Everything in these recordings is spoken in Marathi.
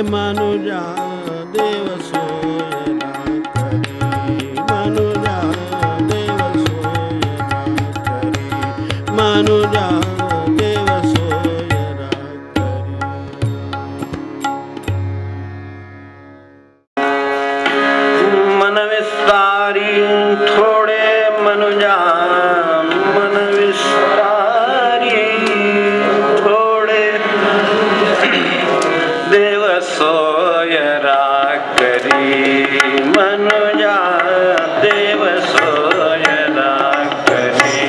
मनुजा देव सोयरा करी, मनुजा देव सोयरा करी, मनुजा देव सोयरा करी। मन विस्तारी थोडे मनुजा, मन विस्तारी थोडे देव सोयरा करी, मनुजा देव सोयरा करी।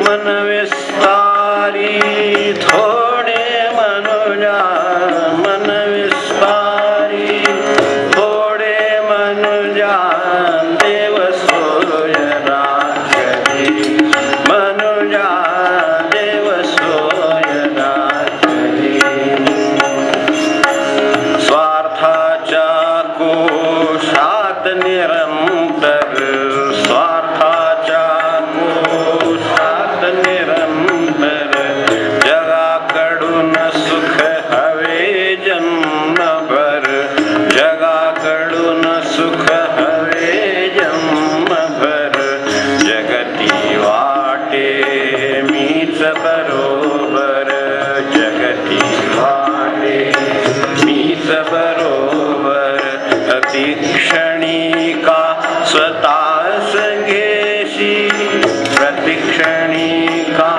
मन विस्तारी थोडे मनुजा, मन विस्तारी थोडे मनुजा देव सोयरा करी, मनुजा देव सोयरा करी। स्वार्थाच्या कोशात निरंतर, स्वार्थाच्या कोशात निरंतर जगाकडून सुख हवे जन्मभर, जगाकडून सुख हवे जन्मभर। जगती वाटे मीच बरोबर, जगती वाटे मीच बरोबर। प्रतिक्षणी का स्वतःस घेशी, प्रतिक्षणी का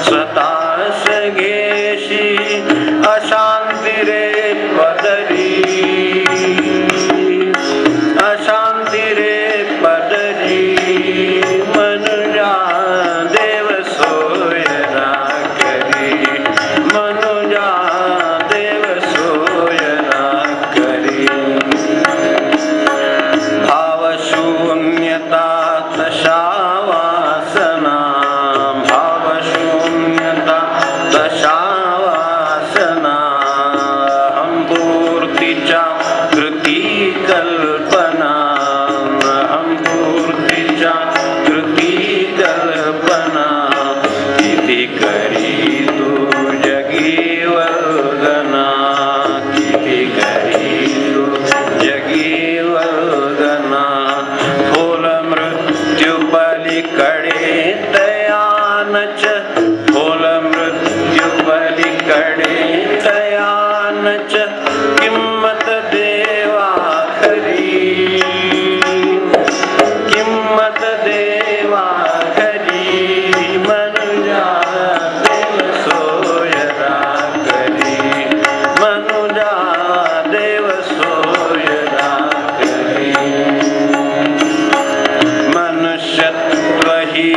स्वतःस घेशी। अशांती रे पदरी, अशांती रे पदरी। मनुजा देव सोयरा करी, मनुजा देव सोयरा करी। भावशून्यता तशा वासना, भावशून्यता तशा वासना। हमपूर्तीच्या कृती कल्पना, हमपूर्तीच्या कृती कल्पना। किती करी तू जगी वल्गना, किती करी तू जगी वल्गना। फुल मृत्यू पलीकडे तयानच, फुल मृत्यू पलीकडे तयानच। किंमत देवा खरी, किंमत देवा खरी। मनुजा देव सोयरा करी, मनुजा देव सोयरा करी। मनुष्यत्व ही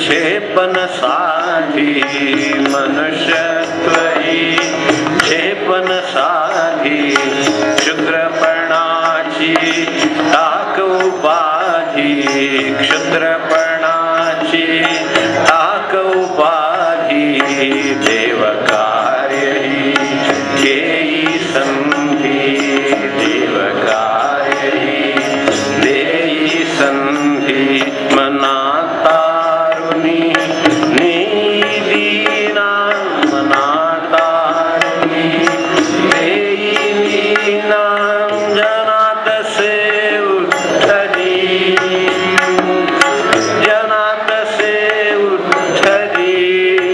झेपन साधी, मनुष्यत्व ही झेपन साधी। क्षुद्रपणाची टाक उपाधी, क्षुद्रपणाची टाक उपाधी। देव कार्य ही घेई संधी, देव कार्य ही देई संधी। मना तारुणी निदीना, मना तारुणी देईना। जनात से उठली, जनात से उठली।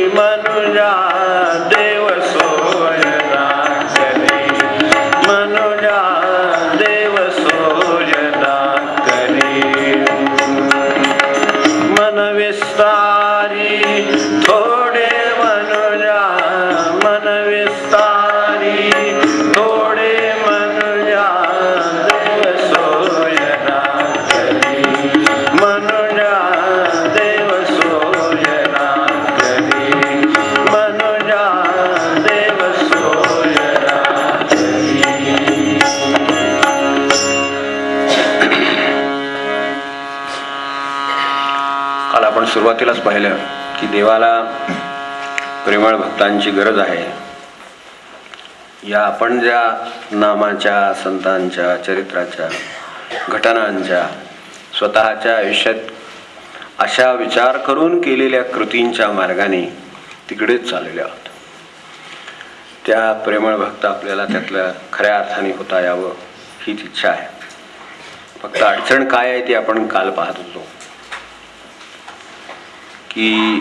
मनुजा देव सोयरा करी, मनुजा देव सोयरा करी। मन विस्तारी थोडे मनुजा, मन विस्तारी थोडे मनुजा देव सोयरा करी, मनुजा देव सोयरा करी, मनुजा देव सोयरा करी। काल आपण सुरुवातीलाच पाहिलं की देवाला प्रेमळ भक्तांची गरज आहे. या आपण ज्या नामाच्या, संतांच्या, चरित्राच्या, घटनांच्या, स्वतःच्या आयुष्यात अशा विचार करून केलेल्या कृतींच्या मार्गाने तिकडेच चाललेले आहोत. त्या प्रेमळ भक्त आपल्याला त्यातल्या खऱ्या अर्थाने होता यावं हीच इच्छा आहे. फक्त अडचण काय आहे ती आपण काल पाहत होतो की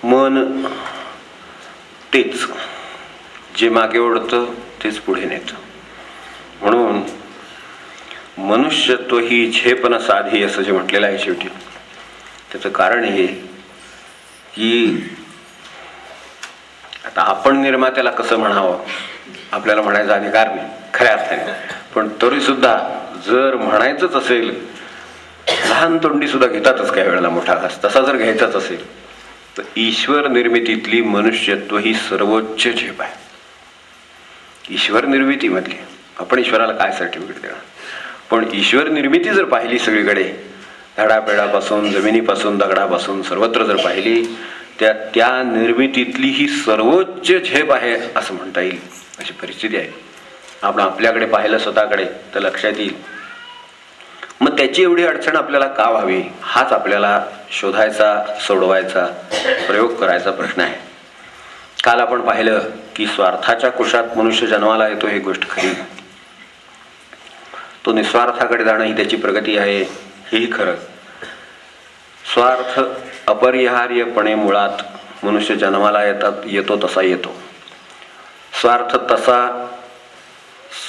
मन तेच जे मागे ओढतं तेच पुढे नेतं. म्हणून मनुष्यत्व ही झेप न साधी असं जे म्हटलेलं आहे शेवटी, त्याचं कारण हे की आता आपण निर्मात्याला कसं म्हणावं आपल्याला म्हणायचा अधिकार नाही खऱ्या अर्थाने, पण तरी सुद्धा जर म्हणायचंच असेल, लहान तोंडी सुद्धा घेतातच काही वेळेला मोठा घास, तसा जर घ्यायचाच असेल तर ईश्वर निर्मितीतली मनुष्यत्व ही सर्वोच्च झेप आहे. ईश्वर निर्मितीमधली आपण ईश्वराला काय सर्टिफिकेट देणार, पण ईश्वर निर्मिती जर पाहिली सगळीकडे, झाडापेडापासून जमिनीपासून दगडापासून सर्वत्र जर पाहिली, त्या निर्मितीतली ही सर्वोच्च झेप आहे असं म्हणता येईल अशी परिस्थिती आहे. आपण आपल्याकडे पाहिलं स्वतःकडे तर लक्षात येईल. मग त्याची एवढी अडचण आपल्याला का व्हावी हाच आपल्याला शोधायचा, सोडवायचा, प्रयोग करायचा प्रश्न आहे. काल आपण पाहिलं की स्वार्थाच्या कुशात मनुष्य जन्माला येतो ही गोष्ट खरी. तो निस्वार्थाकडे जाणं ही त्याची प्रगती आहे हेही खरं. स्वार्थ अपरिहार्यपणे मुळात मनुष्य जन्माला येतो तसा येतो. स्वार्थ तसा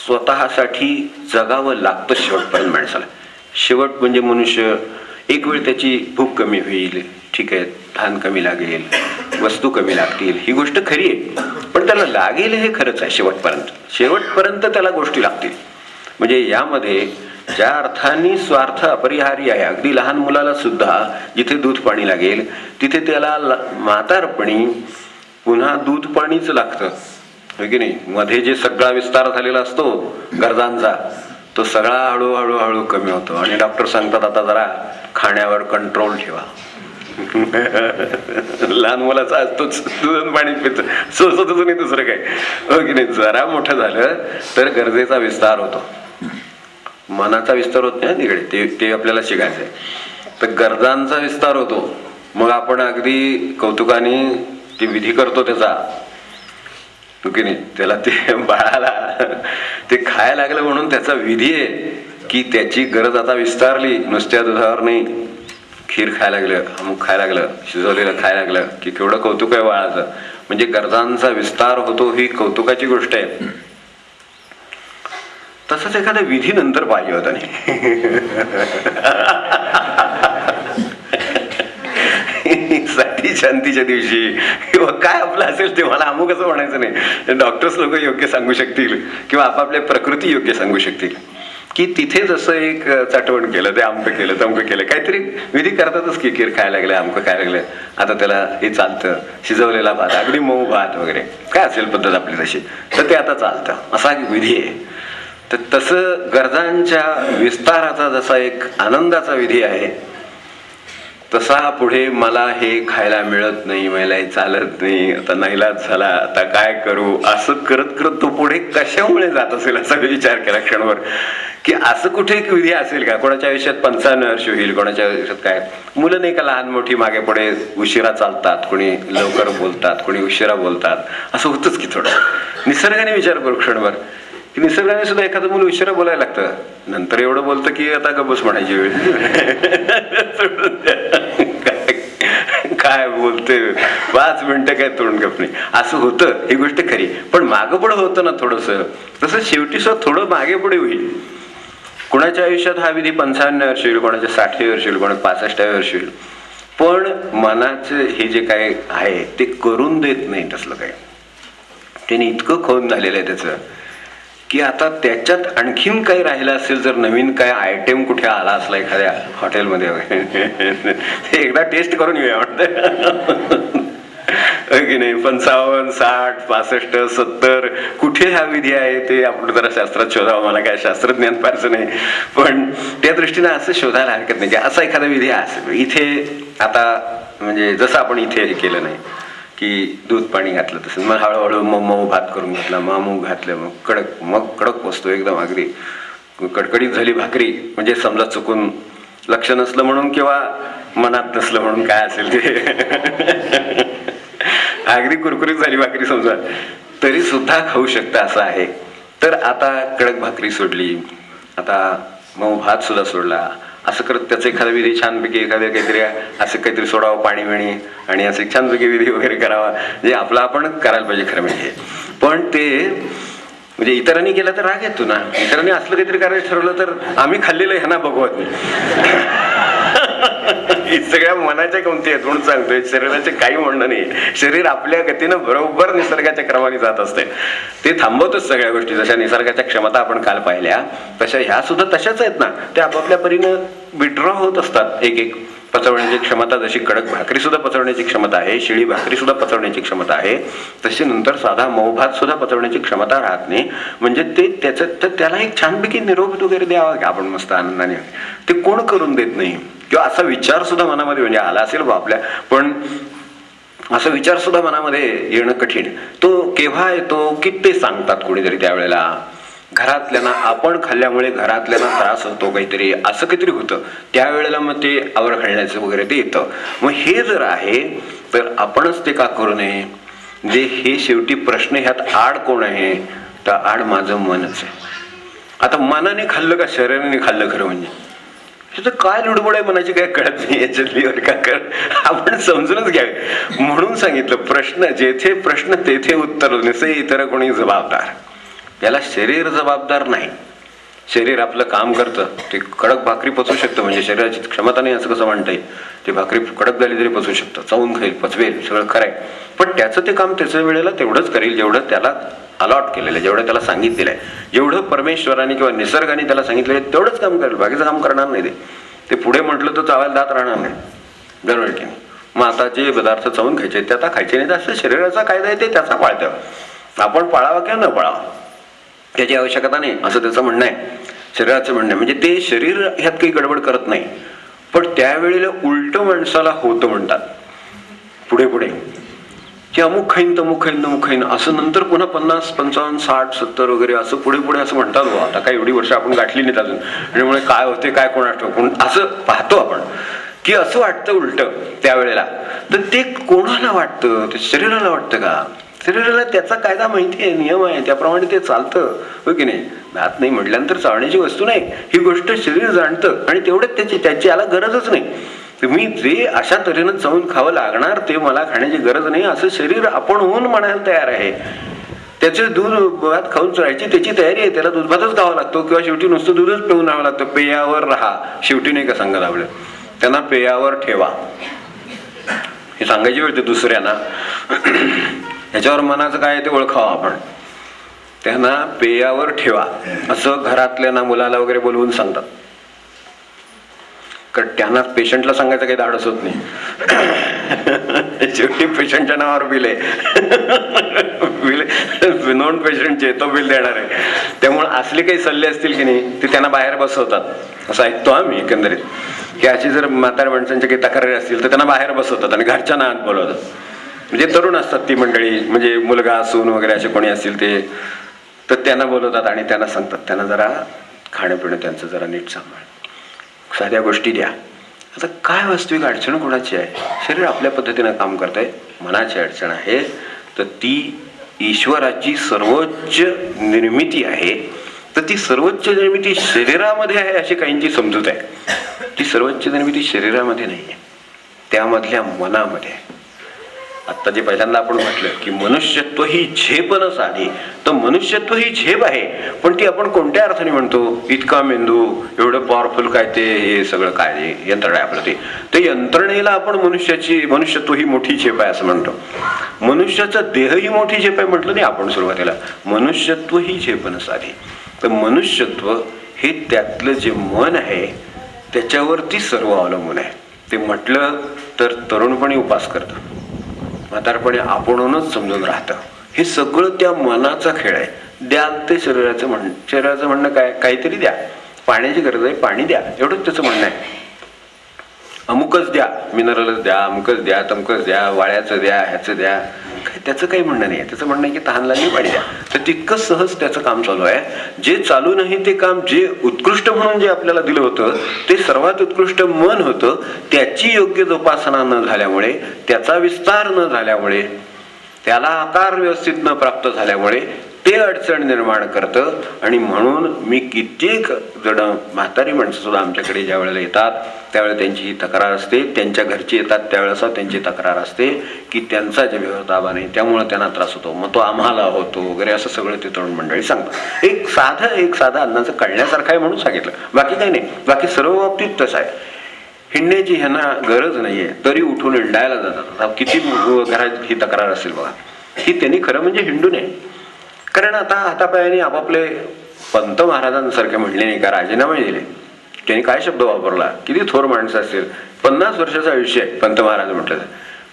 स्वतःसाठी जगावं लागतं शेवटपर्यंत माणसाला. शेवट म्हणजे मनुष्य एक वेळ त्याची भूक कमी होईल, ठीक आहे, धान कमी लागेल, वस्तू कमी लागतील, ही गोष्ट खरी आहे, पण त्याला लागेल हे खरंच आहे. शेवटपर्यंत त्याला गोष्टी लागतील. म्हणजे यामध्ये ज्या अर्थाने स्वार्थ अपरिहार्य आहे, अगदी लहान मुलाला सुद्धा जिथे दूध पाणी लागेल तिथे त्याला म्हातारपणी पुन्हा दूध पाणीच लागतं, हो की नाही. मध्ये जे सगळा विस्तार झालेला असतो गरजांचा, तो सगळा हळूहळू हळू कमी होतो आणि डॉक्टर सांगतात आता जरा खाण्यावर कंट्रोल ठेवा. लहान मुलाचा असतोच दूध पाणी पितं, सोसतच नाही दुसरं काय, हो की नाही. जरा मोठं झालं तर गरजेचा विस्तार होतो, मनाचा विस्तार होत नाही तिकडे, ते आपल्याला शिकायचं आहे. तर गरजांचा विस्तार होतो. मग आपण अगदी कौतुकाने ती विधी करतो त्याचा, की नाही. त्याला ते बाळाला ते खायला लागलं म्हणून त्याचा विधी आहे की त्याची गरज आता विस्तारली. नुसत्या दुधावर नाही, खीर खायला लागलं, अमुक खायला लागलं, शिजवलेलं खायला लागलं की केवढं कौतुक आहे बाळाचं. म्हणजे गरजांचा विस्तार होतो ही कौतुकाची गोष्ट आहे. तसंच एखादा विधी नंतर पाहिजे होता नाही. साठी शांतीच्या दिवशी किंवा काय आपलं असेल ते मला अमुक असं म्हणायचं नाही. डॉक्टर्स लोक योग्य सांगू शकतील किंवा आपापल्या प्रकृती योग्य सांगू शकतील की तिथे जसं एक चाटवण केलं, ते अमकं केलं, तमकं केलं, काहीतरी विधी करतातच की खीर खायला लागलं, अमकं खायला लागलं, आता त्याला हे चालतं, शिजवलेला भात, अगदी मऊ भात वगैरे काय असेल पद्धत आपली तशी, तर ते आता चालतं, असा एक विधी आहे. तर तसं गरजांच्या विस्ताराचा जसा एक आनंदाचा विधी आहे, तसा पुढे मला हे खायला मिळत नाही, मला हे चालत नाही, आता नाईलाज झाला, आता काय करू, असं करत करत तो पुढे कशामुळे जात असेल असा विचार केला क्षणभर की असं कुठे एक विधी असेल का. कोणाच्या आयुष्यात 55 वर्ष होईल, कोणाच्या आयुष्यात काय, मुलं नाही का लहान मोठी मागे पुढे उशिरा चालतात, कोणी लवकर बोलतात, कोणी उशिरा बोलतात, असं होतच की थोडं. निसर्गाने विचार करू क्षणभर की निसर्गाने सुद्धा एखादं मुलं उशिरा बोलायला लागतं, नंतर एवढं बोलतं की आता गबस म्हणायची वेळ. काय बोलते 5 मिनिटं काय तोंड गप नाही, असं होतं. ही गोष्ट खरी, पण मागं पुढं होतं ना थोडंसं. तसं शेवटी सुद्धा थोडं मागे पुढे होईल. कोणाच्या आयुष्यात हा विधी 55 वर्ष होईल, कोणाच्या 60 वर्ष होईल, कोणाच्या 65 वर्ष होईल, पण मनाचं हे जे काय आहे ते करून देत नाही तसलं काय. त्याने इतकं खोन झालेलं आहे त्याचं की आता त्याच्यात आणखीन काही राहिलं असेल, जर नवीन काय आयटेम कुठे आला असला एखाद्या हॉटेलमध्ये वगैरे, एकदा टेस्ट करून येऊया वाटतं की नाही. 55, 60, 65, 70 कुठे हा विधी आहे ते आपण जरा शास्त्रात शोधावं. मला काय शास्त्रज्ञान फारसं नाही, पण त्या दृष्टीनं असं शोधायला हरकत नाही की असा एखादा विधी असेल इथे. आता म्हणजे जसं आपण इथे हे केलं नाही की दूध पाणी घातलं, तसं मग हळूहळू मऊ भात करून घातला, मग मूग घातलं, मग कडक वस्तू एकदम अगदी कडकडीत झाली भाकरी. म्हणजे समजा चुकून लक्ष नसलं म्हणून किंवा मनात नसलं म्हणून काय असेल ते अगदी कुरकुरीत झाली भाकरी समजा तरी सुद्धा खाऊ शकता असं आहे. तर आता कडक भाकरी सोडली, आता मऊ भात सुद्धा सोडला, असं करत त्याचं एखादा विधी छानपैकी एखाद्या काहीतरी असं काहीतरी सोडावं पाणी बिणी आणि असं छानपैकी विधी वगैरे करावा, म्हणजे आपला आपण करायला पाहिजे खरं म्हणजे. पण ते म्हणजे इतरांनी केलं तर राग येतो ना, इतरांनी असलं काहीतरी करायचं ठरवलं तर आम्ही खाल्लेलं ह्यांना बघवत नाही. ही सगळ्या मनाच्या किमती आहेत म्हणून सांगतोय, शरीराचे काही म्हणणं नाही. शरीर आपल्या गतीनं बरोबर निसर्गाच्या क्रमाने जात असते, ते थांबवतच सगळ्या गोष्टी. जशा निसर्गाच्या क्षमता आपण काल पाहिल्या तशा ह्या सुद्धा तशाच आहेत ना, त्या आपापल्या परीनं विड्रॉ होत असतात. एक एक पचवण्याची क्षमता, जशी कडक भाकरी सुद्धा पचवण्याची क्षमता आहे, शिळी भाकरी सुद्धा पचवण्याची क्षमता आहे, तशी नंतर साधा मऊ भात सुद्धा पचवण्याची क्षमता राहत नाही. म्हणजे ते त्याचं तर त्याला एक छानपैकी निरोप वगैरे द्यावा की आपण मस्त आनंदाने, ते कोण करून देत नाही. किंवा असा विचार सुद्धा मनामध्ये म्हणजे आला असेल बा आपल्या, पण असा विचार सुद्धा मनामध्ये येणं कठीण. तो केव्हा येतो की ते सांगतात कोणीतरी त्यावेळेला, घरातल्यांना आपण खाल्ल्यामुळे घरातल्यांना त्रास होतो काहीतरी, असं काहीतरी होतं त्यावेळेला, मग ते आवर घालण्याचं वगैरे ते येतं. मग हे जर आहे तर आपणच ते का करू नये. जे हे शेवटी प्रश्न ह्यात आड कोण आहे, तर आड माझं मनच आहे. आता मनाने खाल्लं का शरीराने खाल्लं खरं म्हणजे त्याचं काय लुडबुड आहे मनाची काय कळत नाही याच्यातली का कर, आपण समजूनच घ्यावे. म्हणून सांगितलं प्रश्न जेथे प्रश्न तेथे उत्तर नसे इतर कोणी जबाबदार. याला शरीर जबाबदार नाही. शरीर आपलं काम करतं, ते कडक भाकरी पचवू शकतं, म्हणजे शरीराची क्षमता नाही असं कसं म्हणता येईल. ते भाकरी कडक झाली तरी पचवू शकतं, चावून खाईल, पचवेल, सगळं खरंय. पण त्याचं ते काम त्याच्या वेळेला तेवढंच करेल जेवढं त्याला अलॉट केलेलं आहे, जेवढं त्याला सांगितलेलं आहे, जेवढं परमेश्वराने किंवा निसर्गाने त्याला सांगितलेलं आहे तेवढंच काम करेल, बाकीचं काम करणार नाही. ते पुढे म्हटलं तर चावायला दात राहणार नाही, बरोबर की नाही. मग आता जे पदार्थ चावून खायचे ते आता खायचे नाही, असं शरीराचा कायदा आहे ते त्याचा पाळतं. आपण पाळावा किंवा न पाळावा त्याची आवश्यकता नाही असं त्याचं म्हणणं आहे, शरीराचं म्हणणं आहे. म्हणजे ते शरीर ह्यात काही गडबड करत नाही, पण त्यावेळेला उलट माणसाला होतं म्हणतात पुढे पुढे की अमुक खाईन तमुक खाईन तमुक खाईन, असं नंतर पुन्हा 50, 55, 60, 70 वगैरे असं पुढे पुढे असं म्हणतात. हो आता काय एवढी वर्ष आपण गाठली नाहीत अजून, त्यामुळे काय होते काय कोण आठवण असं पाहतो आपण की असं वाटतं उलट त्यावेळेला. तर ते कोणाला वाटतं, ते शरीराला वाटतं का? शरीराला त्याचा कायदा माहिती आहे, नियम आहे, त्याप्रमाणे ते चालतं, हो की नाही. भात नाही म्हटल्यानंतर चावण्याची वस्तू नाही, ही गोष्ट शरीर जाणतं आणि तेवढंच त्याची याला गरजच नाही. तुम्ही जे अशा तऱ्हेनं चावून खावं लागणार ते मला खाण्याची गरज नाही असं शरीर आपण होऊन म्हणायला तयार आहे. त्याचे दूध भात खाऊन राहायची त्याची तयारी आहे, त्याला दूध भातच खावा लागतो किंवा शेवटी नुसतं दूधच पिऊन राहावं लागतं. पेयावर राहा, शेवटी नाही का सांगत आपलं, त्यांना पेयावर ठेवा हे सांगायची वेळ ते दुसऱ्यांना. ह्याच्यावर मनाचं काय आहे ते ओळखावं आपण. त्यांना पेयावर ठेवा असं घरातल्या मुलाला वगैरे बोलवून सांगतात, कारण त्यांना पेशंटला सांगायचं काही धाडस होत नाही. शेवटी पेशंटच्या नावावर बिल आहे, नॉन पेशंटचे तो बिल देणार आहे. त्यामुळे असले काही सल्ले असतील की नाही ते त्यांना बाहेर बसवतात, असं ऐकतो आम्ही एकंदरीत. की अशी जर म्हाताऱ्या माणसांच्या काही तक्रारी असतील तर त्यांना बाहेर बसवतात आणि घरच्या नावात बोलवतात. म्हणजे तरुण असतात ती मंडळी, म्हणजे मुलगा सून वगैरे असे कोणी असतील ते, तर त्यांना बोलवतात आणि त्यांना सांगतात त्यांना जरा खाणं त्यांचं जरा नीट सांभाळ, साध्या गोष्टी द्या. आता काय वास्तविक अडचण कोणाची आहे? शरीर आपल्या पद्धतीनं काम करत आहे, मनाची अडचण आहे, तर ती ईश्वराची सर्वोच्च निर्मिती आहे. तर ती सर्वोच्च निर्मिती शरीरामध्ये आहे अशी काहींची समजूत आहे. ती सर्वोच्च निर्मिती शरीरामध्ये नाही आहे, त्यामधल्या मनामध्ये आहे. आत्ता जे पहिल्यांदा आपण म्हटलं की मनुष्यत्व ही झेपण साधी, तर मनुष्यत्व ही झेप आहे, पण ती आपण कोणत्या अर्थाने म्हणतो? इतका मेंदू, एवढं पॉवरफुल काय ते, हे सगळं काय यंत्रणा आहे आपलं, ते यंत्रणेला आपण मनुष्यत्व ही मोठी झेप आहे असं म्हणतो. मनुष्याचा देह ही मोठी झेप आहे म्हटलं नाही आपण सुरुवातीला. मनुष्यत्व ही झेपण साधी, तर मनुष्यत्व हे त्यातलं जे मन आहे त्याच्यावरती सर्व अवलंबून आहे. ते म्हटलं तर तरुणपणी उपास करतं, म्हातारपणे आपणच समजून राहतं. हे सगळं त्या मनाचा खेळ आहे. द्याल ते शरीराचं म्हणणं काय, काहीतरी द्या, पाण्याची गरज आहे पाणी द्या, एवढंच त्याचं म्हणणं आहे. अमुकच द्या, मिनरलच द्या, अमुकच द्या, तमकच द्या, वाळ्याचं द्या, ह्याचं द्या, त्याचं काही म्हणणं नाही. त्याचं म्हणणं आहे की तहान लागली पाणी द्या. तर तितकं सहज त्याचं काम चालू आहे. जे चालू नाही ते काम, जे उत्कृष्ट म्हणून जे आपल्याला दिलं होतं ते सर्वात उत्कृष्ट मन होतं. त्याची योग्य जोपासना न झाल्यामुळे, त्याचा विस्तार न झाल्यामुळे त्याला आकार व्यवस्थित न प्राप्त झाल्यामुळे ते अडचण निर्माण करतं. आणि म्हणून मी कित्येक जण म्हातारी माणसं सुद्धा आमच्याकडे ज्या वेळेला येतात त्यावेळेला त्यांची ही तक्रार असते, त्यांच्या घरचे येतात त्यावेळेस त्यांची तक्रार असते की त्यांचा जे व्यवताबा नाही त्यामुळे त्यांना त्रास होतो, मग तो आम्हाला होतो वगैरे असं सगळं ते तरुण मंडळी सांगतात. एक साधं अन्नाचं कळण्यासारखं आहे म्हणून सांगितलं, बाकी काही नाही. बाकी सर्व बाबतीत तसं आहे. हिंडण्याची ह्यांना गरज नाहीये तरी उठून हिंडायला जातात. किती घरात ही तक्रार असेल बघा की त्यांनी खरं म्हणजे हिंडू नये. कारण आता हातापायाने आपापले पंत महाराजांसारखे म्हणले नाही का, राजीनामे दिले. त्यांनी काय शब्द वापरला, किती थोर माणसं असतील. 50 वर्षाचं आयुष्य आहे पंत महाराज म्हटलं तर,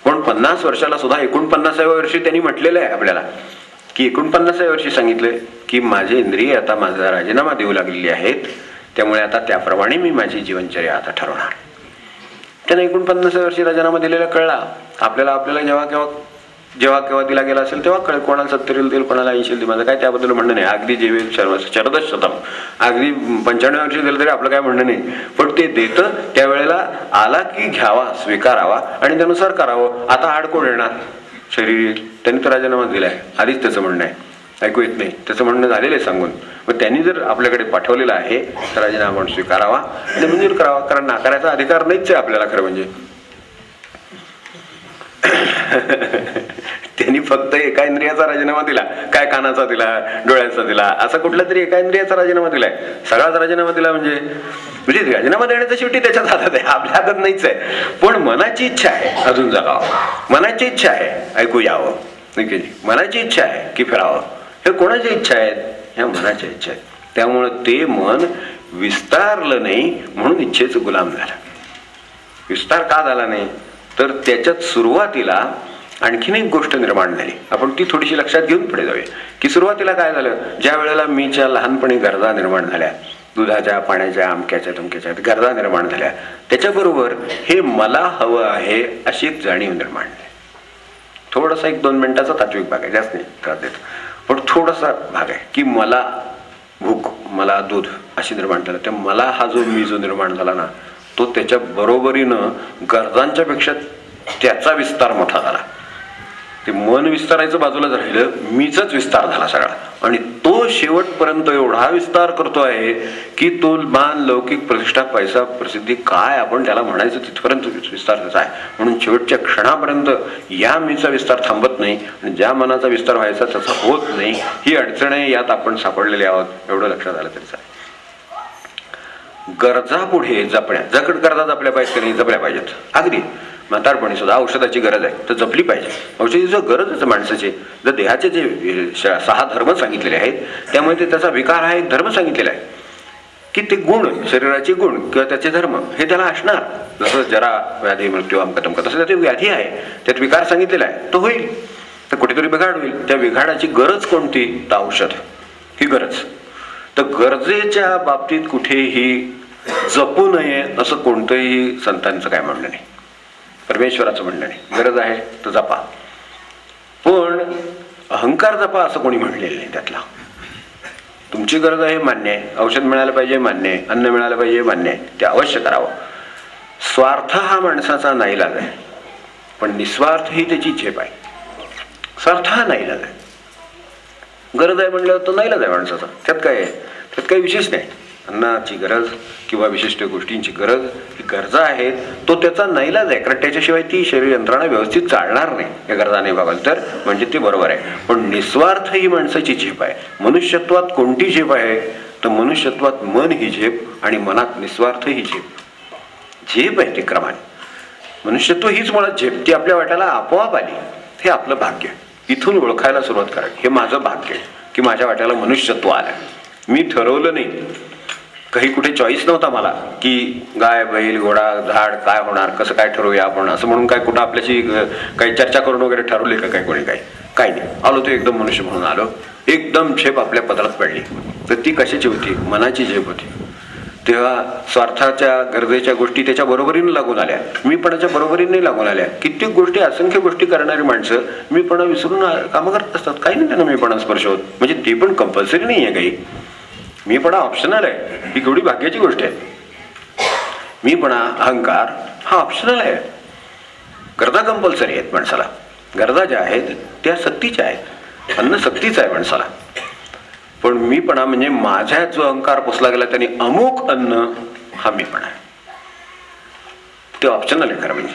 पण 50 वर्षाला सुद्धा 49व्या वर्षी त्यांनी म्हटलेलं आहे आपल्याला की 49व्या वर्षी सांगितलंय की माझे इंद्रिय आता माझा राजीनामा देऊ लागलेली आहेत, त्यामुळे आता त्याप्रमाणे मी माझी जीवनचर्या आता ठरवणार. त्याने 49व्या वर्षी राजीनामा दिलेला कळला आपल्याला जेव्हा केव्हा दिला गेला असेल तेव्हा कळेल. कोणाला 70 देईल, कोणाला 80 देईल, माझं काय त्याबद्दल म्हणणं नाही. अगदी जेवेल शरदच शतम अगदी 95 वर्षी दिलं तरी आपलं काय म्हणणं नाही. पण ते देतं त्यावेळेला आला की घ्यावा, स्वीकारावा आणि त्यानुसार करावं. आता आड कोण येणार, शरीर येईल. त्यांनी तर राजीनामा दिलाय, आधीच त्याचं म्हणणं आहे, ऐकू येत नाही, त्याचं म्हणणं झालेलं आहे सांगून. मग त्यांनी जर आपल्याकडे पाठवलेलं आहे तर राजीनामा स्वीकारावा आणि मंजूर करावा. कारण नाकारायचा अधिकार नाहीच आहे आपल्याला खरं म्हणजे. त्यांनी फक्त एका इंद्रियाचा राजीनामा दिला, काय कानाचा दिला, डोळ्याचा दिला, असा कुठला तरी एका इंद्रियाचा राजीनामा दिलाय. सगळाच राजीनामा दिला म्हणजे राजीनामा देण्याचं शेवटी त्याच्याच हातात आहे, आपल्या हातात नाहीच आहे. पण मनाची इच्छा आहे अजून जगावं, मनाची इच्छा आहे ऐकू यावं, मनाची इच्छा आहे की फिरावं. हे कोणाची इच्छा आहेत, ह्या मनाच्या इच्छा आहेत. त्यामुळं ते मन विस्तारलं नाही म्हणून इच्छेचं गुलाम झालं. विस्तार का झाला नाही तर त्याच्यात सुरुवातीला आणखीन एक गोष्ट निर्माण झाली. आपण ती थोडीशी लक्षात घेऊन पुढे जाऊया की सुरुवातीला काय झालं. ज्या वेळेला मीच्या लहानपणी गरजा निर्माण झाल्या, दुधाच्या, पाण्याच्या, अमक्याच्या तमक्याच्या गरजा निर्माण झाल्या, त्याच्याबरोबर हे मला हवं आहे अशी एक जाणीव निर्माण झाली. थोडासा 1-2 मिनिटाचा तात्विक भाग आहे, जास्त नाही त्रास देतो, पण थोडासा भाग आहे की मला भूक, मला दूध अशी निर्माण झालं. त्या मला हा जो निर्माण झाला ना तो त्याच्या बरोबरीनं गरजांच्या पेक्षा त्याचा विस्तार मोठा झाला. ते मन विस्तारायचं बाजूलाच राहिलं, मीचाच विस्तार झाला सगळा. आणि तो शेवटपर्यंत एवढा विस्तार करतो आहे की तो मान, लौकिक प्रतिष्ठा, पैसा, प्रसिद्धी काय आपण त्याला म्हणायचं तिथपर्यंत विस्तार त्याचा आहे. म्हणून शेवटच्या क्षणापर्यंत या मीचा विस्तार थांबत नाही आणि ज्या मनाचा विस्तार व्हायचा त्याचा होत नाही. ही अडचण आहे, यात आपण सापडलेले आहोत, एवढं लक्षात आलं तरी चालेल. गरजा पुढे जपण्या, गरजा जपल्या पाहिजेत की नाही, जपल्या पाहिजेत. अगदी म्हातारपणी सुद्धा औषधाची गरज आहे तर जपली पाहिजे. औषधी जर गरजच माणसाची, जर देहाचे जे 6 धर्म सांगितलेले आहेत त्यामुळे ते त्याचा विकार हा एक धर्म सांगितलेला आहे की ते गुण, शरीराचे गुण किंवा त्याचे धर्म हे त्याला असणार. जसं जरा व्याधी मृत्यू अमकतमक तसं त्याची व्याधी आहे, त्यात विकार सांगितलेला आहे, तो होईल. तर कुठेतरी बिघाड होईल. त्या बिघाडाची गरज कोणती, तर औषध ही गरज. तर गरजेच्या बाबतीत कुठेही जपू नये असं कोणतंही संतांचं काय म्हणणं नाही, परमेश्वराचं म्हणणं नाही. गरज आहे तर जपा, पण अहंकार जपा असं कोणी म्हणलेलं नाही. त्यातला तुमची गरज आहे मान्य आहे, औषध मिळालं पाहिजे मान्य आहे, अन्न मिळालं पाहिजे मान्य आहे, ते अवश्य करावं. स्वार्थ हा माणसाचा नाईलाज आहे, पण निस्वार्थ ही त्याची झेप आहे. स्वार्थ हा नाईलाज आहे, गरज आहे म्हणलं तर नाईलाज आहे माणसाचा, त्यात काय आहे, त्यात काही विशेष नाही. अन्नाची गरज किंवा विशिष्ट गोष्टींची गरज ही गरजा आहेत, तो त्याचा नाईलाज आहे. कारण त्याच्याशिवाय ती शरीर यंत्रणा व्यवस्थित चालणार नाही या गरजा नाही बघाल तर, म्हणजे ते बरोबर आहे. पण निस्वार्थ ही माणसाची झेप आहे. मनुष्यत्वात कोणती झेप आहे तर मनुष्यत्वात मन ही झेप आणि मनात निस्वार्थ ही झेप आहे. ते क्रमाने मनुष्यत्व हीच मुळात झेप, ती आपल्या वाट्याला आपोआप आली. हे आपलं भाग्य, इथून ओळखायला सुरुवात करा. हे माझं भाग्य की माझ्या वाट्याला मनुष्यत्व आलं, मी ठरवलं नाही. काही कुठे चॉईस नव्हता मला की गाय, बैल, घोडा, झाड काय होणार, कसं काय ठरवूया आपण असं म्हणून काय कुठं आपल्याशी काही चर्चा करून वगैरे ठरवले का काय कोणी, काही नाही. आलो तो एकदम मनुष्य म्हणून आलो, एकदम झेप आपल्या पदरात पडली. तर ती कशाची होती, मनाची झेप होती. तेव्हा स्वार्थाच्या गरजेच्या गोष्टी त्याच्या बरोबरीने लागून आल्या, मीपणाच्या बरोबरीने लागून आल्या. कित्येक गोष्टी, असंख्य गोष्टी करणारी माणसं मीपणा विसरून कामं करत असतात. काही नाही त्यांना मीपणा स्पर्श होत, म्हणजे ते पण कंपल्सरी नाही आहे काही. मीपणा ऑप्शनल आहे, ही केवढी भाग्याची गोष्ट आहे. मीपणा, अहंकार हा ऑप्शनल आहे. गरजा कंपल्सरी आहेत माणसाला. गरजा ज्या आहेत त्या सक्तीच्या आहेत. अन्न सक्तीचं आहे माणसाला. पण मीपणा म्हणजे माझ्यात जो अहंकार पोचला गेला त्याने अमुक अन्न हा मीपणा आहे. ते ऑप्शनल आहे खरं म्हणजे,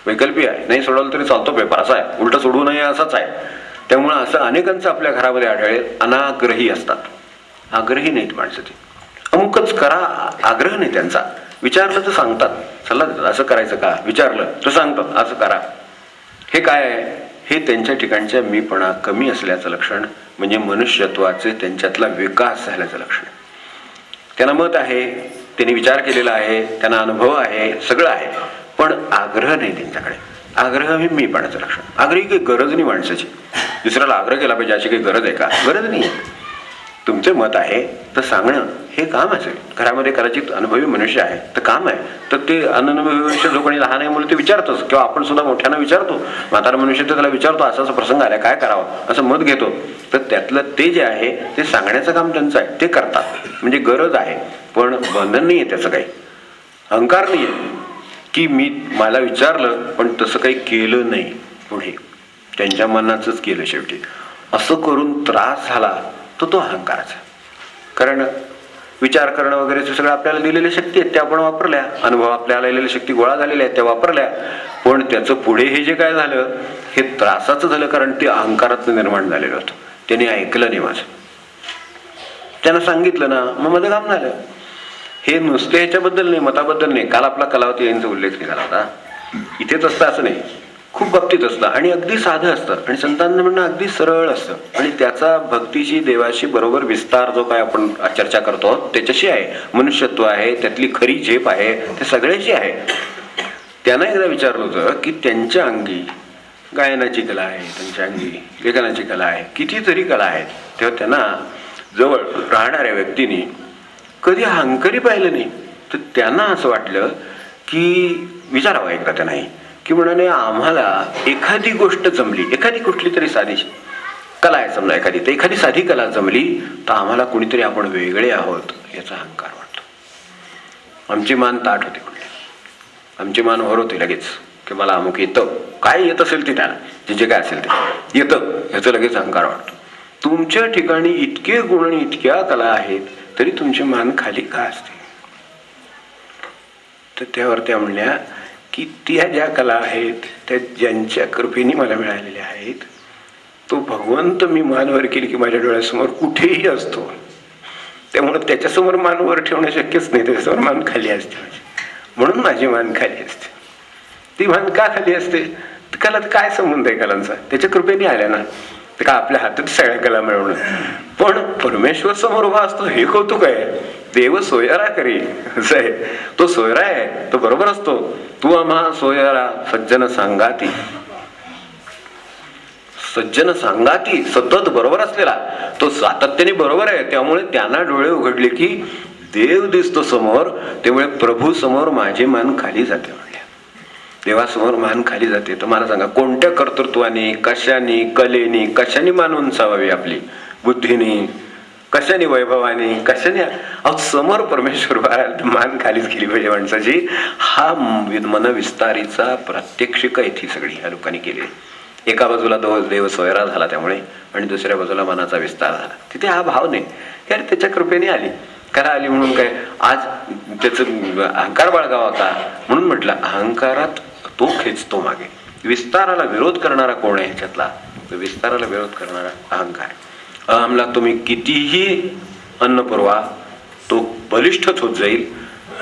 वैकल्पिक आहे. नाही सोडवलं तरी चालतो पेपर, असा आहे. उलट सोडवू नये असंच आहे. त्यामुळं असं अनेकांचं आपल्या घरामध्ये आढळेल. अनाग्रही असतात, आग्रही नाहीत माणसं. ती अमुकच करा आग्रह नाही त्यांचा. विचारलं तर सांगतात, सल्ला देतात, असं करायचं का, विचारलं तर सांगतात असं करा. हे काय आहे? हे त्यांच्या ठिकाणच्या मीपणा कमी असल्याचं लक्षण, म्हणजे मनुष्यत्वाचे त्यांच्यातला विकास झाल्याचं लक्षण. त्यांना मत आहे, त्यांनी विचार केलेला आहे, त्यांना अनुभव आहे, सगळं आहे, पण आग्रह नाही त्यांच्याकडे. आग्रह हे मीपणाचं लक्षण. आग्रही काही गरज नाही माणसाची. दुसऱ्याला आग्रह केला पाहिजे अशी काही गरज आहे का? गरज नाही. तुमचे मत आहे तर सांगणं हे काम असेल. घरामध्ये कदाचित अनुभवी मनुष्य आहे तर काम आहे, तर ते अननुभवी मनुष्य जो कोणी लहान आहे मुलं ते विचारतोच, किंवा आपण सुद्धा मोठ्यानं विचारतो. म्हातारा मनुष्य तर त्याला विचारतो, असा असा प्रसंग आला काय करावं, असं मत घेतो. तर त्यातलं ते जे आहे ते सांगण्याचं काम त्यांचं आहे, ते करतात. म्हणजे गरज आहे, पण बंधन नाही आहे त्याचं काही. अहंकार नाही आहे की मला विचारलं पण तसं काही केलं नाही, पुढे त्यांच्या मनाचंच केलं शेवटी. असं करून त्रास झाला तर तो अहंकाराचा. कारण विचार करणं वगैरे सगळं आपल्याला दिलेल्या शक्ती आहेत त्या आपण वापरल्या, अनुभव आपल्याला दिलेल्या शक्ती गोळा झालेल्या आहेत त्या वापरल्या, पण त्याचं पुढे हे जे काय झालं हे त्रासाचं झालं. कारण ते अहंकारातनं निर्माण झालेलं होतं. त्याने ऐकलं नाही माझं, त्यानं सांगितलं ना, मग माझं काम झालं. हे नुसते ह्याच्याबद्दल नाही, मताबद्दल नाही. काल आपला कलावती यांचा उल्लेख निघाला होता. इथेच असतं असं नाही, खूप बाबतीत असतं आणि अगदी साधं असतं. आणि संतांचं म्हणणं अगदी सरळ असतं आणि त्याचा भक्तीशी देवाशी बरोबर विस्तार जो काय आपण चर्चा करतो त्याच्याशी आहे. मनुष्यत्व आहे, त्यातली खरी झेप आहे, ते सगळ्याशी आहे. त्यांना एकदा विचारलं होतं की त्यांच्या अंगी गायनाची कला आहे, त्यांच्या अंगी लेखनाची कला आहे, कितीतरी कला आहेत. तेव्हा त्यांना जवळ राहणाऱ्या व्यक्तीने कधी अहंकारी पाहिलं नाही. तर त्यांना असं वाटलं की विचारावं एकदा त्यांनाही, की म्हणाले आम्हाला एखादी गोष्ट जमली, एखादी कुठली तरी साधी कला आहे समजा एखादी, तर एखादी साधी कला जमली तर आम्हाला कुणीतरी आपण वेगळे आहोत याचा अहंकार वाटतो. आमची मान ताठ होते, कुठली आमची मान वर होते लगेच, की मला अमुक येतं, काय येत असेल ते त्याला जे काय असेल ते येतं ह्याचं लगेच अहंकार वाटतो. तुमच्या ठिकाणी इतके गुण आणि इतक्या कला आहेत तरी तुमची मान खाली का असते? तर त्यावर त्या म्हणल्या की त्या ज्या कला आहेत त्या ज्यांच्या कृपेने मला मिळालेल्या आहेत, तो भगवंत मी मानवर केली की माझ्या डोळ्यासमोर कुठेही असतो. त्यामुळे त्याच्यासमोर मान वर ठेवणं शक्यच नाही, त्याच्यासमोर मान खाली असते माझी. म्हणून माझी मान खाली असते. ती मान का खाली असते? कलात काय संबंध आहे कलांचा? त्याच्या कृपेने आल्या ना, तर का आपल्या हातात सगळ्या कला मिळवणं. पण परमेश्वर समोर उभा असतो हे कौतुक आहे. देव सोयरा करी असं आहे. तो सोयरा आहे, तो बरोबर असतो. तू आम्हा सोयरा सज्जन सांगाती, सज्जन सांगाती सतत बरोबर असलेला तो सातत्याने बरोबर आहे. त्यामुळे त्यांना डोळे उघडले की देव दिसतो समोर, त्यामुळे प्रभू समोर माझी मान खाली जाते. म्हणल्या देवासमोर मान खाली जाते. तर मला सांगा कोणत्या कर्तृत्वाने, कशाने, कलेने, कशाने मान उंचावावी आपली, बुद्धीने, कशाने, वैभवाने, कशाने? समोर परमेश्वर मान खालीच गेली पाहिजे माणसाची. हा मनविस्तारीचा प्रात्यक्षिक आहे ती सगळी ह्या लोकांनी केली. एका बाजूला तो देव सोयरा झाला त्यामुळे, आणि दुसऱ्या बाजूला मनाचा विस्तार झाला. तिथे हा भाव नाही, यार त्याच्या कृपेने आली. करा आली म्हणून काय आज त्याचं अहंकार बाळगावा का? म्हणून म्हटलं अहंकारात तो खेचतो मागे. विस्ताराला विरोध करणारा कोण आहे ह्याच्यातला? विस्ताराला विरोध करणारा अहंकार. अहमला तुम्ही कितीही अन्न पुरवा तो बलिष्ठच होत जाईल,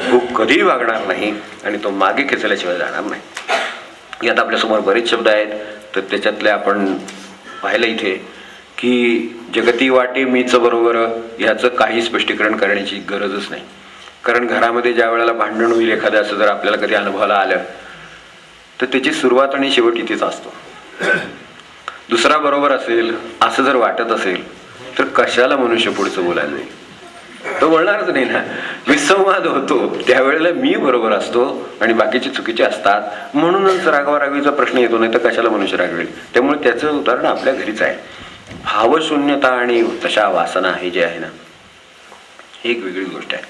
तो कधीही वागणार नाही आणि तो मागे खेचल्याशिवाय जाणार नाही. यात आपल्यासमोर बरेच शब्द आहेत, तर त्याच्यातले आपण पाहिलं इथे की जगती वाटे मीच बरोबर ह्याचं काही स्पष्टीकरण करण्याची गरजच नाही. कारण घरामध्ये ज्या वेळेला भांडण होईल एखादं असं जर आपल्याला कधी अनुभवाला आलं तर त्याची सुरुवात आणि शेवट इथेच असतो. दुसरा बरोबर असेल असं जर वाटत असेल तर कशाला मनुष्य पुढचं बोलायला जाईल? तो बोलणारच नाही ना. विसंवाद होतो त्यावेळेला मी बरोबर असतो आणि बाकीचे चुकीचे असतात. म्हणूनच रागवारागवीचा प्रश्न येतो, नाही तर कशाला मनुष्य रागवेल? त्यामुळे त्याचं उदाहरण आपल्या घरीच आहे. भावशून्यता आणि तशा वासना हे जे आहे ना, ही एक वेगळी गोष्ट आहे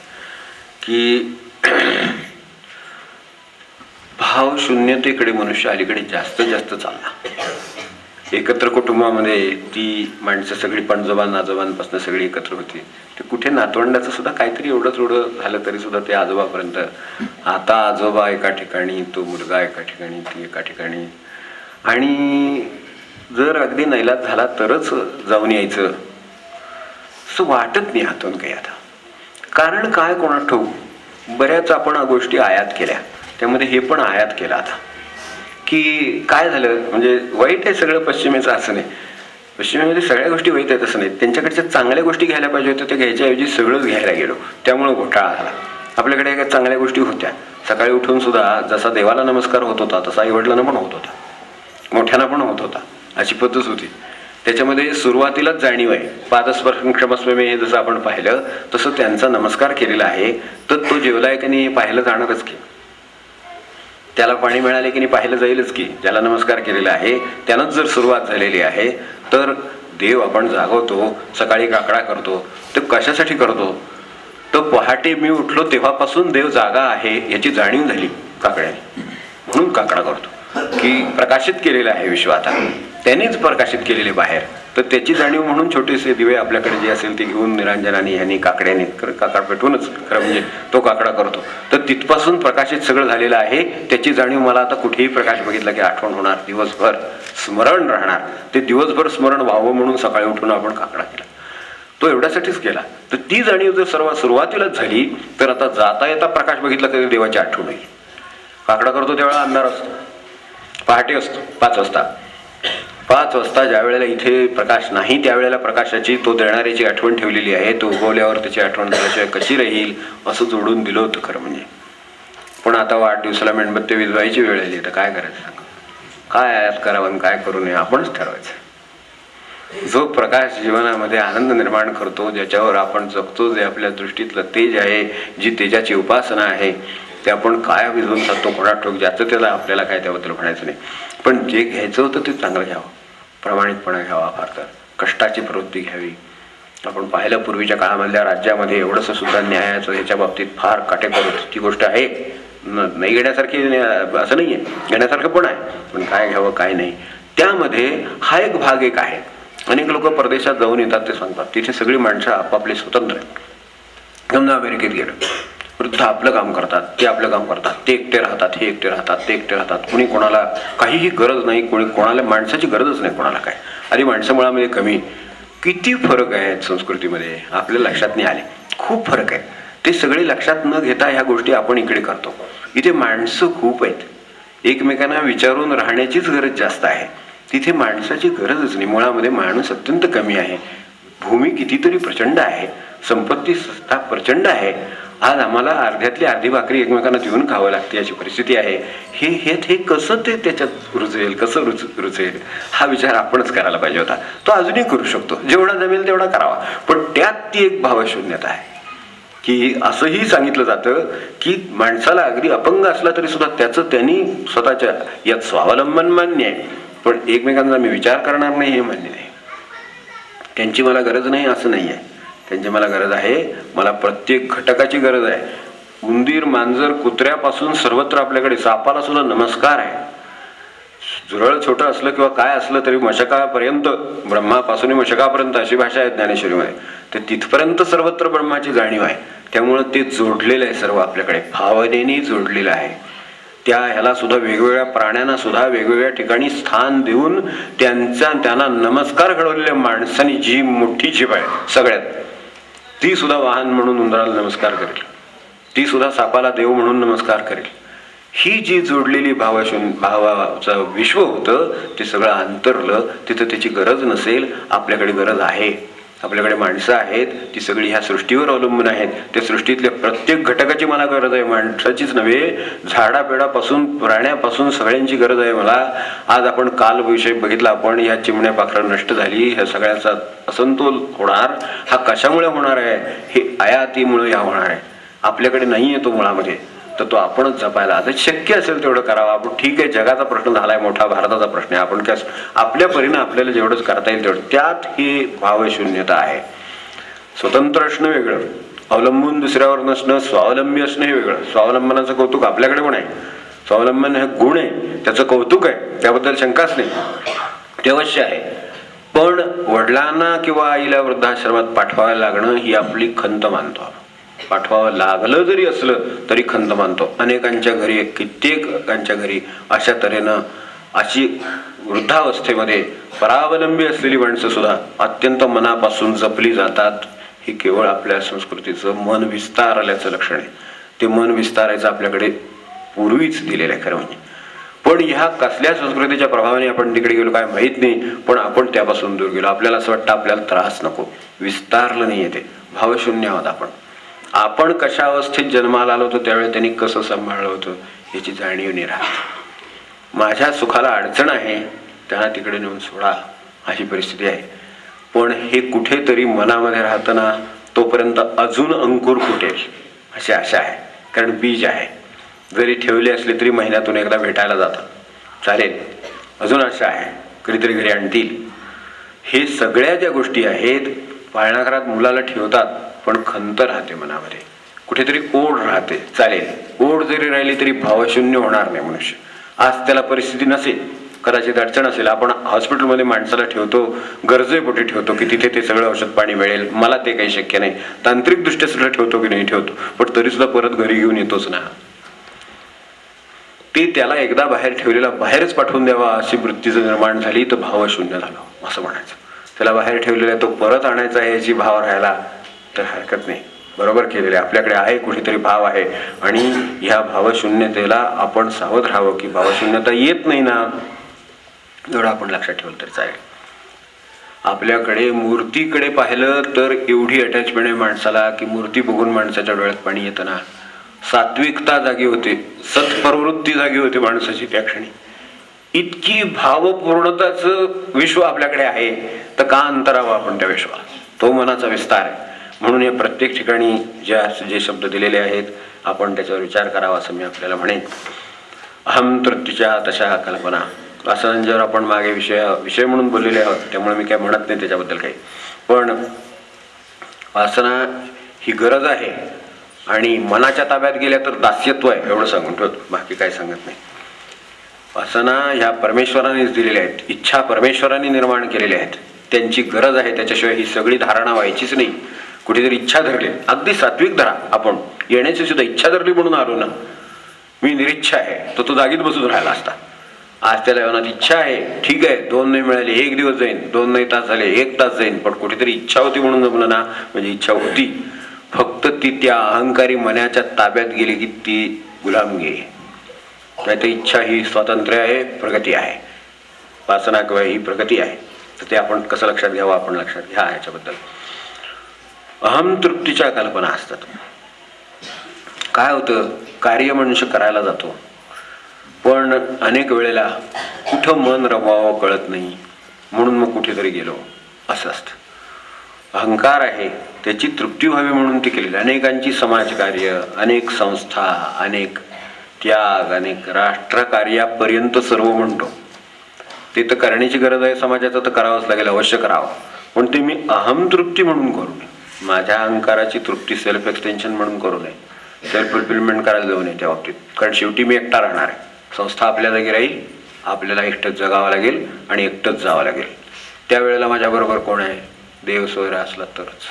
की भावशून्यतेकडे मनुष्य अलीकडे जास्त चालला. एकत्र कुटुंबामध्ये ती माणसं सगळी पणजोबा नाजोबांपासून सगळी एकत्र होती. ते कुठे नातवंडाचं सुद्धा काहीतरी एवढं थोडं झालं तरी सुद्धा ते आजोबापर्यंत. आता आजोबा एका ठिकाणी, तो मुलगा एका ठिकाणी, ती एका ठिकाणी. आणि जर अगदी नैलात झाला तरच जाऊन यायचं असं वाटत नाही हातून काही आता. कारण काय कोणास ठाऊक, बऱ्याच आपण गोष्टी आयात केल्या, त्यामध्ये हे पण आयात केलं आता. की काय झालं म्हणजे वाईट आहे सगळं पश्चिमेचं असं नाही, पश्चिमेमध्ये सगळ्या गोष्टी वाईट आहेत असं नाही. त्यांच्याकडच्या चांगल्या गोष्टी घ्यायला पाहिजे होत्या, त्या घ्यायच्याऐवजी सगळंच घ्यायला गेलो, त्यामुळं घोटाळा झाला. आपल्याकडे काही चांगल्या गोष्टी होत्या, सकाळी उठून सुद्धा जसा देवाला नमस्कार होत होता तसा आईवडिलांना पण होत होता, मोठ्यांना पण होत होता, अशी पद्धत होती. त्याच्यामध्ये सुरुवातीलाच जाणीव आहे. पादस्पर्श क्षमस्वमे हे जसं आपण पाहिलं तसं त्यांचा नमस्कार केलेला आहे. तर तो जेवलाय की नाही पाहिलं जाणारच की, त्याला पाणी मिळाले की नाही पाहिलं जाईलच की. ज्याला नमस्कार केलेला आहे त्यानंच जर सुरुवात झालेली आहे तर देव आपण जागवतो, सकाळी काकडा करतो. तर कशासाठी करतो? तर पहाटे मी उठलो तेव्हापासून देव जागा आहे याची जाणीव झाली काकड्याने, म्हणून काकडा करतो. की प्रकाशित केलेलं आहे विश्व आता, त्यांनीच प्रकाशित केलेले बाहेर. तर त्याची जाणीव म्हणून छोटेसे दिवे आपल्याकडे जे असेल ते घेऊन निरांजनाने ह्यांनी काकड्याने काकड पेटवूनच खरं म्हणजे तो काकडा करतो. तर तिथपासून प्रकाशित सगळं झालेलं आहे. त्याची जाणीव मला आता कुठेही प्रकाश बघितला की आठवण होणार, दिवसभर स्मरण राहणार. ते दिवसभर स्मरण व्हावं म्हणून सकाळी उठून आपण काकडा केला, तो एवढ्यासाठीच केला. तर ती जाणीव जर सर्व सुरुवातीलाच झाली तर आता जाता येता प्रकाश बघितला तरी देवाची आठवण होईल. काकडा करतो त्यावेळेला अंधार असतो, पहाटे असतो 5 वाजता. 5 वाजता ज्या वेळेला इथे प्रकाश नाही त्यावेळेला प्रकाशाची, तो देणाऱ्याची आठवण ठेवलेली आहे. तो उगवल्यावर त्याची आठवण झाल्याशिवाय कशी राहील असं जोडून दिलं होतं खरं म्हणजे. पण आता वाढदिवसाला मेणबत्ती विजवायची वेळ आली तर काय करायचं सांगा? काय आयात करावं आणि काय करू नये आपणच ठरवायचं. जो प्रकाश जीवनामध्ये आनंद निर्माण करतो, ज्याच्यावर आपण जगतो, जे आपल्या दृष्टीतलं तेज आहे, जी तेजाची उपासना आहे, ते आपण काय विझवून जातो कोणाला ठोक, ज्याचं त्याला आपल्याला काय त्याबद्दल म्हणायचं नाही. पण जे घ्यायचं होतं ते चांगलं घ्यावं, प्रामाणिकपणा घ्यावा, फार तर कष्टाची प्रवृत्ती घ्यावी. आपण पाहिलं पूर्वीच्या काळामधल्या राज्यामध्ये एवढंसं सुद्धा न्यायाचं ह्याच्या बाबतीत फार काटेकोर ती गोष्ट आहे. नाही घेण्यासारखी असं नाही आहे, घेण्यासारखं पण आहे, पण काय घ्यावं काय नाही. त्यामध्ये हा एक भाग एक आहे. अनेक लोक परदेशात जाऊन येतात, ते सांगतात तिथे सगळी माणसं आपापले स्वतंत्र आहेत. समजा अमेरिकेत गेलं, वृद्ध आपलं काम करतात, ते आपलं काम करतात, ते एकटे राहतात, हे एकटे राहतात, ते एकटे राहतात. कुणी कोणाला काहीही गरज नाही, कोणाला माणसाची गरजच नाही कोणाला काय. आधी माणसं मुळामध्ये कमी. किती फरक आहे संस्कृतीमध्ये आपल्या लक्षात नाही आले, खूप फरक आहे. ते सगळे लक्षात न घेता ह्या गोष्टी आपण इकडे करतो. इथे माणसं खूप आहेत, एकमेकांना विचारून राहण्याचीच गरज जास्त आहे. तिथे माणसाची गरजच नाही, मुळामध्ये माणूस अत्यंत कमी आहे. भूमी कितीतरी प्रचंड आहे, संपत्ती सत्ता प्रचंड आहे. आज आम्हाला अर्ध्यातली अर्धी भाकरी एकमेकांना देऊन खावं लागते अशी परिस्थिती आहे. हे कसं ते त्याच्यात रुचेल, कसं रुचेल हा विचार आपणच करायला पाहिजे होता. तो अजूनही करू शकतो, जेवढा जमेल तेवढा करावा. पण त्यात ती एक भावशून्यता आहे की असंही सांगितलं जातं की माणसाला अगदी अपंग असला तरी सुद्धा त्याचं त्यांनी स्वतःच्या यात स्वावलंबन मान्य आहे, पण एकमेकांचा मी विचार करणार नाही हे मान्य नाही. त्यांची मला गरज नाही असं नाही आहे, त्यांची मला गरज आहे. मला प्रत्येक घटकाची गरज आहे. उंदीर, मांजर, कुत्र्यापासून सर्वत्र आपल्याकडे सापाला सुद्धा नमस्कार आहे. झुरळ छोटं असलं किंवा काय असलं तरी मशकापर्यंत, ब्रह्मापासून मशकापर्यंत अशी भाषा आहे ज्ञानेश्वरीमध्ये. तर तिथपर्यंत सर्वत्र ब्रह्माची जाणीव आहे. त्यामुळं ते जोडलेलं आहे सर्व आपल्याकडे, भावनेने जोडलेलं आहे. त्या ह्याला सुद्धा वेगवेगळ्या प्राण्यांना सुद्धा वेगवेगळ्या ठिकाणी स्थान देऊन त्यांना नमस्कार घडवलेल्या माणसांनी जी मोठी जीभ आहे सगळ्यात, ती सुद्धा वाहन म्हणून उंदराला नमस्कार करेल, ती सुद्धा सापाला देव म्हणून नमस्कार करेल. ही जी जोडलेली भावाचं विश्व होतं ते सगळं अंतरलं. तिथं त्याची गरज नसेल, आपल्याकडे गरज आहे. आपल्याकडे माणसं आहेत, ती सगळी ह्या सृष्टीवर अवलंबून आहेत. त्या सृष्टीतल्या प्रत्येक घटकाची मला गरज आहे, माणसाचीच नव्हे, झाडापेडापासून प्राण्यापासून सगळ्यांची गरज आहे मला. आज आपण काल विषय बघितला, आपण ह्या चिमण्या पाखरं नष्ट झाली, ह्या सगळ्यांचा असंतोल होणार. हा कशामुळे होणार आहे? हे आयातीमुळे ह्या होणार आहे. आपल्याकडे नाही आहे तो मुळामध्ये, तर तो आपणच जपायला आता शक्य असेल तेवढं करावं. आपण ठीक आहे, जगाचा प्रश्न झालाय मोठा, भारताचा प्रश्न आहे, आपण काय आपल्या परीनं आपल्याला जेवढंच करता येईल तेवढं. त्यात ही भावशून्यता आहे. स्वतंत्र असणं वेगळं, अवलंबून दुसऱ्यावर नसणं, स्वावलंबी असणं हे वेगळं. स्वावलंबनाचं कौतुक आपल्याकडे पण आहे, स्वावलंबन हे गुण आहे, त्याचं कौतुक आहे, त्याबद्दल शंकाच नाही. ते अवश्य आहे. पण वडिलांना किंवा आईला वृद्धाश्रमात पाठवायला लागणं ही आपली खंत मानतो. पाठवावं लागलं जरी असलं तरी खंत मानतो. अनेकांच्या घरी, कित्येकांच्या घरी अशा तऱ्हेनं अशी वृद्धावस्थेमध्ये परावलंबी असलेली माणसं सुद्धा अत्यंत मनापासून जपली जातात. हे केवळ आपल्या संस्कृतीचं मन विस्तारल्याचं लक्षण आहे. ते मन विस्तारायचं आपल्याकडे पूर्वीच दिलेलं आहे खरं म्हणजे. पण ह्या कसल्या संस्कृतीच्या प्रभावाने आपण तिकडे गेलो काय माहित नाही, पण आपण त्यापासून दूर गेलो. आपल्याला असं वाटतं आपल्याला त्रास नको. विस्तारलं नाहीये ते, भावशून्य आहोत आपण. आपण कशा अवस्थेत जन्माला आलो होतो त्यावेळी त्यांनी कसं सांभाळलं होतं याची जाणीव नाही राहत. माझ्या सुखाला अडचण आहे त्यांना तिकडे नेऊन सोडा अशी परिस्थिती आहे. पण हे कुठेतरी मनामध्ये राहतं ना, तोपर्यंत अजून अंकुर फुटेल अशी आशा आहे. कारण बीज आहे. जरी ठेवले असले तरी महिन्यातून एकदा भेटायला जातात, चालेल. अजून आशा आहे कधीतरी घरी आणतील. हे सगळ्या ज्या गोष्टी आहेत, पाळणाघरात मुलाला ठेवतात पण खंत राहते मनामध्ये, कुठेतरी ओढ राहते, चालेल. ओढ जरी राहिली तरी भावशून्य होणार नाही मनुष्य. आज त्याला परिस्थिती नसेल, कदाचित अडचण असेल. आपण हॉस्पिटलमध्ये माणसाला ठेवतो, गरजेपोटी ठेवतो की तिथे ते सगळं औषध पाणी मिळेल. मला ते काही शक्य नाही. तांत्रिकदृष्ट्या सुद्धा ठेवतो की नाही ठेवतो, पण तरी सुद्धा परत घरी घेऊन येतोच ना. ते त्याला एकदा बाहेर ठेवलेला बाहेरच पाठवून द्यावा अशी वृत्ती जर निर्माण झाली तर भावशून्य झालं असं म्हणायचं. त्याला बाहेर ठेवलेला तो परत आणायचा आहे याची भाव राहायला तर हरकत नाही. बरोबर केलेले, आपल्याकडे आहे कुठेतरी भाव आहे. आणि ह्या भावशून्यतेला आपण सावध राहावं की भावशून्यता येत नाही ना, एवढं आपण लक्षात ठेवलं तर चालेल. आपल्याकडे मूर्तीकडे पाहिलं तर एवढी अटॅचमेंट आहे माणसाला की मूर्ती बघून माणसाच्या डोळ्यात पाणी येतं ना. सात्विकता जागी होते, सत्प्रवृत्ती जागी होते माणसाची त्या क्षणी. इतकी भावपूर्णताचं विश्व आपल्याकडे आहे तर का अंतरावं आपण त्या विश्वाला. तो मनाचा विस्तार आहे. म्हणून या प्रत्येक ठिकाणी जे शब्द दिलेले आहेत आपण त्याच्यावर विचार करावा असं मी आपल्याला म्हणेन. अहम तृप्तीच्या तशा कल्पना वासनांच्यावर आपण मागे विषय म्हणून बोललेले आहोत, त्यामुळे मी काय म्हणत नाही त्याच्याबद्दल काही. पण वासना ही गरज आहे आणि मनाच्या ताब्यात गेल्या तर दास्यत्व आहे एवढं सांगून ठेवतो, बाकी काय सांगत नाही. वासना ह्या परमेश्वरानेच दिलेल्या आहेत, इच्छा परमेश्वराने निर्माण केलेल्या आहेत, त्यांची गरज आहे. त्याच्याशिवाय ही सगळी धारणा व्हायचीच नाही. कुठेतरी इच्छा धरली, अगदी सात्विक धरा. आपण येण्याची सुद्धा इच्छा धरली म्हणून आलो ना. मी निरीच्छा आहे, तो जागीच बसून राहिला असता. आज त्याला मनात इच्छा आहे, ठीक आहे, 2 नाही मिळाले 1 दिवस जाईन, 2 नाही तास झाले 1 तास जाईन, पण कुठेतरी इच्छा होती म्हणून जमलं ना. म्हणजे इच्छा होती, फक्त ती त्या अहंकारी मनाच्या ताब्यात गेली की ती गुलामगी आहे. नाही तर इच्छा ही स्वातंत्र्य आहे, प्रगती आहे. वासना किंवा ही प्रगती आहे. तर ते आपण कसं लक्षात घ्यावं, आपण लक्षात घ्या याच्याबद्दल. अहम तृप्तीच्या कल्पना असतात. काय होतं, कार्य मनुष्य करायला जातो पण अनेक वेळेला कुठं मन रमवावं कळत नाही, म्हणून मग कुठेतरी गेलो असं असतं. अहंकार आहे, त्याची तृप्ती व्हावी म्हणून ती केलेली. अनेकांची समाजकार्य, अनेक संस्था, अनेक त्याग, अनेक राष्ट्रकार्यापर्यंत सर्व म्हणतो. ते तर करण्याची गरज आहे समाजाचं, तर करावंच लागेल, अवश्य करावं. पण ते मी अहम तृप्ती म्हणून करू नये. माझ्या अहंकाराची तृप्ती सेल्फ एक्सटेन्शन म्हणून करू नये, सेल्फ फुलफिलमेंट करायला जाऊ नये त्या बाबतीत. कारण शेवटी मी एकटा राहणार आहे. संस्था आपल्या जागी राहील, आपल्याला एकटंच जगावं लागेल आणि एकटंच जावं लागेल. त्यावेळेला माझ्याबरोबर कोण आहे, देव सोयरा असला तरच.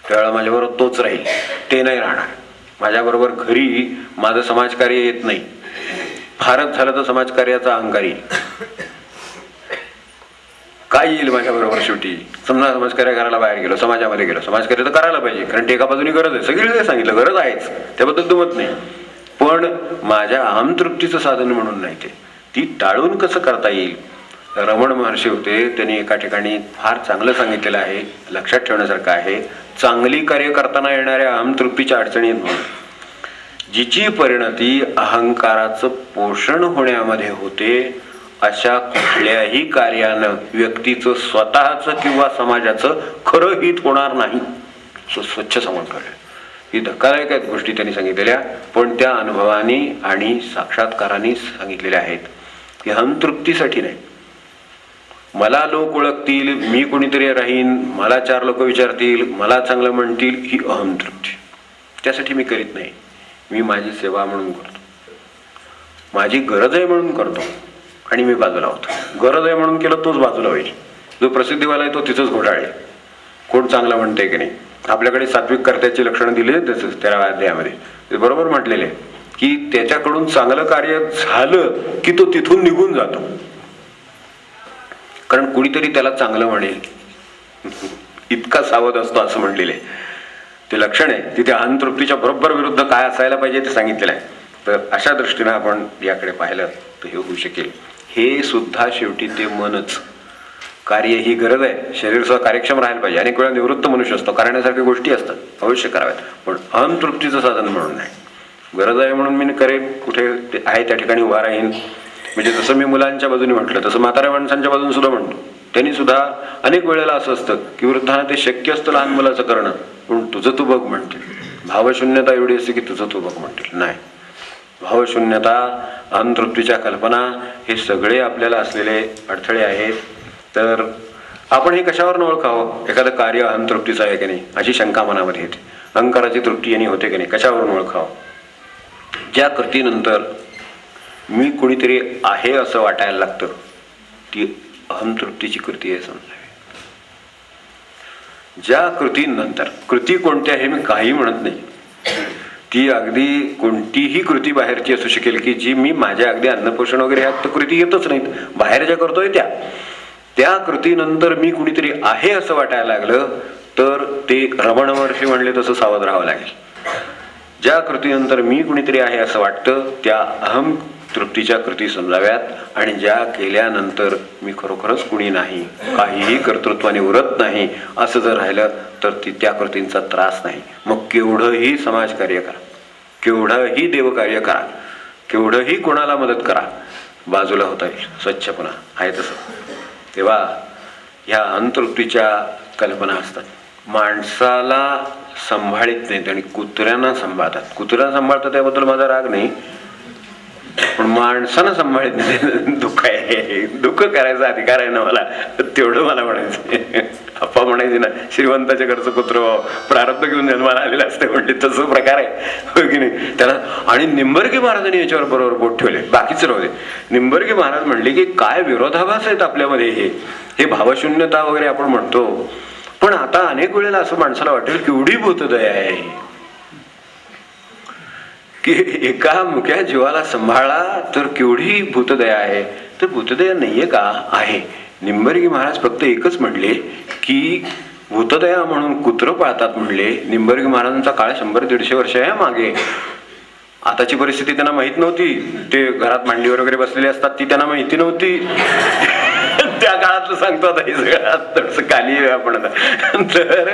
त्यावेळेला माझ्याबरोबर तोच राहील, ते नाही राहणार. माझ्याबरोबर घरी माझं समाजकार्य येत नाही. फारच झालं तर समाजकार्याचा अहंकार येईल. काय येईल माझ्याबरोबर शेवटी. समजा समाजकार्य करायला बाहेर गेलो, समाजामध्ये गेलो, समाजकार्य तर करायला पाहिजे, कारण ते एका बाजूने गरज आहे. सगळीकडे सांगितलं गरज आहेच, त्याबद्दल दुमत नाही. पण माझ्या अहम तृप्तीचं साधन म्हणून नाही ते. ती टाळून कसं करता येईल. रमण महर्षी होते, त्यांनी एका ठिकाणी फार चांगलं सांगितलेलं आहे, लक्षात ठेवण्यासारखं आहे. चांगली कार्य करताना येणाऱ्या अहम तृप्तीच्या अडचणी म्हणून जिची परिणती अहंकाराचं पोषण होण्यामध्ये होते, अशा कुठल्याही कार्यानं व्यक्तीचं स्वतःचं किंवा समाजाचं खरं हित होणार नाही. स्वच्छ समज काढलं. ही धक्कादायक आहेत गोष्टी त्यांनी सांगितलेल्या, पण त्या अनुभवाने आणि साक्षात्काराने सांगितलेल्या आहेत की अहंतृप्तीसाठी नाही. मला लोक ओळखतील, मी कोणीतरी राहीन, मला 4 लोक विचारतील, मला चांगलं म्हणतील, ही अहंतृप्ती. त्यासाठी मी करीत नाही. मी माझी सेवा म्हणून करतो, माझी गरज आहे म्हणून करतो. आणि मी बाजूला होतो. गरज आहे म्हणून केलं तोच बाजूला होईल. जो प्रसिद्धीवाला आहे तो तिथंच घोटाळले. कोण चांगला म्हणते की नाही. आपल्याकडे सात्विक कर्त्याची लक्षणं दिली तसंच 13व्या अध्यायामध्ये ते बरोबर म्हटलेले की त्याच्याकडून चांगलं कार्य झालं की तो तिथून निघून जातो, कारण कुणीतरी त्याला चांगलं म्हणेल इतका सावध असतो असं म्हणलेले ते लक्षण आहे. तिथे अहंतृप्तीच्या बरोबर विरुद्ध काय असायला पाहिजे ते सांगितलेलं आहे. तर अशा दृष्टीनं आपण याकडे पाहिलं तर हे होऊ शकेल. हे सुद्धा शेवटी ते मनच. कार्य ही गरज आहे, शरीर सुद्धा कार्यक्षम राहायला पाहिजे. अनेक वेळा निवृत्त मनुष्य असतो, करण्यासारख्या गोष्टी असतात, अवश्य कराव्यात, पण अहंतृप्तीचं साधन म्हणून नाही. गरज आहे म्हणून मी करेन, कुठे आहे त्या ठिकाणी उभा राहीन. म्हणजे जसं मी मुलांच्या बाजूने म्हटलं तसं म्हाताऱ्या माणसांच्या बाजून सुद्धा म्हणतो. त्यांनी सुद्धा अनेक वेळेला असं असतं की वृद्धांना ते शक्य असतं लहान मुलाचं करणं, पण तुझं तू बघ म्हणतील. भावशून्यता एवढी असते की तुझं तू बघ म्हणतील. नाही, भावशून्यता, अहंतृप्तीच्या कल्पना हे सगळे आपल्याला असलेले अडथळे आहेत. तर आपण हे कशावरून ओळखावं एखादं कार्य अहंतृप्तीचं आहे की नाही अशी शंका मनामध्ये येते. अहंकाराची तृप्ती यांनी होते की नाही, कशावरून ओळखावं. ज्या कृतीनंतर मी कुणीतरी आहे असं वाटायला लागतं ती अहंतृप्तीची कृती आहे समजावी. ज्या कृतीनंतर, कृती कोणती आहे मी काही म्हणत नाही, ती अगदी कोणतीही कृती बाहेरची असू शकेल की जी मी माझ्या अगदी अन्नपोषण वगैरे ह्या कृती येतच नाहीत, बाहेर ज्या करतोय त्या कृतीनंतर मी कुणीतरी आहे असं वाटायला लागलं तर ते रमण महर्षी म्हणले तसं सावध राहावं लागेल. ज्या कृतीनंतर मी कुणीतरी आहे असं वाटतं त्या अहम तृप्तीच्या कृती समजाव्यात. आणि ज्या केल्यानंतर मी खरोखरच कुणी नाही, काहीही कर्तृत्वाने उरत नाही असं जर राहिलं तर त्या कृतींचा त्रास नाही. मग केवढंही समाजकार्य करा, केवढंही देवकार्य करा, केवढंही कोणाला मदत करा, बाजूला होता येईल स्वच्छ पुन्हा आहे तसं. तेव्हा ह्या अहंतृप्तीच्या कल्पना असतात. माणसाला सांभाळीत नाहीत आणि कुत्र्यांना सांभाळतात. कुत्र्यांना सांभाळतात त्याबद्दल माझा राग नाही, पण माणसानं सांभाळीत नाही. दुःख आहे, दुःख करायचा अधिकार आहे ना मला, तेवढं मला म्हणायचं. अप्पा म्हणायचे ना, श्रीमंताच्या घरचं कुत्र प्रारब्ध घेऊन जन्माला आलेलं असते म्हणजे तसं प्रकार आहे, हो की नाही. त्याला आणि निंबर्गी महाराजांनी याच्यावर बरोबर बोट ठेवले, बाकीच राहू दे. निंबर्गी महाराज म्हणले की काय विरोधाभास आहेत आपल्यामध्ये, हे भावशून्यता वगैरे आपण म्हणतो, पण आता अनेक वेळेला असं माणसाला वाटेल केवढी भूतदया आहे की एका मुक्या जीवाला सांभाळा तर केवढी भूतदया आहे. तर भूतदया नाहीये का? आहे. निंबर्गी महाराज फक्त एकच म्हणले की भूतदया म्हणून कुत्र पाळतात म्हणले. निंबर्गी महाराजांचा काळ 100-150 वर्ष आहे मागे. आताची परिस्थिती त्यांना माहित नव्हती. ते घरात मांडलीवर वगैरे बसलेले असतात ती त्यांना माहिती नव्हती. त्या काळातलं सांगतो आता हे सगळं खाली आहे आपण आता. तर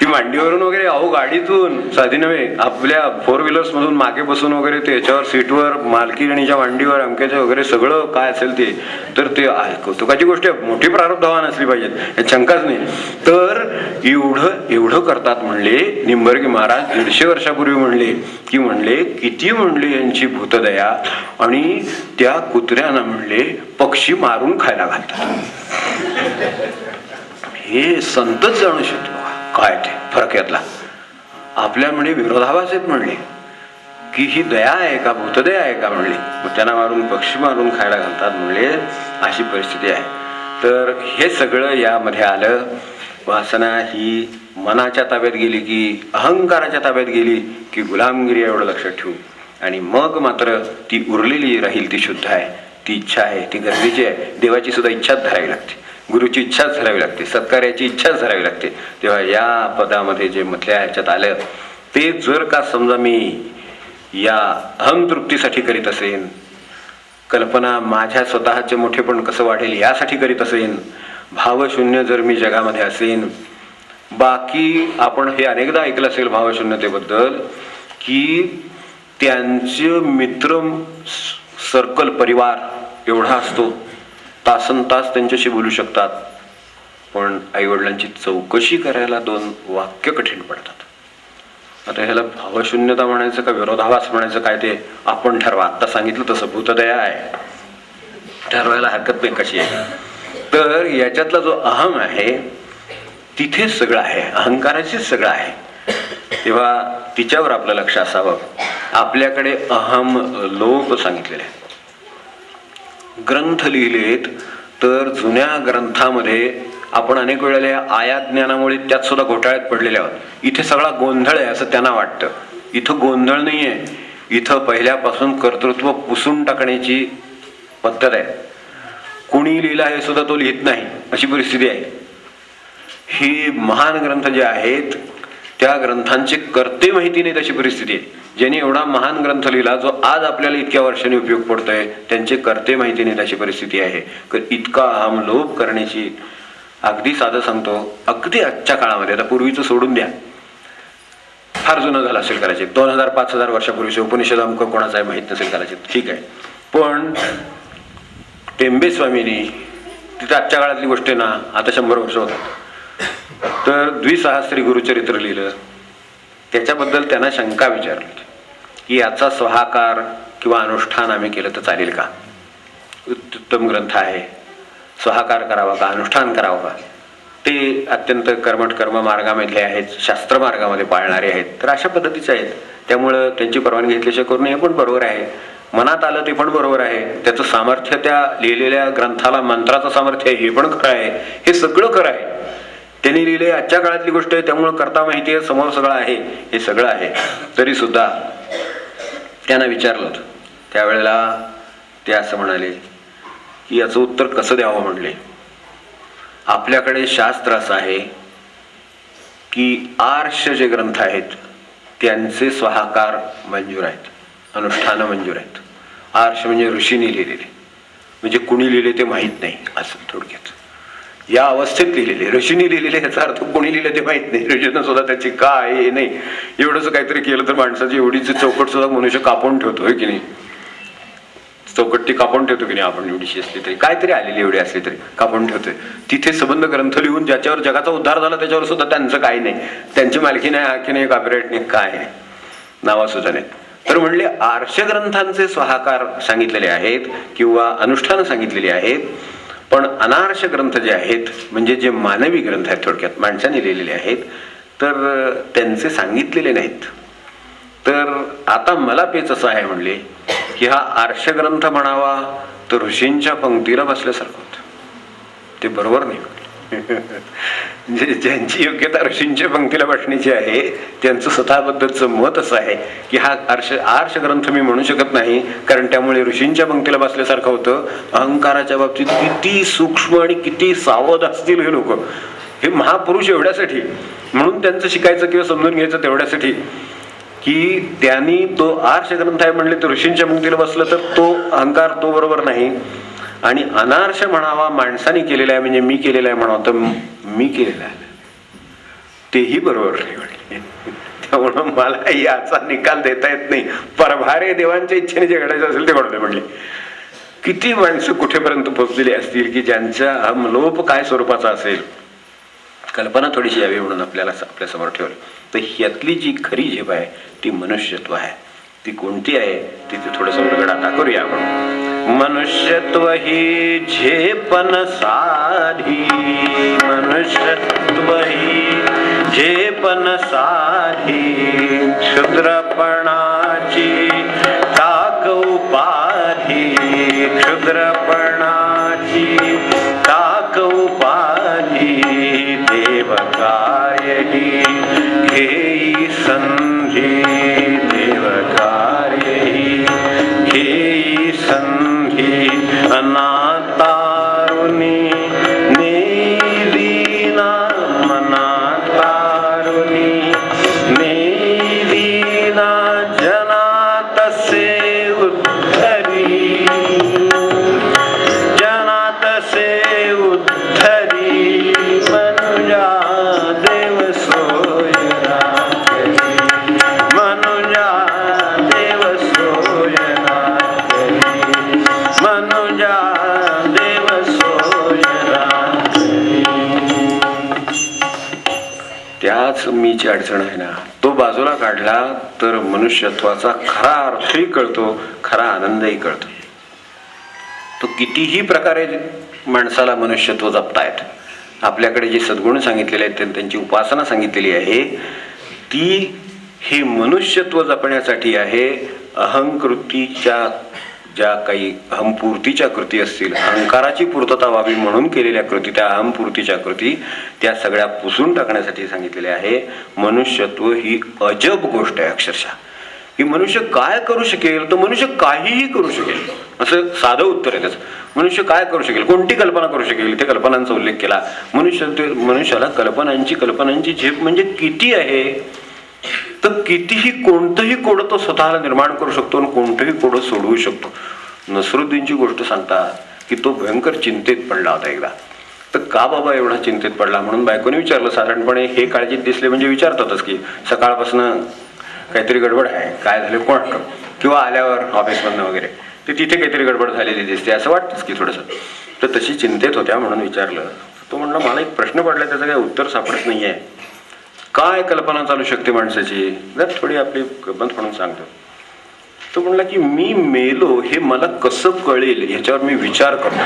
ती मांडीवरून वगैरे अहो गाडीतून साधी नव्हे आपल्या 4 व्हीलर्स मधून मागे बसून वगैरे ते याच्यावर सीटवर मालकीणीच्या मांडीवर अमक्याच्या वगैरे सगळं काय असेल ते, तर ते कौतुकाची गोष्ट आहे. मोठी प्रारब्धवान असली पाहिजेत हे शंकाच नाही. तर एवढं करतात म्हणले निंबर्गी महाराज. 150 वर्षापूर्वी म्हणले किती म्हणले यांची भूतदया. आणि त्या कुत्र्यांना म्हणले पक्षी मारून खायला घालतात. हे संतच जाणू शकतो काय ते फरक यातला. आपल्यामध्ये विरोधाभास आहेत म्हणले की ही दया आहे का भूतदया आहे का म्हणले. मग त्यांना मारून पक्षी मारून खायला घालतात म्हणले. अशी परिस्थिती आहे. तर हे सगळं यामध्ये आलं. वासना ही मनाच्या ताब्यात गेली की अहंकाराच्या ताब्यात गेली की गुलामगिरी एवढं लक्षात ठेवू. आणि मग मात्र ती उरलेली राहील ती शुद्ध आहे, ती इच्छा आहे, ती गरजेची आहे. देवाची सुद्धा इच्छाच धरावी लागते, गुरुची इच्छाच धरावी लागते, सत्कार्याची इच्छाच धरावी लागते. तेव्हा या पदामध्ये जे म्हटल्या ह्याच्यात आलं ते जर का समजा मी या अहंतृप्तीसाठी करीत असेन, कल्पना माझ्या स्वतःचे मोठेपण कसं वाढेल यासाठी करीत असेन, भावशून्य जर मी जगामध्ये असेन. बाकी आपण हे अनेकदा ऐकलं असेल भावशून्यतेबद्दल की त्यांचे मित्र सर्कल परिवार एवढा असतो, तासनतास त्यांच्याशी बोलू शकतात, पण आईवडिलांची चौकशी करायला 2 वाक्य कठीण पडतात. आता ह्याला भावशून्यता म्हणायचं का विरोधाभास म्हणायचं काय ते आपण ठरवा. आता सांगितलं तसं भूतदया आहे, ठरवायला हरकत नाही कशी आहे. तर याच्यातला जो अहम आहे तिथेच सगळं आहे, अहंकाराचीच सगळं आहे. तेव्हा तिच्यावर आपलं लक्ष असावं. आपल्याकडे अहम लोप सांगितलेले आहे. ग्रंथ लिहिलेत, तर जुन्या ग्रंथामध्ये आपण अनेक वेळेला आयात ज्ञानामुळे त्यात सुद्धा घोटाळ्यात पडलेले आहोत. इथे सगळा गोंधळ आहे असं त्यांना वाटतं. इथं गोंधळ नाहीये, इथं पहिल्यापासून कर्तृत्व पुसून टाकण्याची पद्धत आहे. कुणी लिहिला हे सुद्धा तो लिहित नाही अशी परिस्थिती आहे. ही महान ग्रंथ जे आहेत त्या ग्रंथांचे कर्ते माहिती नाहीत अशी परिस्थिती आहे. ज्यांनी एवढा महान ग्रंथ लिहिला जो आज आपल्याला इतक्या वर्षांनी उपयोग पडतोय, त्यांचे कर्ते माहिती नाहीत अशी परिस्थिती आहे. इतका अहम लोभ करण्याची, अगदी साधं सांगतो, अगदी आजच्या काळामध्ये, आता पूर्वीचं सोडून द्या, फार जुनं झालं असेल कदाचित, 2000-5000 वर्षापूर्वीचे उपनिषद अमुक कोणाचं आहे माहित नसेल कदाचित, ठीक आहे. पण टेंबे स्वामींनी, तिथं आजच्या काळातली गोष्ट आहे ना, आता 100 वर्ष होतात, तर द्विसहस्त्री गुरुचरित्र लिहिलं. त्याच्याबद्दल त्यांना शंका विचारली की याचा स्वाहाकार किंवा अनुष्ठान आम्ही केलं तर चालेल का? उत्तम ग्रंथ आहे, स्वाहाकार करावा का, अनुष्ठान करावं का? ते अत्यंत कर्मठ कर्म मार्गामधले आहेत, शास्त्र मार्गामध्ये पाळणारे आहेत, तर अशा पद्धतीचे आहेत. त्यामुळं त्यांची परवानगी घेतल्याशिवाय करून हे पण बरोबर आहे, मनात आलं ते पण बरोबर आहे, त्याचं सामर्थ्य त्या लिहिलेल्या ग्रंथाला मंत्राचं सामर्थ्य आहे हे पण खरं आहे, हे सगळं खरं आहे. त्यांनी लिहिले आजच्या काळातली गोष्ट आहे त्यामुळं करता माहिती आहे, समोर सगळं आहे, हे सगळं आहे. तरी सुद्धा त्यांना विचारलं होतं त्यावेळेला, ते असं म्हणाले की याचं उत्तर कसं द्यावं म्हणले. आपल्याकडे शास्त्र असं आहे की आर्ष जे ग्रंथ आहेत त्यांचे स्वाहाकार मंजूर आहेत, अनुष्ठान मंजूर आहेत. आर्ष म्हणजे ऋषीने लिहिलेले, म्हणजे कुणी लिहिले ते माहीत नाही असं थोडक्यात. या अवस्थेत लिहिलेले, ऋषीने लिहिलेले याचा अर्थ कोणी लिहिले ते माहित नाही, ऋषीनं सुद्धा त्याची काय हे नाही. एवढंच काहीतरी केलं तर माणसाची एवढीच चौकट सुद्धा मनुष्य कापून ठेवतोय की नाही, चौकट ती कापून ठेवतो की नाही आपण, एवढीशी असली तरी, काहीतरी आलेली एवढी असली तरी कापून ठेवतोय. तिथे संबंध ग्रंथ लिहून ज्याच्यावर जगाचा उद्धार झाला त्याच्यावर सुद्धा त्यांचं काही नाही, त्यांची मालकी नाही, आखी नाही, कॉपीराईट नाही, काय नाही, नावा सुद्धा नाही. तर म्हणले आर्ष ग्रंथांचे स्वाहाकार सांगितलेले आहेत किंवा अनुष्ठान सांगितलेली आहेत, पण अनार्ष ग्रंथ जे आहेत म्हणजे जे मानवी ग्रंथ आहेत, थोडक्यात माणसाने लिहिलेले आहेत, तर त्यांचे सांगितलेले नाहीत. तर आता मला पेच असं आहे म्हणले की हा आर्ष ग्रंथ म्हणावा तर ऋषींच्या पंक्तीला बसल्यासारखं होतं, ते बरोबर नाही. ज्यांची योग्यता ऋषींच्या पंक्तीला बसण्याची आहे त्यांचं स्वतःबद्दलचं मत असं आहे की हा आर्ष ग्रंथ मी म्हणू शकत नाही, कारण त्यामुळे ऋषींच्या पंक्तीला बसल्यासारखं होतं. अहंकाराच्या बाबतीत किती सूक्ष्म आणि किती सावध असतील हे लोक, हे महापुरुष एवढ्यासाठी, म्हणून त्यांचं शिकायचं किंवा समजून घ्यायचं तेवढ्यासाठी की त्यांनी तो आर्ष ग्रंथ आहे म्हणले तर ऋषींच्या पंक्तीला बसलं तर तो अहंकार तो बरोबर नाही. आणि अनार्ष म्हणावा माणसाने केलेला आहे म्हणजे मी केलेला आहे म्हणावं तर मी केलेलं आहे तेही बरोबर नाही म्हणले. त्यामुळं मला याचा निकाल देता येत नाही, परभारे देवांच्या इच्छेने जे घडायचं असेल ते घडले म्हणले. किती माणसं कुठेपर्यंत पोहोचलेली असतील की ज्यांचा हमलोप काय स्वरूपाचा असेल, कल्पना थोडीशी यावी म्हणून आपल्याला आपल्या समोर ठेवलं. तर ह्यातली जी खरी झेप आहे ती मनुष्यत्व आहे. ती कोणती आहे तिथे थोडंसं उलगडा आता करूया आपण. मनुष्यत्व ही झेपन साधी, मनुष्यत्व ही झेपन साधी, क्षुद्रपणाची टाक उपाधी, क्षुद्रपणाची टाक उपाधी, देव कार्य ही घेई संधी, देव कार्य ही घेई संधी, अनातारुणी नेदीना, मनातारुणी नेदीना, जनातसे उद्धरी, जनातसे उद्धरी, मनुजा देव सोयरा, मनुजा देव सोयरा, मनुजा देव सोयरा. त्याच मीची अडचण आहे ना, तो बाजूला काढला तर मनुष्यत्वाचा खरा अर्थही कळतो, खरा आनंदही कळतो. तो कितीही प्रकारे माणसाला मनुष्यत्व जपतायत. आपल्याकडे जे सद्गुण सांगितलेले आहेत, त्यांची उपासना सांगितलेली आहे, ती हे मनुष्यत्व जपण्यासाठी आहे. अहंकृतीच्या ज्या काही अहमपूर्तीच्या कृती असतील, अहंकाराची पूर्तता व्हावी म्हणून केलेल्या कृती, त्या अहमपूर्तीच्या कृती, त्या सगळ्या पुसून टाकण्यासाठी सांगितलेले आहे. मनुष्यत्व ही अजब गोष्ट आहे अक्षरशः. की मनुष्य काय करू शकेल? तर मनुष्य काहीही करू शकेल, असं साधं उत्तर आहे त्याचं. मनुष्य काय करू शकेल, कोणती कल्पना करू शकेल, इथे कल्पनांचा उल्लेख केला. मनुष्याला कल्पनांची झेप म्हणजे किती आहे, तर कितीही कोणतंही कोडं तो स्वतःला निर्माण करू शकतो आणि कोणतंही कोडं सोडवू शकतो. नसरुद्दीनची गोष्ट सांगतात की तो भयंकर चिंतेत पडला होता एकदा. तर का बाबा एवढा चिंतेत पडला म्हणून बायकोने विचारलं. साधारणपणे हे काळजीत दिसले म्हणजे विचारतातच की सकाळपासून काहीतरी गडबड आहे, काय झालं कोण, किंवा आल्यावर ऑफिसमधनं वगैरे ते तिथे काहीतरी गडबड झालेली दिसते असं वाटतंच की थोडंसं. तर तशी चिंतेत होत्या म्हणून विचारलं. तो म्हणला मला एक प्रश्न पडला, त्याचं काही उत्तर सापडत नाही आहे. काय कल्पना चालू शकते माणसाची, जर थोडी आपली गंमत म्हणून सांगतो. तो म्हणला की मी मेलो हे मला कसं कळेल ह्याच्यावर मी विचार करतो.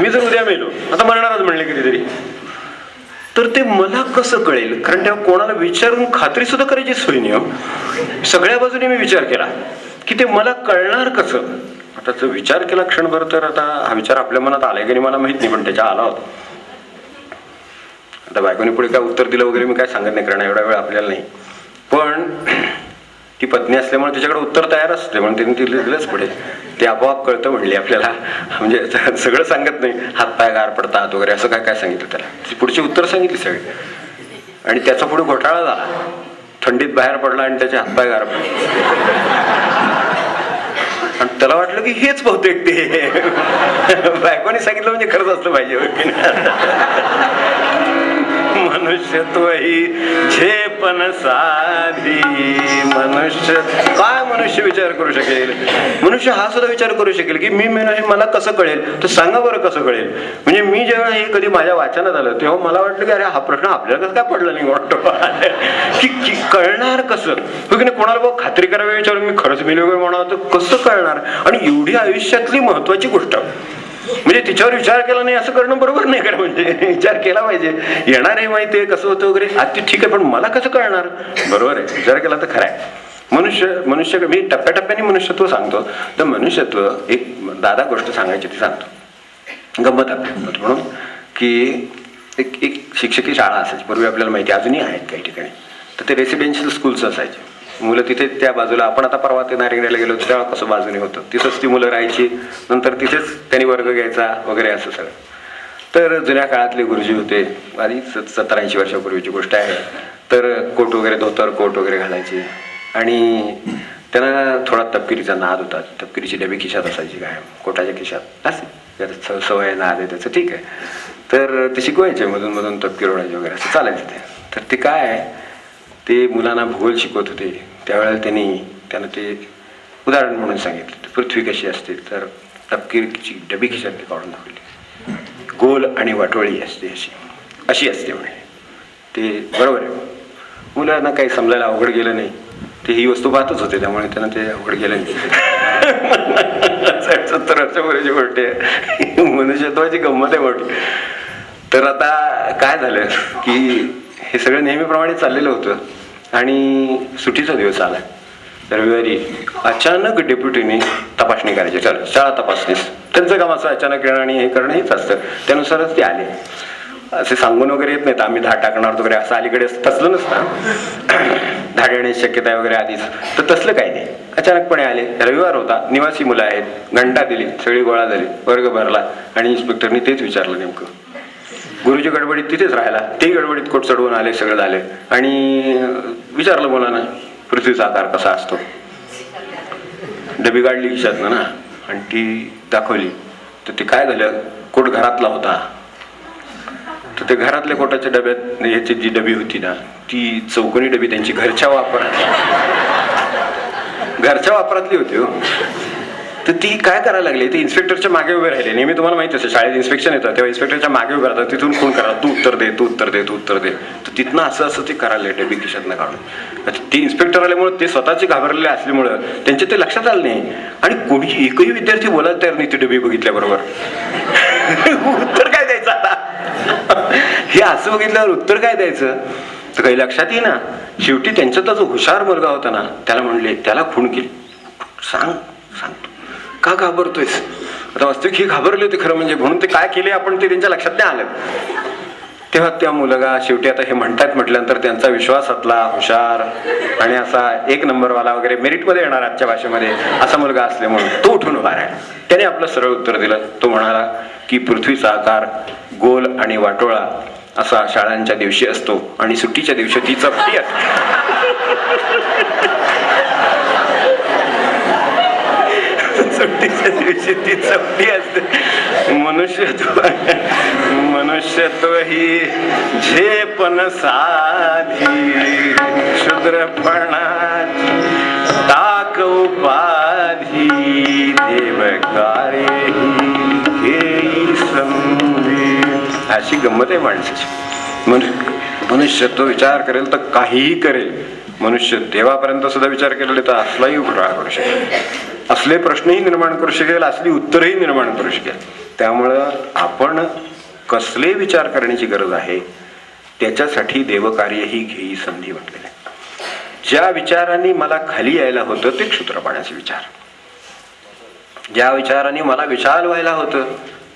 मी जर उद्या मेलो, आता मरणारच म्हणले कधीतरी, तर ते मला कसं कळेल? कारण तेव्हा कोणाला विचारून खात्री सुद्धा करायची सोय नाही. सगळ्या बाजूने मी विचार केला की ते मला कळणार कसं. आता जर विचार केला क्षणभर, तर आता हा विचार आपल्या मनात आलाय की नाही मला माहित नाही, पण त्याच्या आला होता. आता बायकोने पुढे काय उत्तर दिलं वगैरे मी काय सांगत नाही, कारण एवढा वेळ आपल्याला नाही. पण ती पत्नी असल्यामुळे तिच्याकडे उत्तर तयार असते म्हणून तिने दिलंच पुढे. ते आपोआप कळतं म्हणली आपल्याला, म्हणजे सगळं सांगत नाही, हातपाय गार पडतात वगैरे असं काय काय सांगितलं त्याला. ती पुढची उत्तर सांगितली सगळी, आणि त्याचा पुढे घोटाळा झाला. थंडीत बाहेर पडला आणि त्याचे हातपाय गार पडले आणि त्याला वाटलं की हेच बहुतेक ते बायकोने सांगितलं म्हणजे खरंच असलं पाहिजे. मनुष्यत्व ही झेपण साधी. मनुष्य विचार करू शकेल? मनुष्य हा सुद्धा विचार करू शकेल की मी मेलो हे मला कसं कळेल? तर सांगा बरं कसं कळेल. म्हणजे मी जेव्हा हे कधी माझ्या वाचनात आलं तेव्हा मला वाटलं की अरे हा प्रश्न आपल्याला कसं काय पडला नाही वाटतो की कळणार कसं. कोणाला बघ खात्री करावी विचारून मी खरंच मेलो वगैरे म्हणावं तर कसं कळणार. आणि एवढी आयुष्यातली महत्वाची गोष्ट म्हणजे तिच्यावर विचार केला नाही असं करणं बरोबर नाही. कारण म्हणजे विचार केला पाहिजे, येणार आहे माहितीये कसं होतं वगैरे, आता ठीक आहे पण मला कसं कळणार. बरोबर आहे, विचार केला तर खरं आहे. मनुष्य मी टप्प्याटप्प्याने मनुष्यत्व सांगतो. तर मनुष्यत्व एक दादा गोष्ट सांगायची ती सांगतो, गंमत आपली म्हणून की एक शिक्षकी शाळा असायची पूर्वी, आपल्याला माहिती अजूनही आहेत काही ठिकाणी. तर ते रेसिडेन्शियल स्कूल्स असायचे. मुलं तिथे त्या बाजूला, आपण आता परवा ते नारिंगऱ्याला गेलो तेव्हा कसं बाजूने होतं तिथंच ती मुलं राहायची. नंतर तिथेच त्यांनी वर्ग घ्यायचा वगैरे असं सगळं. तर जुन्या काळातले गुरुजी होते, आधी 70-80 वर्षापूर्वीची गोष्ट आहे. तर कोट वगैरे, धोतर कोट वगैरे घालायचे आणि त्यांना थोडा तपकिरीचा नाद होता. तपकिरीची डबी खिशात असायची, काय कोटाच्या खिशात असे सवय नाद आहे त्याचं, ठीक आहे. तर ते शिकवायचे मधून मधून तपकीर ओढायचे वगैरे असं चालायचं ते. तर ते काय ते मुलांना भूगोल शिकवत होते त्यावेळेला त्यांना ते उदाहरण म्हणून सांगितलं. पृथ्वी कशी असते तर तपकिरीची डबी खिशातली काढून दाखवली, गोल आणि वाटोळी असते अशी असते म्हणे. ते बरोबर आहे. मुलांना काही समजायला अवघड गेलं नाही, ते ही वस्तू पाहतच होते त्यामुळे त्यांना ते अवघड गेलं नाही. 70 वर्षापूर्वीची गोष्ट आहे, मनुष्यत्वाची गंमत आहे मोठी. तर आता काय झालं की हे सगळं नेहमीप्रमाणे चाललेलं होतं आणि सुट्टीचा दिवस आला. रविवारी अचानक डेप्युटीने तपासणी करायची, चल शाळा तपासणीस. त्यांचं काम असं अचानक येणं आणि हे करणं हेच असतं. त्यानुसारच ते आले. असे सांगून वगैरे येत नाहीत आम्ही 10 टाकणार वगैरे असं अलीकडे तसलं नसतं. धाड येण्याची शक्यता वगैरे आधीच, तर तसलं काही नाही. अचानकपणे आले, रविवार होता, निवासी मुलं आहेत, घंटा दिली, सगळी गोळा झाली, वर्ग भरला आणि इन्स्पेक्टरनी तेच विचारलं नेमकं. गुरुजी गडबडीत तिथेच राहायला, ते गडबडीत कोट चढवून आले, सगळं झाले आणि विचारलं मुलांना पृथ्वीचा आकार कसा असतो. डबी काढली खिशातनं ना आणि ती दाखवली. तर ते काय झालं, कोट घरातला होता. तर ते घरातल्या कोटाच्या डब्यात ह्याची जी डबी होती ना ती चौकोनी डबी त्यांची घरच्या वापरातली होती हो. तर ती काय करायला लागली, ते इन्स्पेक्टरच्या मागे उभे राहिले. नेहमी तुम्हाला माहिती असेल शाळेत इन्स्पेक्शन येतं तेव्हा इन्स्पेक्टरच्या मागे उभे राहतात, तिथून फोन करा, तू उत्तर दे तू उत्तर दे तू उत्तर दे. तर तिथनं असं ते करायला डबी खिशातनं काढून. ते इन्स्पेक्टर आल्यामुळे ते स्वतःचे घाबरलेले असल्यामुळं त्यांच्या ते लक्षात आलं नाही आणि कोणी एकही विद्यार्थी बोलायला तयार नाही ती डबी बघितल्याबरोबर. उत्तर काय द्यायचं आता, हे असं बघितल्यावर उत्तर काय द्यायचं तर काही लक्षात येईना. शेवटी त्यांचा जो हुशार मुलगा होता ना त्याला म्हणले, त्याला खूण केली. सांगतो का घाबरतोयस. आता वास्तविक हे घाबरले होते खरं म्हणजे, म्हणून ते काय केले आपण ते त्यांच्या लक्षात नाही आलं. तेव्हा त्या मुलगा शेवटी आता हे म्हणतात म्हटल्यानंतर त्यांचा विश्वासातला हुशार आणि असा 1 नंबरवाला वगैरे मेरिटमध्ये येणार आजच्या भाषेमध्ये असा मुलगा असल्यामुळे तो उठून उभा राहिला. त्याने आपलं सरळ उत्तर दिलं. तो म्हणाला की पृथ्वीचा आकार गोल आणि वाटोळा असा शाळांच्या दिवशी असतो आणि सुट्टीच्या दिवशी ती चपटी असते. सुट्टीच्या दिवशी ती चपटी असते. मनुष्यत्व ही झेपण साधी क्षुद्रपणाची टाक उपाधी देवकारे घेई संधी. अशी गंमत आहे माणसाची. मनुष्यत्व विचार करेल तर काहीही करेल. मनुष्य देवापर्यंत सुद्धा विचार केलेले तर असलाही घोटाळा करू शकेल, असले प्रश्नही निर्माण करू शकेल, असली उत्तरही निर्माण करू शकेल. त्यामुळं आपण कसले विचार करण्याची गरज आहे त्याच्यासाठी देवकार्य ही घेई संधी म्हटलेलं आहे. ज्या विचारांनी मला खाली यायला होतं ते क्षुद्रपणाचे विचार, ज्या विचारांनी मला विशाल व्हायला होतं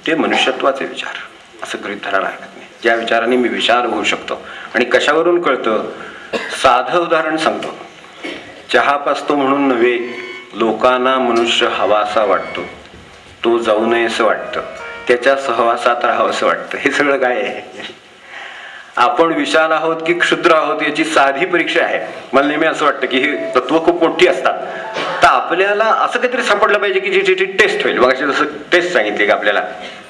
ते मनुष्यत्वाचे विचार असं गृहीत धरायला हरकत नाही. ज्या विचारांनी मी विशाल होऊ शकतो. आणि कशावरून कळतं? साधं उदाहरण सांगतो. चहा पाजतो म्हणून नव्हे, लोकांना मनुष्य हवासा वाटतो, तो जाऊ नये असं वाटतं, त्याच्या सहवासात राहावं असं वाटतं. हे सगळं काय आहे? आपण विशाल आहोत की क्षुद्र आहोत याची साधी परीक्षा आहे. मला नेहमी असं वाटतं की ही तत्व खूप मोठी असतात, तर आपल्याला असं काहीतरी सापडलं पाहिजे की जी टेस्ट होईल. मग जसं टेस्ट सांगितली की आपल्याला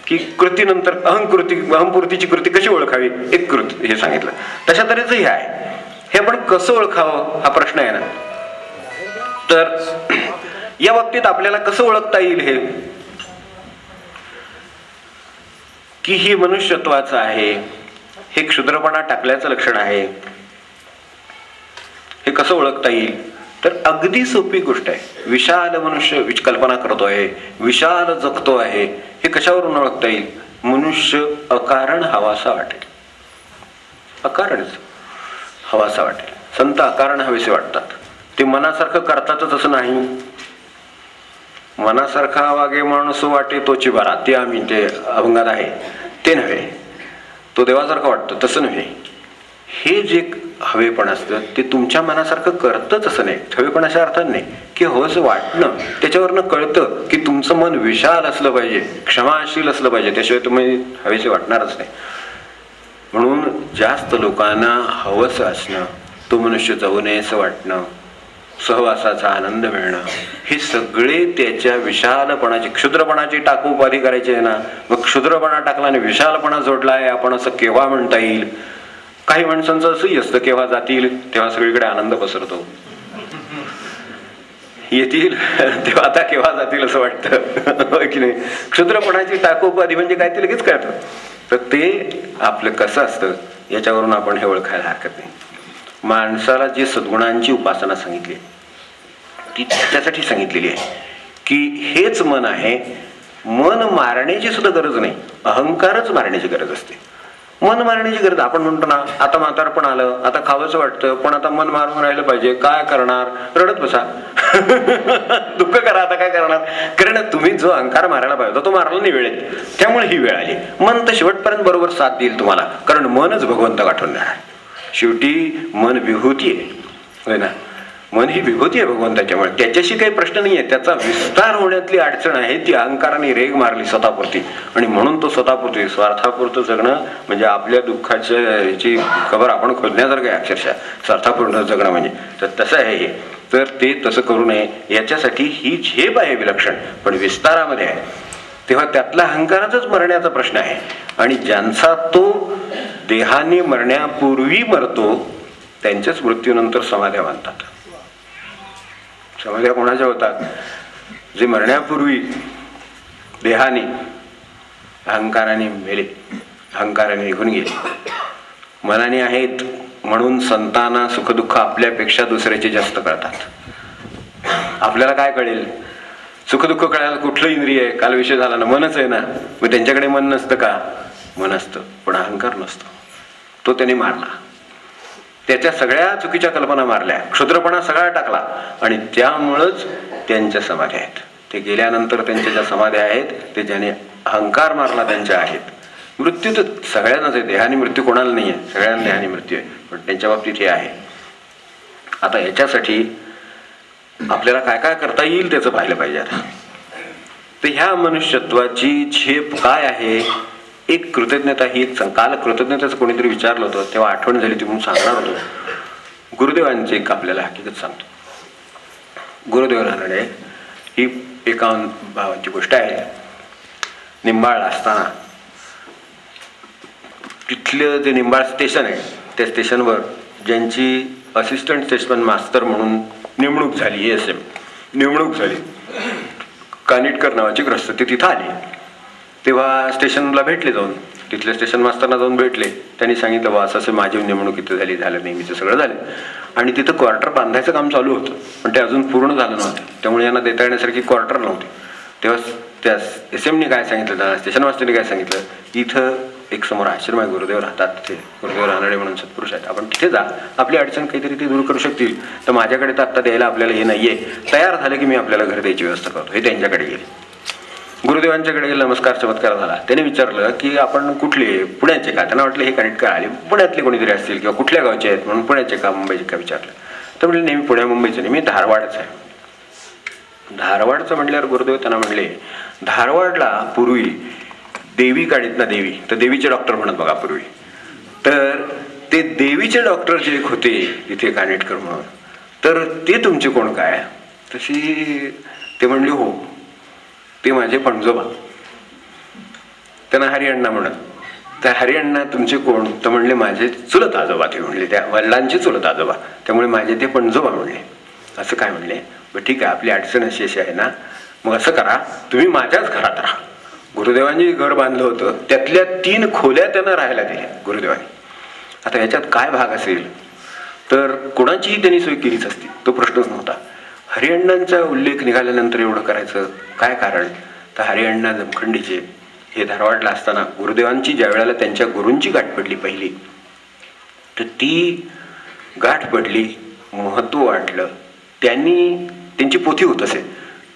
की कृतीनंतर अहंपूर्तीची कृती कशी ओळखावी, एक कृती हे सांगितलं. तशा तऱ्हेचं हे आहे. हे आपण कसं ओळखावं हा प्रश्न आहे ना. तर या बाबतीत आपल्याला कसं ओळखता येईल हे की ही मनुष्यत्वाचं आहे, हे क्षुद्रपणा टाकल्याचं लक्षण आहे, हे कसं ओळखता येईल? तर अगदी सोपी गोष्ट आहे. विशाल मनुष्य कल्पना करतोय, विशाल जगतो आहे, हे कशावरून ओळखता येईल? मनुष्य अकारण हवासा वाटेल, अकारणच हवासा वाटेल. संत अकारण हवेसे वाटतात. ते मनासारखं करतातच असं नाही. मनासारखा वागे माणूस वाटे तोची बरा, ते आम्ही ते अभंगात आहे ते नव्हे. तो देवासारखं वाटतं तसं नव्हे. हे जे हवेपण असतं ते तुमच्या मनासारखं करतच असं नाही. हवेपण अशा अर्थात नाही की हवंसं वाटणं, त्याच्यावरनं कळतं की तुमचं मन विशाल असलं पाहिजे, क्षमाशील असलं पाहिजे, त्याशिवाय तुम्ही हवेचे वाटणारच नाही. म्हणून जास्त लोकांना हवंसं असणं, तो मनुष्य जाऊ नये असं वाटणं, सहवासाचा आनंद मिळणं, हे सगळे त्याच्या विशालपणाची क्षुद्रपणाची टाकू उपाधी करायची आहे ना. मग क्षुद्रपणा टाकला आणि विशालपणा जोडला आहे आपण असं केव्हा म्हणता येईल? काही माणसांचं असंही असतं, केव्हा जातील तेव्हा सगळीकडे आनंद पसरतो, येतील तेव्हा आता केव्हा जातील असं वाटतं की नाही. क्षुद्रपणाची टाकू उपाधी म्हणजे काय ते लगेच कळतं. तर ते आपलं कसं असतं याच्यावरून आपण हे ओळखायला हरकत नाही. माणसाला जी सद्गुणांची उपासना सांगितली ती त्याच्यासाठी सांगितलेली आहे की हेच मन आहे. मन मारण्याची सुद्धा गरज नाही, अहंकारच मारण्याची गरज असते. मन मारण्याची गरज, आपण म्हणतो ना आता म्हातारपण आलं, आता खावंसं वाटतं, पण आता मन मारून राहिलं पाहिजे, काय करणार? रडत बसा दुःख करा, आता काय करणार? कारण तुम्ही जो अहंकार मारायला पाहिजे होता तो मारला नाही वेळेत, त्यामुळे ही वेळ आली. मन तर शेवटपर्यंत बरोबर साथ देईल तुम्हाला, कारण मनच भगवंत गाठून देणार. शेवटी मन विभूती आहे, होय ना. मन ही विभूती आहे भगवंताच्यामुळे, त्याच्याशी काही प्रश्न नाही आहे. त्याचा विस्तार होण्यातली अडचण आहे ती अहंकाराने रेग मारली स्वतःपुरती, आणि म्हणून तो स्वतःपुरती स्वार्थापुरतं जगणं म्हणजे आपल्या दुःखाच्या याची खबर आपण खोदण्यासारखं आहे अक्षरशः. स्वार्थापूर्ण जगणं म्हणजे तर तसं आहे हे. तर ते तसं करू नये याच्यासाठी ही झेप आहे विलक्षण, पण विस्तारामध्ये आहे. तेव्हा त्यातला अहंकाराचाच मरण्याचा प्रश्न आहे. आणि ज्यांचा तो देहाने मरण्यापूर्वी मरतो त्यांच्याच मृत्यूनंतर समाध्या बांधतात. समाध्या कोणाच्या होतात? जे मरण्यापूर्वी देहाने अहंकाराने मेले, अहंकाराने निघून गेले. मनाने आहेत म्हणून संतांना सुखदुःख आपल्यापेक्षा दुसऱ्याचे जास्त कळतात. आपल्याला काय कळेल? सुखदुःख कळायला कुठलं इंद्रिय आहे? काल विषय झाला ना, मनच आहे ना. मग त्यांच्याकडे मन नसतं का? मन असतं, पण अहंकार नसतो. तो त्याने मारला, त्याच्या सगळ्या चुकीच्या कल्पना मारल्या, क्षुद्रपणा सगळा टाकला, आणि त्यामुळंच त्यांच्या समाध्या आहेत. ते गेल्यानंतर त्यांच्या ज्या समाध्या आहेत ते ज्याने अहंकार मारला त्यांच्या आहेत. मृत्यू तर सगळ्यांनाच आहे, देहाने मृत्यू कोणाला नाही आहे, सगळ्यांना देहाने मृत्यू आहे, पण त्यांच्या बाबतीत हे आहे. आता याच्यासाठी आपल्याला काय काय करता येईल त्याचं पाहिलं पाहिजे. आता तर ह्या मनुष्यत्वाची झेप काय आहे, एक कृतज्ञता ही काल कृतज्ञतेचं कोणीतरी विचारलं होतं तेव्हा आठवण झाली ती म्हणून सांगणार होतो. गुरुदेवांची एक आपल्याला हकीकत सांगतो. गुरुदेव रानडे ही एका भावाची गोष्ट आहे. निंबाळ असताना तिथलं जे निंबाळ स्टेशन आहे त्या स्टेशनवर ज्यांची असिस्टंट स्टेशन मास्तर म्हणून नेमणूक झाली, ASM नेमणूक झाली, कानिटकर नावाची ग्रस्त ते तिथं आली. तेव्हा स्टेशनला भेटले, जाऊन तिथल्या स्टेशन मास्तरना जाऊन भेटले. त्यांनी सांगितलं बा असं माझी नेमणूक इथं झाली, झालं नेहमीचं सगळं झालं. आणि तिथं क्वार्टर बांधायचं काम चालू होतं पण ते अजून पूर्ण झालं नव्हतं, त्यामुळे यांना देता येण्यासारखी क्वार्टर नव्हते. तेव्हा त्या SMने काय सांगितलं, त्या स्टेशन मास्टरने काय सांगितलं, इथं एक समोर आश्रम आहे, गुरुदेव राहतात तिथे, गुरुदेव रानडे म्हणून सत्पुरुष आहेत, आपण तिथे जा, आपली अडचण काहीतरी ते दूर करू शकतील. तर माझ्याकडे तर आत्ता द्यायला आपल्याला हे नाहीये, तयार झालं की मी आपल्याला घर द्यायची व्यवस्था करतो. हे त्यांच्याकडे गेले. गुरुदेवांच्याकडे गेले, नमस्कार चमत्कार झाला. त्याने विचारलं की आपण कुठले, पुण्याचे का? त्यांना वाटलं हे कानिटकर आले, पुण्यातले कोणीतरी असतील किंवा कुठल्या गावचे आहेत म्हणून पुण्याचे का मुंबईचे का विचारलं. तर म्हणले नेहमी पुण्या मुंबईचं नाही, मी धारवाडचं आहे. धारवाडचं म्हणल्यावर गुरुदेव त्यांना म्हणले धारवाडला पूर्वी देवी काढीत ना, देवी तर देवीचे डॉक्टर म्हणत बघा पूर्वी, तर ते देवीचे डॉक्टर जे एक होते इथे कानिटकर म्हणून, तर ते तुमचे कोण काय? तशी ते म्हणले हो ते माझे पणजोबा. त्यांना हरिअण्णा म्हणत. त्या हरिअण्णा तुमचे कोण? तर म्हणले माझे चुलत आजोबा. ते म्हणले त्या वडिलांचे चुलत आजोबा, त्यामुळे माझे ते पणजोबा म्हणले. असं काय म्हणले? बरं ठीक आहे, आपली अडचण अशी अशी आहे ना, मग असं करा तुम्ही माझ्याच घरात राहा. गुरुदेवांनी घर बांधलं होतं, त्यातल्या 3 खोल्या त्यांना राहायला दिल्या गुरुदेवांनी. आता याच्यात काय भाग असेल तर कोणाचीही त्यांनी सोय केलीच असती, तो प्रश्नच नव्हता. हरिअण्णांचा उल्लेख निघाल्यानंतर एवढं करायचं काय कारण? तर हरिअण्णा जमखंडीचे हे धारवाडला असताना गुरुदेवांची ज्या वेळेला त्यांच्या गुरूंची गाठ पडली पहिली, तर ती गाठ पडली, महत्त्व वाटलं. त्यांची पोथी होत असे,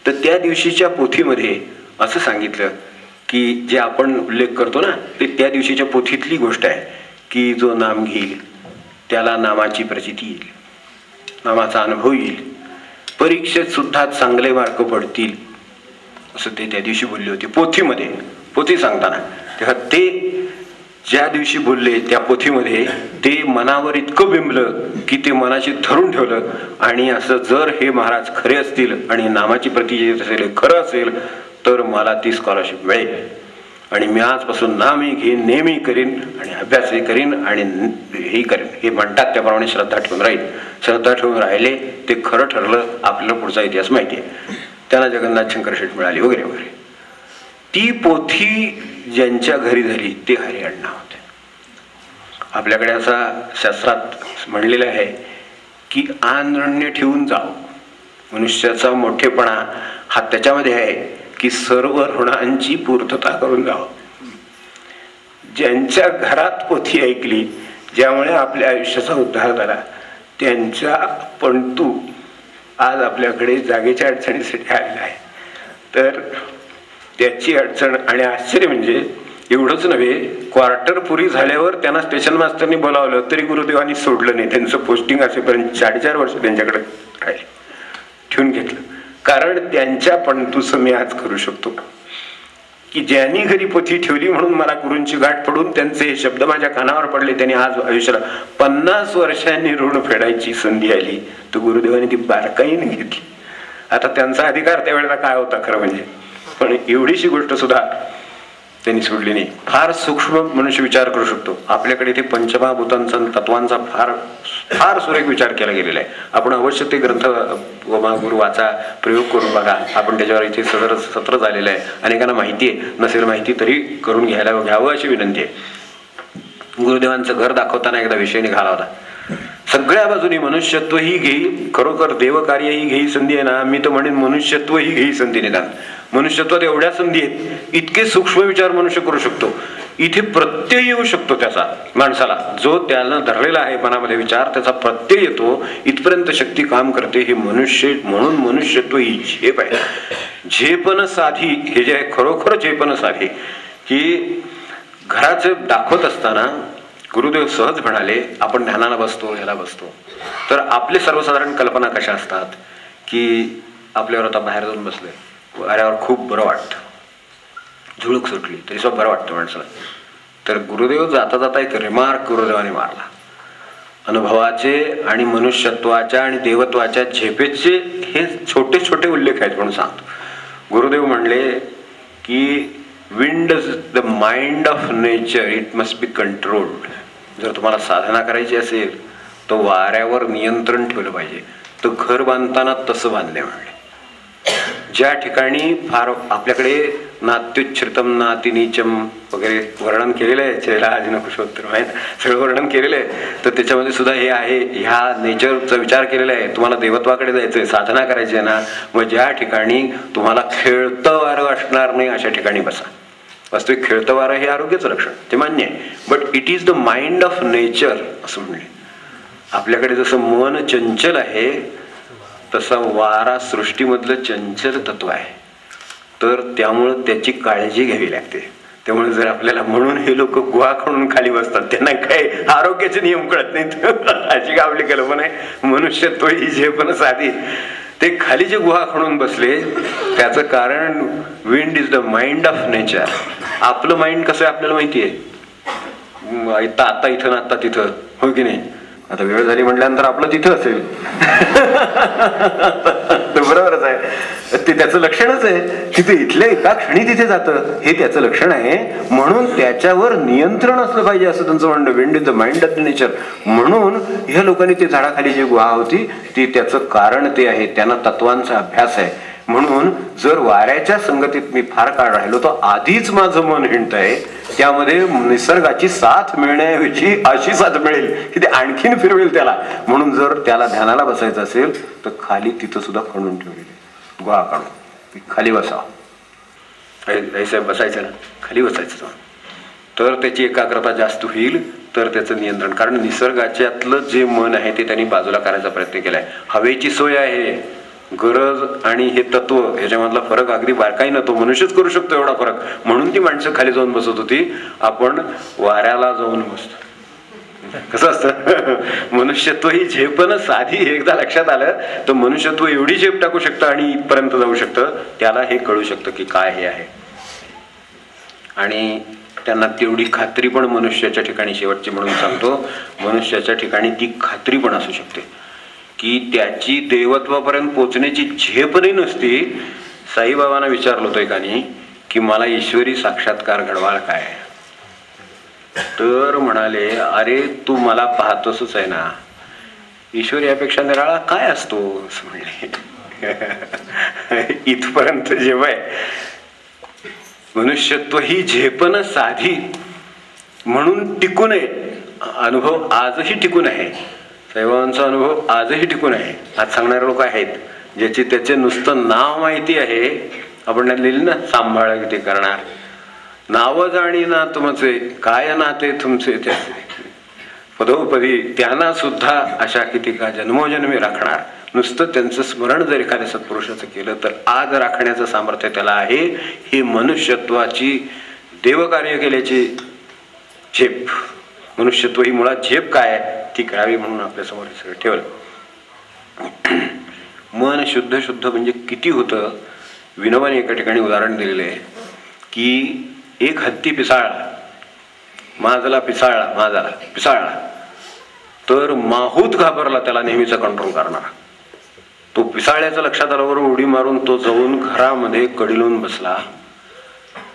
तर त्या दिवशीच्या पोथीमध्ये असं सांगितलं की जे आपण उल्लेख करतो ना, ते त्या दिवशीच्या पोथीतली गोष्ट आहे की जो नाम घेईल त्याला नामाची प्रचिती येईल, नामाचा अनुभव येईल, परीक्षेत सुद्धा चांगले मार्क पडतील, असं ते त्या दिवशी बोलले होते पोथीमध्ये. पोथी सांगताना तेव्हा ते ज्या दिवशी बोलले त्या पोथीमध्ये ते मनावर इतकं बिंबलं की ते मनाशी धरून ठेवलं. आणि असं जर हे महाराज खरे असतील आणि नामाची प्रती असेल खरं असेल तर मला ती स्कॉलरशिप मिळेल आणि मी आजपासून नामही घेईन, नेहमी करीन आणि अभ्यासही करीन आणि हे करीन. हे म्हणतात त्याप्रमाणे श्रद्धा ठेवून राहील. श्रद्धा ठेवून राहिले ते खरं ठरलं. आपल्याला पुढचा इतिहास माहिती आहे, त्यांना जगन्नाथ शंकर शेठ मिळाली वगैरे वगैरे. ती पोथी ज्यांच्या घरी झाली ते हरिअण्णा होते. आपल्याकडे असा शास्त्रात म्हणलेलं आहे की अनन्य ठेवून जाव. मनुष्याचा मोठेपणा हा त्याच्यामध्ये आहे की सर्व ऋणांची पूर्तता करून जावं. ज्यांच्या घरात पोथी ऐकली, ज्यामुळे आपल्या आयुष्याचा उद्धार झाला, त्यांच्या पंतू आज आपल्याकडे जागेच्या अडचणीसाठी आलेला आहे. तर त्याची अडचण आणि आश्चर्य म्हणजे एवढंच नव्हे, क्वार्टर पुरी झाल्यावर त्यांना स्टेशन मास्टरनी बोलावलं तरी गुरुदेवांनी सोडलं नाही. त्यांचं पोस्टिंग असेपर्यंत 4.5 वर्ष त्यांच्याकडे राहिले, ठेवून घेतलं. कारण त्यांच्या पंतूचं मी आज करू शकतो की ज्यांनी घरी पोथी ठेवली म्हणून मला गुरूंची गाठ पडून त्यांचे हे शब्द माझ्या कानावर पडले, त्यांनी आज आयुष्याला 50 वर्षांनी ऋण फेडायची संधी आली, तर गुरुदेवांनी ती बारकाईने घेतली. आता त्यांचा अधिकार त्यावेळेला काय होता खरं म्हणजे, पण एवढीशी गोष्ट सुद्धा त्यांनी सोडली नाही. फार सूक्ष्म मनुष्य विचार करू शकतो. आपल्याकडे इथे पंचमहाभूतांचा तत्वांचा फार फार सुरेख विचार केला गेलेला आहे. आपण अवश्य ते ग्रंथ गुरु वाचा, प्रयोग करून बघा. आपण त्याच्यावर इथे सत्र झालेलं आहे. अनेकांना माहिती आहे, नसेल माहिती तरी करून घ्यावं अशी विनंती आहे. गुरुदेवांचं घर दाखवताना एकदा विषय निघाला होता. सगळ्या बाजूनी मनुष्यत्व ही घेई, खरोखर देवकार्य ही घेई संधी आहे ना, मी तर म्हणेन मनुष्यत्व ही घेई संधी निदान. मनुष्यत्वात एवढ्या संधी आहेत, इतके सूक्ष्म विचार मनुष्य करू शकतो. इथे प्रत्यय येऊ शकतो त्याचा, माणसाला जो त्याला धरलेला आहे मनामध्ये विचार, त्याचा प्रत्यय येतो. इथपर्यंत शक्ती काम करते. हे मनुष्य म्हणून मनुष्यत्व ही झेप आहे. झेपन साधी, हे जे आहे खरोखर झेपन साधी. की घराचे दाखवत असताना गुरुदेव सहज म्हणाले, आपण ध्यानाला बसतो, ह्याला बसतो, तर आपले सर्वसाधारण कल्पना कशा असतात की आपल्यावर आता बाहेर जाऊन बसले, वाऱ्यावर खूप बरं वाटतं, झुळूक सुटली तरी सुद्धा बरं वाटतं माणसाला. तर गुरुदेव जाता जाता एक रिमार्क गुरुदेवाने मारला. अनुभवाचे आणि मनुष्यत्वाच्या आणि देवत्वाच्या झेपेचे हे छोटे छोटे उल्लेख आहेत म्हणून सांगतो. गुरुदेव म्हणले की wind is the mind of nature, it must be controlled. जर तुम्हाला साधना करायची असेल तर वाऱ्यावर नियंत्रण ठेवलं पाहिजे. तर घर बांधताना तसं बांधले म्हणले. ज्या ठिकाणी फार आपल्याकडे नात्युच्छ्रितम नातिनीचम वगैरे वर्णन केलेलं आहे, चैलाजिन कुशोत्तर माहीत सगळं वर्णन केलेलं आहे, तर त्याच्यामध्ये सुद्धा हे आहे, ह्या नेचरचा विचार केलेला आहे. तुम्हाला देवत्वाकडे जायचंय, साधना करायची आहे ना, मग ज्या ठिकाणी तुम्हाला खेळतं वारं असणार नाही अशा ठिकाणी बसा. वास्तविक खेळतं वारं हे आरोग्याचं लक्षण, ते मान्य आहे, but it is the mind of nature असं म्हणले. आपल्याकडे जसं मन चंचल आहे तसा वारा सृष्टीमधलं चंचल तत्व आहे. तर त्यामुळं त्याची काळजी घ्यावी लागते. त्यामुळे जर आपल्याला म्हणून हे लोक गुहा खणून खाली बसतात, त्यांना काय आरोग्याचे नियम कळत नाहीत अशी आपली कल्पना आहे. मनुष्यत्व ही झेपण साधी. ते खाली जे गुहा खणून बसले त्याचं कारण wind is the mind of nature. आपलं माइंड कसं आहे आपल्याला माहिती आहे. आता इथं ना आता तिथं, हो की नाही. आता वेळ झाली म्हटल्यानंतर आपलं तिथं असेल बरोबरच आहे. ते त्याचं लक्षणच आहे. तिथे इथल्या एका क्षणी तिथे जातं हे त्याचं लक्षण आहे. म्हणून त्याच्यावर नियंत्रण असलं पाहिजे असं त्यांचं म्हणणं. Wind is the mind of the nature. म्हणून ह्या लोकांनी ते झाडाखाली जी गुहा होती ती त्याचं कारण ते आहे. त्यांना तत्वांचा अभ्यास आहे. म्हणून जर वाऱ्याच्या संगतीत मी फार काळ राहिलो तर आधीच माझं मन हिंडत आहे, त्यामध्ये निसर्गाची साथ मिळण्याऐवजी अशी साथ मिळेल की ते आणखीन फिरवेल त्याला. म्हणून जर त्याला ध्यानाला बसायचं असेल तर खाली तिथं सुद्धा खणून ठेवलेले गुहा काढून खाली बसावं. बसायचं ना, खाली बसायचं तर त्याची एकाग्रता जास्त होईल, तर त्याचं नियंत्रण. कारण निसर्गाच्यातलं जे मन आहे ते त्यांनी बाजूला करायचा प्रयत्न केलाय. हवेची सोय आहे, गरज आणि हे तत्व ह्याच्यामधला फरक अगदी बारकाही न तो मनुष्यच करू शकतो एवढा फरक. म्हणून ती माणसं खाली जाऊन बसत होती, आपण वाऱ्याला जाऊन बसतो. कसं असतं मनुष्यत्व ही झेपण साधी. एकदा लक्षात आलं तर मनुष्यत्व एवढी झेप टाकू शकतं आणि इथपर्यंत जाऊ शकतं. त्याला हे कळू शकतं की काय हे आहे. आणि त्यांना तेवढी खात्री पण मनुष्याच्या ठिकाणी, शेवटची म्हणून सांगतो, मनुष्याच्या ठिकाणी ती खात्री पण असू शकते की त्याची देवत्वापर्यंत पोचण्याची झेपही नसती. साईबाबांना विचारलं होतं एकाने की मला ईश्वरी साक्षात्कार घडवाल काय, तर म्हणाले अरे तू मला पाहतोसच आहे ना, ईश्वर यापेक्षा निराळा काय असतो असं म्हणले. इथपर्यंत जेव्हा मनुष्यत्व ही झेपण साधी म्हणून टिकून आहे. अनुभव आजही टिकून आहे. साईबाबांचा अनुभव आजही टिकून आहे. आज सांगणारे लोक आहेत ज्याचे त्याचे नुसतं नाव माहिती आहे. आपण लिहिली ना, सांभाळ किती करणार, नाव जाणी ना तुमचे, काय नाते तुमचे त्याचे, पदोपदी त्यांना सुद्धा अशा किती का जन्मोजन्मी राखणार. नुसतं त्यांचं स्मरण जर एखाद्या सत्पुरुषाचं केलं तर आज राखण्याचं सामर्थ्य त्याला आहे. ही मनुष्यत्वाची देवकार्य केल्याची झेप. मनुष्यत्व ही मुळात झेप काय ती कळावी म्हणून आपल्यासमोर सगळं ठेवलं. मन शुद्ध शुद्ध म्हणजे किती होतं. विनोबाने एका ठिकाणी उदाहरण दिलेलं आहे की एक हत्ती पिसाळला, माझला पिसाळला तर माहूत घाबरला त्याला नेहमीचा कंट्रोल करणारा. तो पिसाळ्याचं लक्षात आल्यावर उडी मारून तो जाऊन घरामध्ये कडिलून बसला.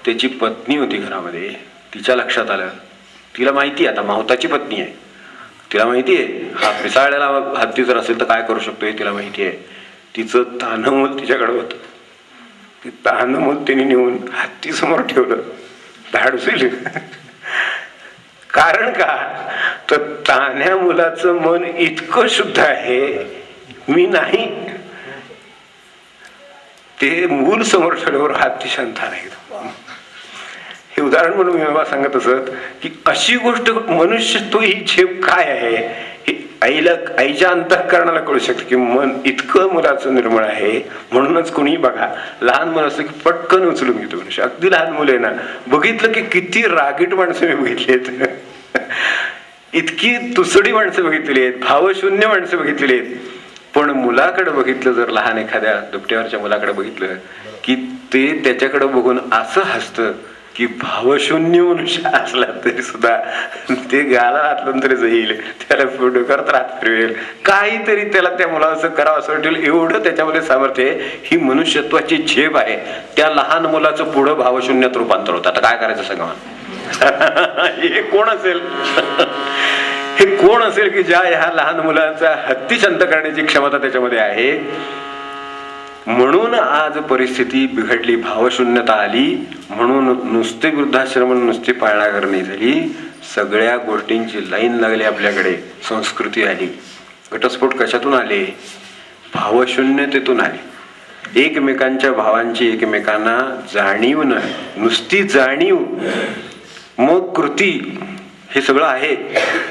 त्याची पत्नी होती घरामध्ये. तिच्या लक्षात आलं, तिला माहिती आहे आता माहुताची पत्नी आहे, तिला माहिती आहे हा पिसाळ्याला हत्ती जर असेल तर काय करू शकतो हे तिला माहिती आहे. तिचं तान्हमूल तिच्याकडे होतं. ते तान्हमूल तिने नेऊन हत्ती समोर ठेवलं. धाडून कारण का तर तान्ह्या मुलाचं मन इतकं शुद्ध आहे, मी नाही. ते मूल समोर ठेवल्यावर हात शांत नाही. हे उदाहरण म्हणून मी बाबा सांगत असत की अशी गोष्ट मनुष्यत्व ही झेप काय आहे हे आईच्या अंतःकरणाला कळू शकते की मन इतकं मुलाचं निर्मळ आहे. म्हणूनच कोणी बघा लहान मुलं असतं की पटकन उचलून घेतो मनुष्य. अगदी लहान मुलं आहे ना, बघितलं की किती रागीट माणसं मी बघितली आहेत, इतकी तुसडी माणसं बघितलेली आहेत, भावशून्य माणसं बघितलेली आहेत. पण मुलाकडे बघितलं, जर लहान एखाद्या दुपट्यावरच्या मुलाकडे बघितलं की ते त्याच्याकडे बघून असं हसतं की भावशून्य मनुष्य असला तरी सुद्धा ते गाला हातलं तरी जाईल, त्याला डोक्यावर हात फिरवेल, काहीतरी त्याला त्या मुलाला असं करावं असं वाटेल. एवढं त्याच्यामध्ये सामर्थ्य आहे. ही मनुष्यत्वाची झेप आहे. त्या लहान मुलाचं पुढं भावशून्यात रूपांतर होतं. आता काय करायचं सांगा? हे कोण असेल? हे कोण असेल की ज्या ह्या लहान मुलांचा हत्ती शांत करण्याची क्षमता त्याच्यामध्ये आहे? म्हणून आज परिस्थिती बिघडली, भावशून्यता आली. म्हणून नुसते वृद्धाश्रम नुसती पाळणाघर नाही झाली, सगळ्या गोष्टींची लाईन लागली आपल्याकडे. संस्कृती आली. घटस्फोट कशातून आले? भावशून्यतेतून आले. एकमेकांच्या भावांची एकमेकांना जाणीव नाही, नुसती जाणीव मग कृती हे सगळं आहे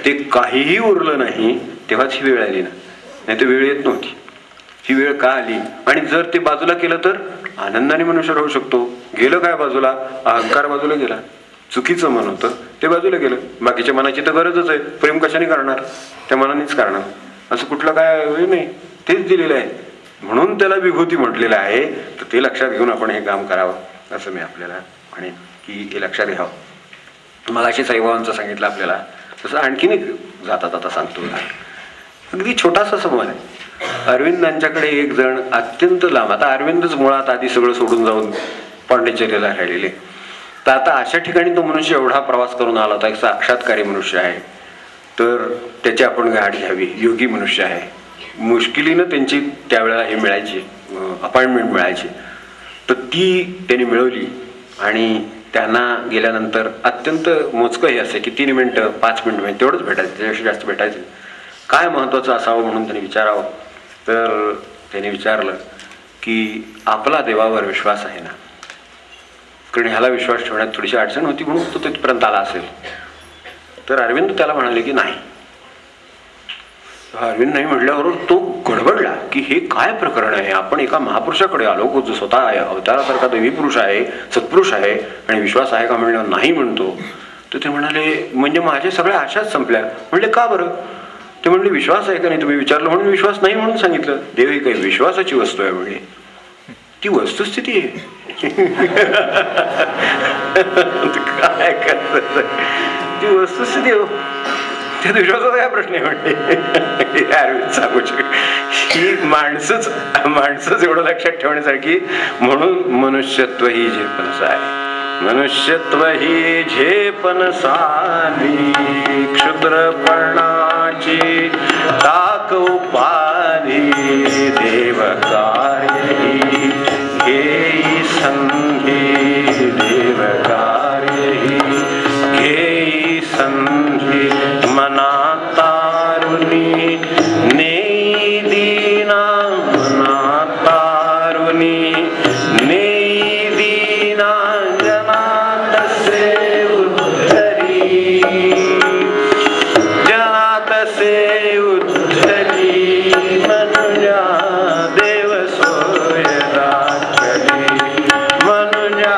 ते काहीही उरलं नाही. तेव्हाच ही वेळ आली ना, नाही तर वेळ येत नव्हती. ही वेळ का आली? आणि जर ते बाजूला केलं तर आनंदाने मनुष्य राहू शकतो. गेलं काय बाजूला? अहंकार बाजूला गेला. चुकीचं मन होतं ते बाजूला गेलं. बाकीच्या मनाची तर गरजच आहे. प्रेम कशाने करणार? त्या मनानेच करणार. असं कुठलं काय नाही, तेच दिलेलं आहे. म्हणून त्याला विभूती म्हटलेलं आहे. तर ते लक्षात घेऊन आपण हे काम करावं असं मी आपल्याला म्हणेन की हे लक्षात घ्यावं. मगाशी साईबाबांचं सांगितलं आपल्याला, तसं आणखीन एक जाता जाता सांगतो. अगदी छोटासा संवाद आहे. अरविंदांच्याकडे एक जण अत्यंत लांब, आता अरविंदच मुळात आधी सगळं सोडून जाऊन पांडिचेरीला राहिलेले, तर आता अशा ठिकाणी तो मनुष्य एवढा प्रवास करून आला होता. एक साक्षात्कारी मनुष्य आहे, तर त्याची आपण गाठ घ्यावी. योगी मनुष्य आहे. मुश्किलीनं त्यांची त्यावेळेला हे मिळायची, अपॉइंटमेंट मिळायची. तर ती त्यांनी मिळवली आणि त्यांना गेल्यानंतर अत्यंत मोजकं हे असे की 3 मिनिटं 5 मिनिटं तेवढंच भेटायचं, त्याच्यापेक्षा जास्त भेटायचं. काय महत्वाचं असावं म्हणून त्यांनी विचारावं. तर त्यांनी विचारलं की आपला देवावर विश्वास आहे ना? कारण ह्याला विश्वास ठेवण्यात थोडीशी अडचण होती म्हणून तो तिथपर्यंत आला असेल. तर अरविंद त्याला म्हणाले की नाही. अरविंद नाही म्हटल्यावर तो गडबडला की हे काय प्रकरण आहे? आपण एका महापुरुषाकडे आलो जो स्वतः अवतारासारखा देवी पुरुष आहे, सत्पुरुष आहे, आणि विश्वास आहे का म्हणल्यावर नाही म्हणतो. तर ते म्हणाले म्हणजे माझ्या सगळ्या आशाच संपल्या. म्हणले का बरं? ते म्हणले विश्वास आहे का नाही तुम्ही विचारलं म्हणून विश्वास नाही म्हणून सांगितलं. देव ही काही विश्वासाची वस्तू आहे म्हणजे, ती वस्तुस्थिती आहे. काय करत ती वस्तुस्थिती हो, त्यात विश्वासाचा काय प्रश्न आहे म्हणते. अरविंद सांगू शकत ही माणसंच एवढं लक्षात ठेवण्यासारखी. म्हणून मनुष्यत्व ही झेपणसा आहे. मनुष्यत्व ही झेपणसाली, क्षुद्रपणाची ताक उपाधी, देव कार्य घेई संधी, देव कार्य घेई संधी, मना तारुणी नेई दीना, मना तारुणी नेई दीना, जनात से उद्धरी, जनात से उद्धरी, मनुजा देव सोय राखली, मनुजा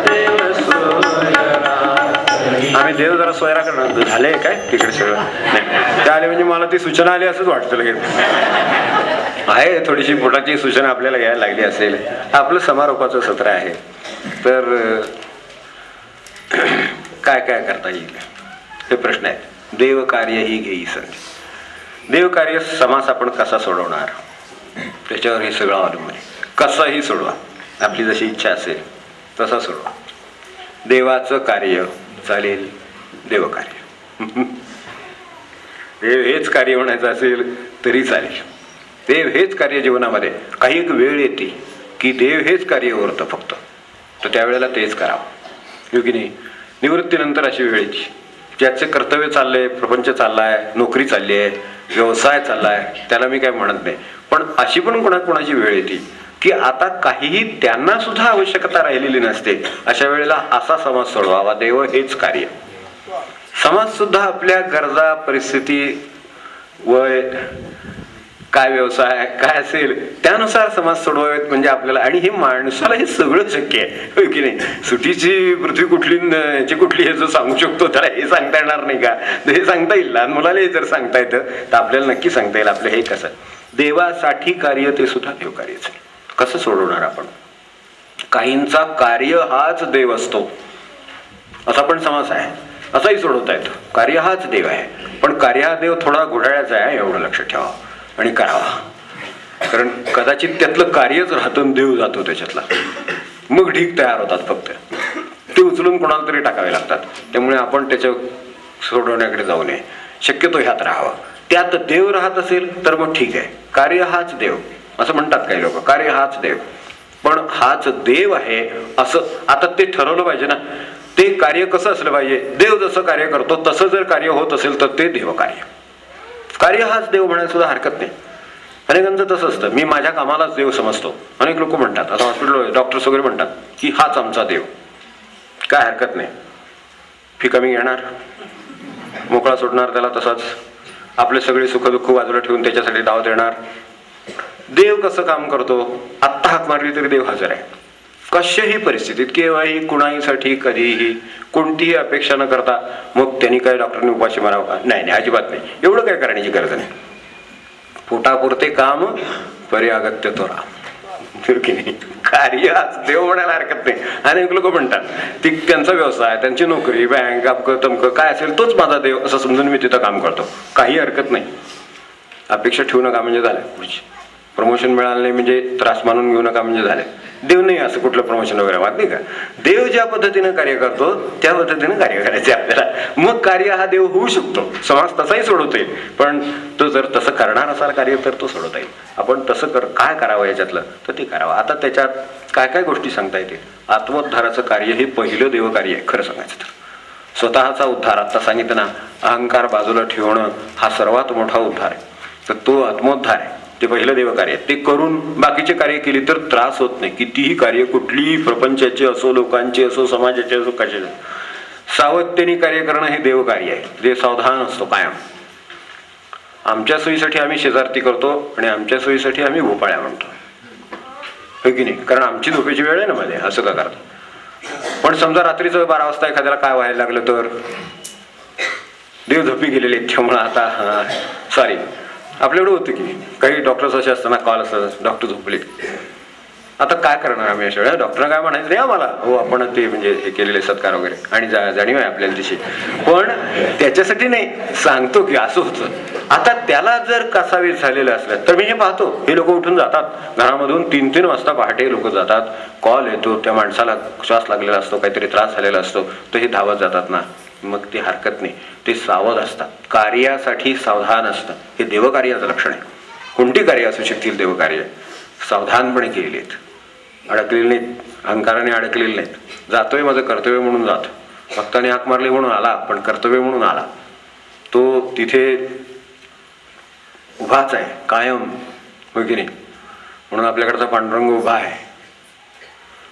देव सोय राखली. आम्ही देव जरा सोयरा करणार झाले काय तिकडे सगळं नाही ते आले म्हणजे मला ती सूचना आली असंच वाटतं लगेच. आहे थोडीशी पोटाची सूचना आपल्याला घ्यायला लागली असेल. आपलं समारोपाचं सत्र आहे, तर काय काय करता येईल हे प्रश्न आहेत. देव कार्य ही घेई संधी. देव कार्य समास आपण कसा सोडवणार त्याच्यावर हे सगळं अवलंबून आहे. कसंही सोडवा, आपली जशी इच्छा असेल तसा सोडवा. देवाचं कार्य चालेल, देवकार्य. देव हेच कार्य म्हणायचं असेल तरी चालेल. देव हेच कार्य जीवनामध्ये. काही एक वेळ येते की देव हेच कार्य उरतं फक्त, तर त्यावेळेला तेच करावं, हो की नाही? निवृत्तीनंतर अशी वेळ येते ज्याचे कर्तव्य चाललंय, प्रपंच चाललाय, नोकरी चालली आहे, व्यवसाय चाललाय, त्याला मी काय म्हणत नाही. पण अशी पण कोणाची वेळ येते की आता काहीही त्यांना सुद्धा आवश्यकता राहिलेली नसते. अशा वेळेला असा समाज सोडवावा. देव हेच कार्य. समाज सुद्धा आपल्या गरजा, परिस्थिती, वय, काय व्यवसाय काय असेल त्यानुसार समाज सोडवावेत. म्हणजे आपल्याला, आणि हे माणसाला हे सगळं शक्य आहे, हो की नाही. सुटीची पृथ्वी कुठली याची कुठली हे जो सांगू शकतो त्याला हे सांगता येणार नाही का? हे सांगता येईल. लहान मुलाला हे जर सांगता येतं तर आपल्याला नक्की सांगता येईल आपलं हे कसं. देवासाठी कार्य ते सुद्धा देव कार्यच आहे. कसं सोडवणार आपण? काहींचा कार्य हाच देव असतो असा पण समाज आहे, असाही सोडवता येतो. कार्य हाच देव आहे, पण कार्य हा देव थोडा घोटाळ्याचा आहे एवढं लक्षात ठेवा आणि करावा. कारण कदाचित त्यातलं कार्यच राहतं, देव जातो त्याच्यातला. मग ढीग तयार होतात, फक्त ते उचलून कोणाला तरी टाकावे लागतात. त्यामुळे आपण त्याच्या सोडवण्याकडे जाऊ नये, शक्यतो ह्यात राहावं. त्यात देव राहत असेल तर मग ठीक आहे. कार्य हाच देव असं म्हणतात काही लोक, कार्य हाच देव. पण हाच देव आहे असं आता ते ठरवलं पाहिजे ना. ते कार्य कसं असलं पाहिजे? देव जसं कार्य करतो तसं जर कार्य होत असेल तर ते देव कार्य. कार्य हाच देव म्हणायला सुद्धा हरकत नाही. अनेकांचं तसं असतं, मी माझ्या कामालाच देव समजतो. अनेक लोक म्हणतात, आता हॉस्पिटल डॉक्टर्स वगैरे म्हणतात की हाच आमचा देव. काय हरकत नाही, फी कमी घेणार, मोकळा सोडणार त्याला तसाच, आपले सगळे सुखदुःख बाजूला ठेवून त्याच्यासाठी धाव देणार. देव कसं काम करतो? आत्ता हाक मारली तरी देव हजर आहे. कशाही परिस्थितीत, केव्हाही, कुणाहीसाठी, कधीही, कोणतीही अपेक्षा न करता. मग त्यांनी काय डॉक्टरने उपाशी मारावं का? नाही, अजिबात नाही. एवढं काय करण्याची गरज नाही. पोटापुरते काम पर्यागत्य तो राम. की नाही, कार्य आज देव म्हणायला हरकत नाही. अनेक लोक म्हणतात ती त्यांचा व्यवसाय, त्यांची नोकरी, बँक, अमकं तमकं काय असेल तोच माझा देव असं समजून मी तिथं काम करतो. काही हरकत नाही. अपेक्षा ठेवू नका म्हणजे झालं. पुढची प्रमोशन मिळालं नाही म्हणजे त्रास मानून घेऊ नका म्हणजे झालं. देव नाही असं कुठलं प्रमोशन वगैरे वाद नाही का. देव ज्या पद्धतीनं कार्य करतो त्या पद्धतीनं कार्य करायचे आपल्याला. मग कार्य हा देव होऊ शकतो. समाज तसाही सोडवता येईल, पण तो जर तसं करणार असाल कार्य तर तो सोडवता येईल. आपण तसं काय करावं याच्यातलं तर ते करावं. आता त्याच्यात काय काय गोष्टी सांगता येतील. आत्मोद्धाराचं कार्य हे पहिलं देवकार्य आहे खरं सांगायचं तर. स्वतःचा उद्धार, आता सांगितलं ना, अहंकार बाजूला ठेवणं हा सर्वात मोठा उद्धार आहे. तर तो आत्मोद्धार आहे, ते पहिलं देवकार्य. ते करून बाकीचे कार्य केली तर त्रास होत नाही. कितीही कार्य, कुठलीही प्रपंचाचे असो, लोकांचे असो, समाजाचे असो, कशाचे, सावधतेने कार्य करणं हे देवकार्य आहे. जे सावधान असतो कायम. आमच्या सोयीसाठी आम्ही शेजारती करतो आणि आमच्या सोयीसाठी आम्ही भोपाळ्या म्हणतो, हो की नाही. कारण आमची झोपेची वेळ आहे ना मध्ये, असं का करतो. पण समजा रात्रीचं 12 वाजता एखाद्याला काय व्हायला लागलं तर देव झोपी गेलेले, त्यामुळं आता सॉरी आपल्याकडे होतं की काही डॉक्टर्स असे असताना कॉल असतात, डॉक्टर झोपले. आता काय करणार आम्ही अशा वेळेला? डॉक्टरना काय म्हणायचं नाही आम्हाला, हो आपण ते म्हणजे हे केलेले सत्कार वगैरे आणि जाणीव आहे आपल्याला तशी, पण त्याच्यासाठी नाही, सांगतो की असं होतं. आता त्याला जर कासावीस झालेलं असलं तर मी हे पाहतो, हे लोक उठून जातात घरामधून 3-3 वाजता पहाटे लोक जातात. कॉल येतो, त्या माणसाला श्वास लागलेला असतो, काहीतरी त्रास झालेला असतो, तर हे धावत जातात ना. मग ते हरकत नाही, ते सावध असतात, कार्यासाठी सावधान असतं. हे देवकार्याचं लक्षण आहे. कोणती कार्य असू शकतील देवकार्य सावधानपणे केलेली आहेत, अडकलेले नाहीत, अहंकाराने अडकलेले नाहीत. जातोय माझं कर्तव्य म्हणून जातो, भक्ताने हाक मारली म्हणून आला, पण कर्तव्य म्हणून आला. तो तिथे उभाच आहे कायम, हो की नाही. म्हणून आपल्याकडचा पांडुरंग उभा आहे.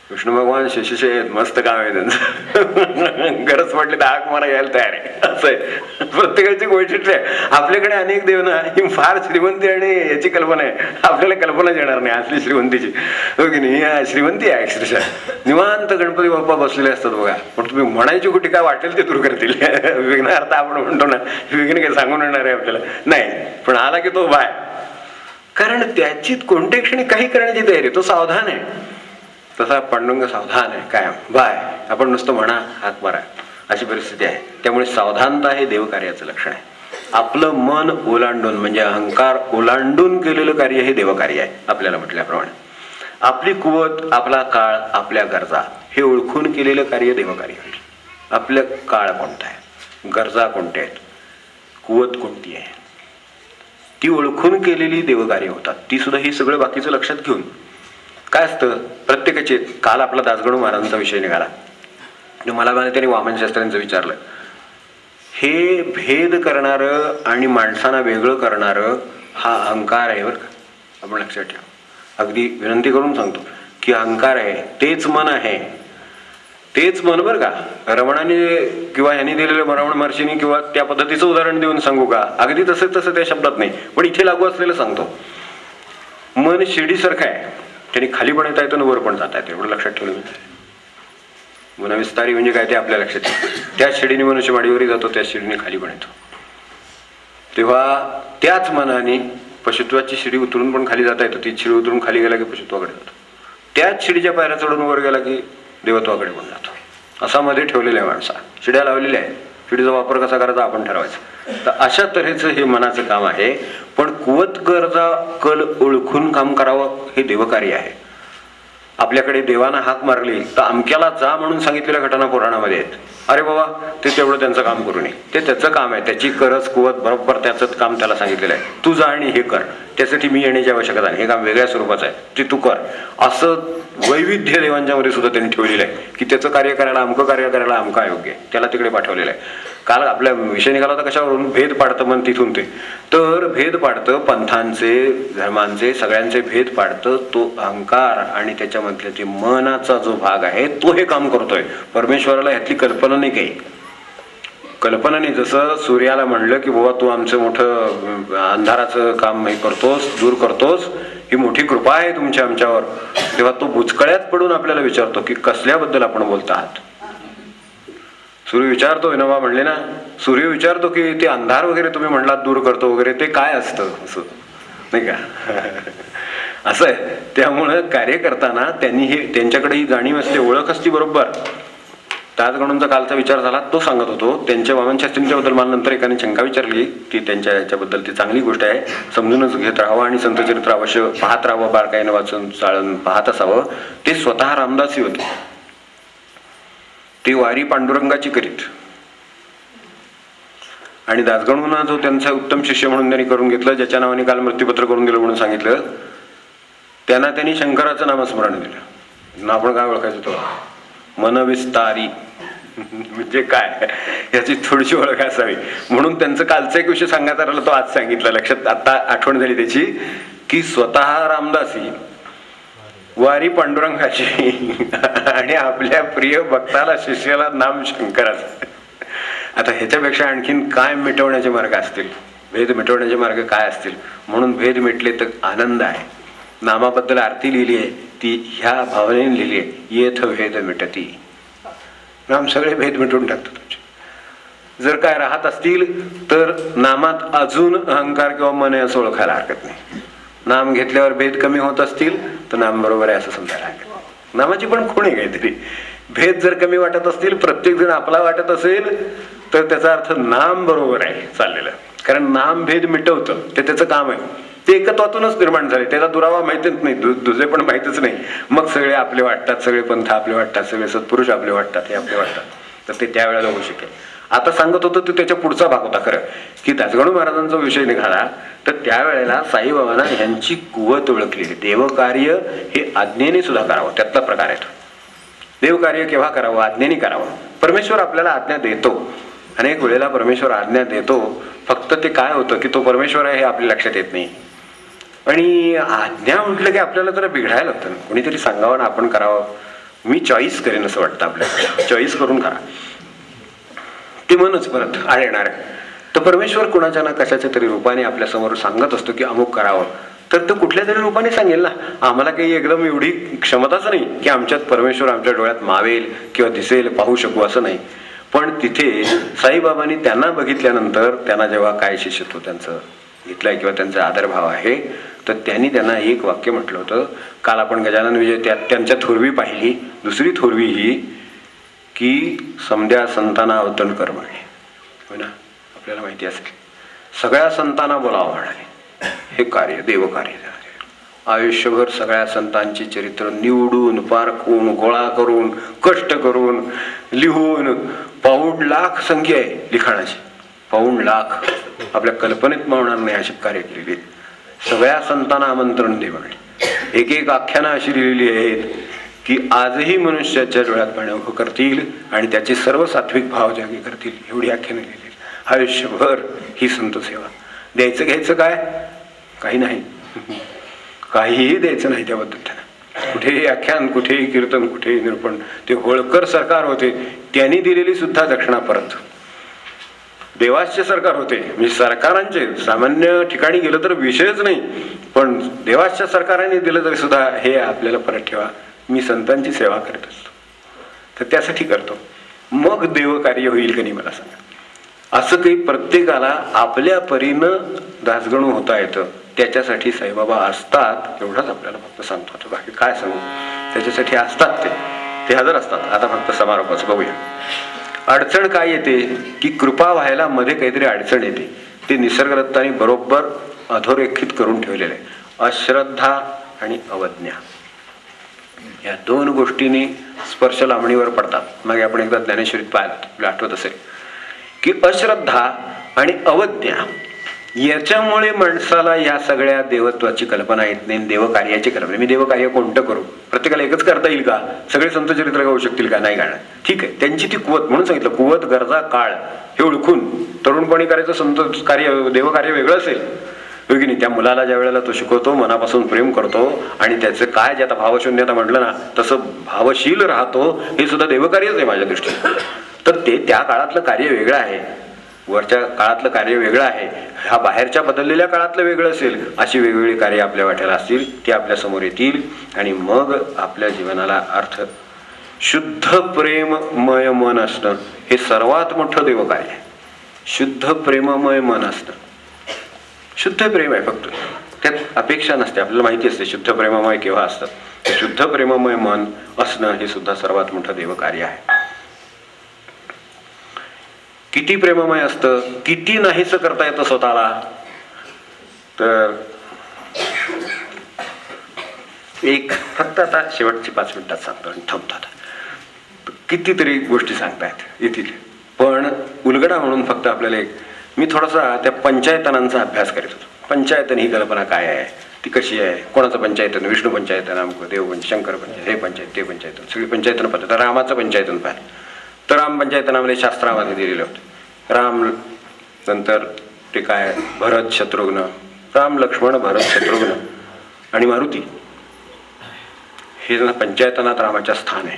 विष्णू भगवान शेषशे आहेत, मस्त काम आहे त्यांचं. गरज पडली तर हाक मारा यायला तयार आहे, असं आहे. प्रत्येकाची वैशिष्ट्य आहे. आपल्याकडे अनेक देव ना, ही फार श्रीमंती आणि याची कल्पना आहे, आपल्याला कल्पनाच येणार नाही असली श्रीमंतीची, हो की नाही. श्रीमंती आहे अक्षरशः. निवांत गणपती बाप्पा बसलेले असतात बघा, पण तुम्ही म्हणायची कुठे काय वाटेल ते दूर करतील. विघ्नार्थ आपण म्हणतो ना, विघ्न काय सांगून येणार आहे आपल्याला नाही, पण आला की तो बाय. कारण त्याची कोणत्या क्षणी काही करण्याची तयारी, तो सावधान आहे. तसा पांडुरंग सावधान आहे कायम, बाय. आपण नुसतं म्हणा हात मारा अशी परिस्थिती आहे. त्यामुळे सावधानता हे देवकार्याचं लक्षण आहे. आपलं मन ओलांडून म्हणजे अहंकार ओलांडून केलेलं कार्य हे देवकार्य आहे. आपल्याला म्हटल्याप्रमाणे आपली कुवत, आपला काळ, आपल्या गरजा हे ओळखून केलेलं कार्य देवकार्य आहे. आपलं काळ कोणता आहे, गरजा कोणत्या आहेत, कुवत कोणती आहे, ती ओळखून केलेली देवकार्य होतात. ती सुद्धा हे सगळं बाकीचं लक्षात घेऊन. काय असतं प्रत्येकाचे, काल आपला दासगणू महाराजांचा विषय निघाला, मला त्याने वामन शास्त्र्यांचं विचारलं. हे भेद करणारं आणि माणसांना वेगळं करणारं हा अहंकार आहे बरं का, आपण लक्षात ठेवा. अगदी विनंती करून सांगतो की अहंकार आहे तेच मन आहे, तेच मन बरं का. रमणाने किंवा यांनी दिलेलं रमण महर्षींनी किंवा त्या पद्धतीचं उदाहरण देऊन सांगू का, अगदी तसं त्या शब्दात नाही पण इथे लागू असलेलं सांगतो. मन शिडीसारखं आहे, त्यांनी खाली पण येता येतं आणि वर पण जाता येतं, एवढं लक्षात ठेवलं मी. मनविस्तारी म्हणजे काय ते आपल्या लक्षात येतं. त्या शिडीने मनुष्य माडीवरही जातो, त्या शिडीने खाली पण येतो. तेव्हा त्याच मनाने पशुत्वाची शिडी उतरून पण खाली जाता येतं. ती शिडी उतरून खाली गेला की पशुत्वाकडे जातो, त्याच शिडीच्या पायऱ्या चढून वर गेला की देवत्वाकडे पण जातो. असा मध्ये ठेवलेला आहे माणसा, शिड्या लावलेल्या आहे, शिडीचा वापर कसा करायचा आपण ठरवायचा. तर अशा तऱ्हेचं हे मनाचं काम आहे. पण कुवतकरचा कल ओळखून काम करावं हे देवकार्य आहे. आपल्याकडे देवानं हाक मारली तर अमक्याला जा म्हणून सांगितलेल्या घटना पुराणामध्ये आहेत. अरे बाबा ते तेवढं त्यांचं काम करू नये, ते त्याचं काम आहे, त्याची करज कुवत बरोबर त्याचंच काम त्याला सांगितलेलं आहे. तू जा आणि हे कर, त्यासाठी मी येण्याची आवश्यकता नाही, हे काम वेगळ्या स्वरूपाचं आहे, ते तू कर. असं वैविध्य देवांच्या मध्ये सुद्धा त्यांनी ठेवलेलं आहे की त्याचं कार्य करायला अमकं कार्य करायला अमका योग्य आहे, त्याला तिकडे पाठवलेलं आहे. काल आपल्या विषय निघाला होता कशावरून, भेद पाडतं मन तिथून ते. तर भेद पाडतं पंथांचे, धर्मांचे, सगळ्यांचे भेद पाडतं तो अहंकार आणि त्याच्यामधले जे मनाचा जो भाग आहे तो हे काम करतोय. परमेश्वराला ह्यातली कल्पना नाही, काही कल्पना नाही. जसं सूर्याला म्हणलं की बाबा तू आमचं मोठं अंधाराचं काम हे करतोस, दूर करतोस, ही मोठी कृपा आहे तुमच्या आमच्यावर. तेव्हा तो बुचकळ्यात पडून आपल्याला विचारतो की कसल्याबद्दल आपण बोलत आहात. सूर्य विचारतो, विनोबा म्हणले ना, सूर्य विचारतो की ते अंधार वगैरे तुम्ही म्हणलात दूर करतो वगैरे ते काय असतं, असं नाही का. असं आहे. त्यामुळं कार्य करताना त्यांनी हे त्यांच्याकडे ही जाणीव असते, ओळख असते बरोबर. त्याचगणूंचा कालचा विचार झाला तो सांगत होतो. त्यांच्या वामन शास्त्रींच्या बद्दल मला नंतर एकाने शंका विचारली की त्यांच्या याच्याबद्दल ती चांगली गोष्ट आहे, समजूनच घेत राहावं आणि संतचरित्र अवश्य पाहत राहावं, बारकाईनं वाचून चाळून पाहत असावं. ते स्वतः रामदासी होते, ते वारी पांडुरंगाची करीत आणि दासगणूंना जो त्यांचा उत्तम शिष्य म्हणून त्यांनी करून घेतलं, ज्याच्या नावाने काल मृत्यूपत्र करून दिलं म्हणून सांगितलं, त्यांनी शंकराचं नामस्मरण दिलं. आपण काय ओळखायचं तो मनविस्तारी म्हणजे काय याची थोडीशी ओळख असावी म्हणून त्यांचं कालचा एक विषय सांगायचा राहिला तो आज सांगितला. लक्षात आता आठवण झाली त्याची की स्वतः रामदासी वारी पांडुरंगाची आणि आपल्या प्रिय भक्ताला शिष्याला नाम शंकराचं. आता ह्याच्यापेक्षा आणखीन काय मिटवण्याचे मार्ग असतील, भेद मिटवण्याचे मार्ग काय असतील. म्हणून भेद मिटले तर आनंद आहे. नामाबद्दल आरती लिहिली आहे ती ह्या भावनेने लिहिली आहे, येथ भेद मिटती. नाम सगळे भेद मिटवून टाकतो तुमचे. जर काय राहत असतील तर नामात अजून अहंकार किंवा मन आहे असं ओळखायला हरकत नाही. नाम घेतल्यावर भेद कमी होत असतील तर नाम बरोबर आहे असं समजायला हरकत नाही. नामाची पण खूण आहे काहीतरी. भेद जर कमी वाटत असतील, प्रत्येक जण आपला वाटत असेल तर त्याचा अर्थ नाम बरोबर आहे चाललेलं. कारण नाम भेद मिटवतं, ते त्याचं काम आहे. ते एकत्वातूनच निर्माण झाले, त्याला दुरावा माहितीच नाही, दुसरे पण माहितीच नाही. मग सगळे आपले वाटतात, सगळे पंथ आपले वाटतात, सगळे सत्पुरुष आपले वाटतात, हे आपले वाटतात. तर ते त्यावेळेला होऊ शकेल. आता सांगत होतं तो त्याच्या पुढचा भाग होता खरं की दासगणू महाराजांचा विषय निघाला तर त्यावेळेला साईबाबांना ह्यांची कुवत ओळखलेली. देवकार्य हे आज्ञेने सुद्धा करावं, त्यातला प्रकार आहे तो. देवकार्य केव्हा करावं, आज्ञेने करावं. परमेश्वर आपल्याला आज्ञा देतो, अनेक वेळेला परमेश्वर आज्ञा देतो, फक्त ते काय होतं की तो परमेश्वर आहे हे आपल्या लक्षात येत नाही. आणि आज्ञा म्हटलं की आपल्याला जरा बिघडायला होतं, कोणीतरी सांगावं ना आपण करावं. मी चॉईस करेन असं वाटतं आपल्याला, चॉईस करून करा. ते मनच परत आड येणार आहे. तर परमेश्वर कुणाच्या ना कशाच्या तरी रूपाने आपल्या समोर सांगत असतो की अमुक करावं, तर तो कुठल्या तरी रूपाने सांगेल ना. आम्हाला काही एकदम एवढी क्षमताच नाही की आमच्यात परमेश्वर आमच्या डोळ्यात मावेल किंवा दिसेल, पाहू शकू असं नाही. पण तिथे साईबाबांनी त्यांना बघितल्यानंतर त्यांना जेव्हा काय शिष्यत्व त्यांचं घेतलंय किंवा त्यांचा आदरभाव आहे तर त्यांनी त्यांना एक वाक्य म्हटलं होतं. काल आपण गजानन विजय त्यांच्या थोरवी पाहिली. दुसरी थोरवी ही की समद्या संतांना अवतरण कर म्हणे, हो ना, आपल्याला माहिती असेल. सगळ्या संतांना बोलावं म्हणाले. हे कार्य देवकार्य. आयुष्यभर सगळ्या संतांची चरित्र निवडून, पारखून, गोळा करून, कष्ट करून, लिहून, पाऊण लाख संख्या आहे लिखाणाची. पाऊण लाख आपल्या कल्पनेत मावणार नाही अशी कार्य केलेली. सगळ्या संतांना आमंत्रण दे म्हणे. एक एक आख्यानं अशी लिहिलेली आहेत की आजही मनुष्याच्या डोळ्यात पाणी उभं करतील आणि त्याचे सर्व सात्विक भाव जागे करतील, एवढी आख्यानं लिहिली. आयुष्यभर ही संत सेवा. द्यायचं घ्यायचं काय, काही नाही. काहीही द्यायचं नाही त्याबद्दल त्यांना. कुठेही आख्यान, कुठेही कीर्तन, कुठेही निरूपण. ते होळकर सरकार होते, त्यांनी दिलेली सुद्धा दक्षिणा परत. देवाचे सरकार होते, म्हणजे सरकारांचे सामान्य ठिकाणी गेलं तर विषयच नाही, पण देवाच्या सरकारांनी दिलं तरी सुद्धा हे आपल्याला परत ठेवा, मी संतांची सेवा करत असतो, तर त्यासाठी करतो. मग देवकार्य होईल की नाही मला सांगा. असं काही प्रत्येकाला आपल्या परीनं दासगणू होता येतं, त्याच्यासाठी साईबाबा असतात एवढंच आपल्याला फक्त सांगतो. बाकी काय सांगू, त्याच्यासाठी असतात ते हजर असतात. आता फक्त समारोपाचं बघूया. अडचण काय येते की कृपा व्हायला मध्ये काहीतरी अडचण येते. ते निसर्गदत्ताने बरोबर अधोरेखित करून ठेवलेले आहे. अश्रद्धा आणि अवज्ञा या दोन गोष्टींनी स्पर्श लांबणीवर पडतात. मग आपण एकदा ज्ञानेश्वरीत पाहिलं, आपल्याला आठवत असेल की अश्रद्धा आणि अवज्ञा याच्यामुळे माणसाला या सगळ्या देवत्वाची कल्पना येत नाही, देवकार्याची कल्पना. मी देवकार्य कोणतं करू, प्रत्येकाला एकच करता येईल का, सगळे संत चरित्र गाऊ शकतील का, नाही गाणं. ठीक आहे, त्यांची ती कुवत म्हणून सांगितलं, कुवत गरजा काळ हे ओळखून तरुणपणी करायचं संत कार्य देवकार्य वेगळं असेल की नाही. त्या मुलाला ज्या वेळेला तो शिकवतो, मनापासून प्रेम करतो आणि त्याचं काय जे आता भावशून्यता म्हटलं ना तसं भावशील राहतो, हे सुद्धा देवकार्यच आहे माझ्या दृष्टीने. तर ते त्या काळातलं कार्य वेगळं आहे, वरच्या काळातलं कार्य वेगळं आहे, ह्या बाहेरच्या बदललेल्या काळातलं वेगळं असेल. अशी वेगवेगळी कार्य आपल्या वाट्याला असतील, ती आपल्या समोर येतील आणि मग आपल्या जीवनाला अर्थ. शुद्ध प्रेममय मन असणं हे सर्वात मोठं देवकार्य आहे. शुद्ध प्रेममय मन असणं, शुद्ध प्रेम आहे फक्त, त्यात अपेक्षा नसते. आपल्याला माहिती असते शुद्ध प्रेममय केव्हा असतं. शुद्ध प्रेममय मन असणं हे सुद्धा सर्वात मोठं देवकार्य आहे. किती प्रेममय असतं, किती नाहीसं करता येतं स्वतःला. तर एक फक्त आता शेवटची 5 मिनिटात सांगतो आणि थांबतो. आता कितीतरी गोष्टी सांगतायत येतील, पण उलगडा म्हणून फक्त आपल्याला एक, मी थोडासा त्या पंचायतनांचा अभ्यास करीत होतो. पंचायतन ही कल्पना काय आहे, ती कशी आहे, कोणाचं पंचायतन, विष्णू पंचायतन, अमुक देव पंचायत, शंकर पंचायत, हे पंचायत ते पंचायतन, सगळी पंचायतन पद्धत. रामाचं पंचायतन पाहिलं तर राम पंचायतनामध्ये शास्त्रामध्ये दिलेलं होतं. राम नंतर ते काय भरत शत्रुघ्न, राम लक्ष्मण भरत शत्रुघ्न आणि मारुती, हे पंचायतनात रामाच्या स्थान आहे.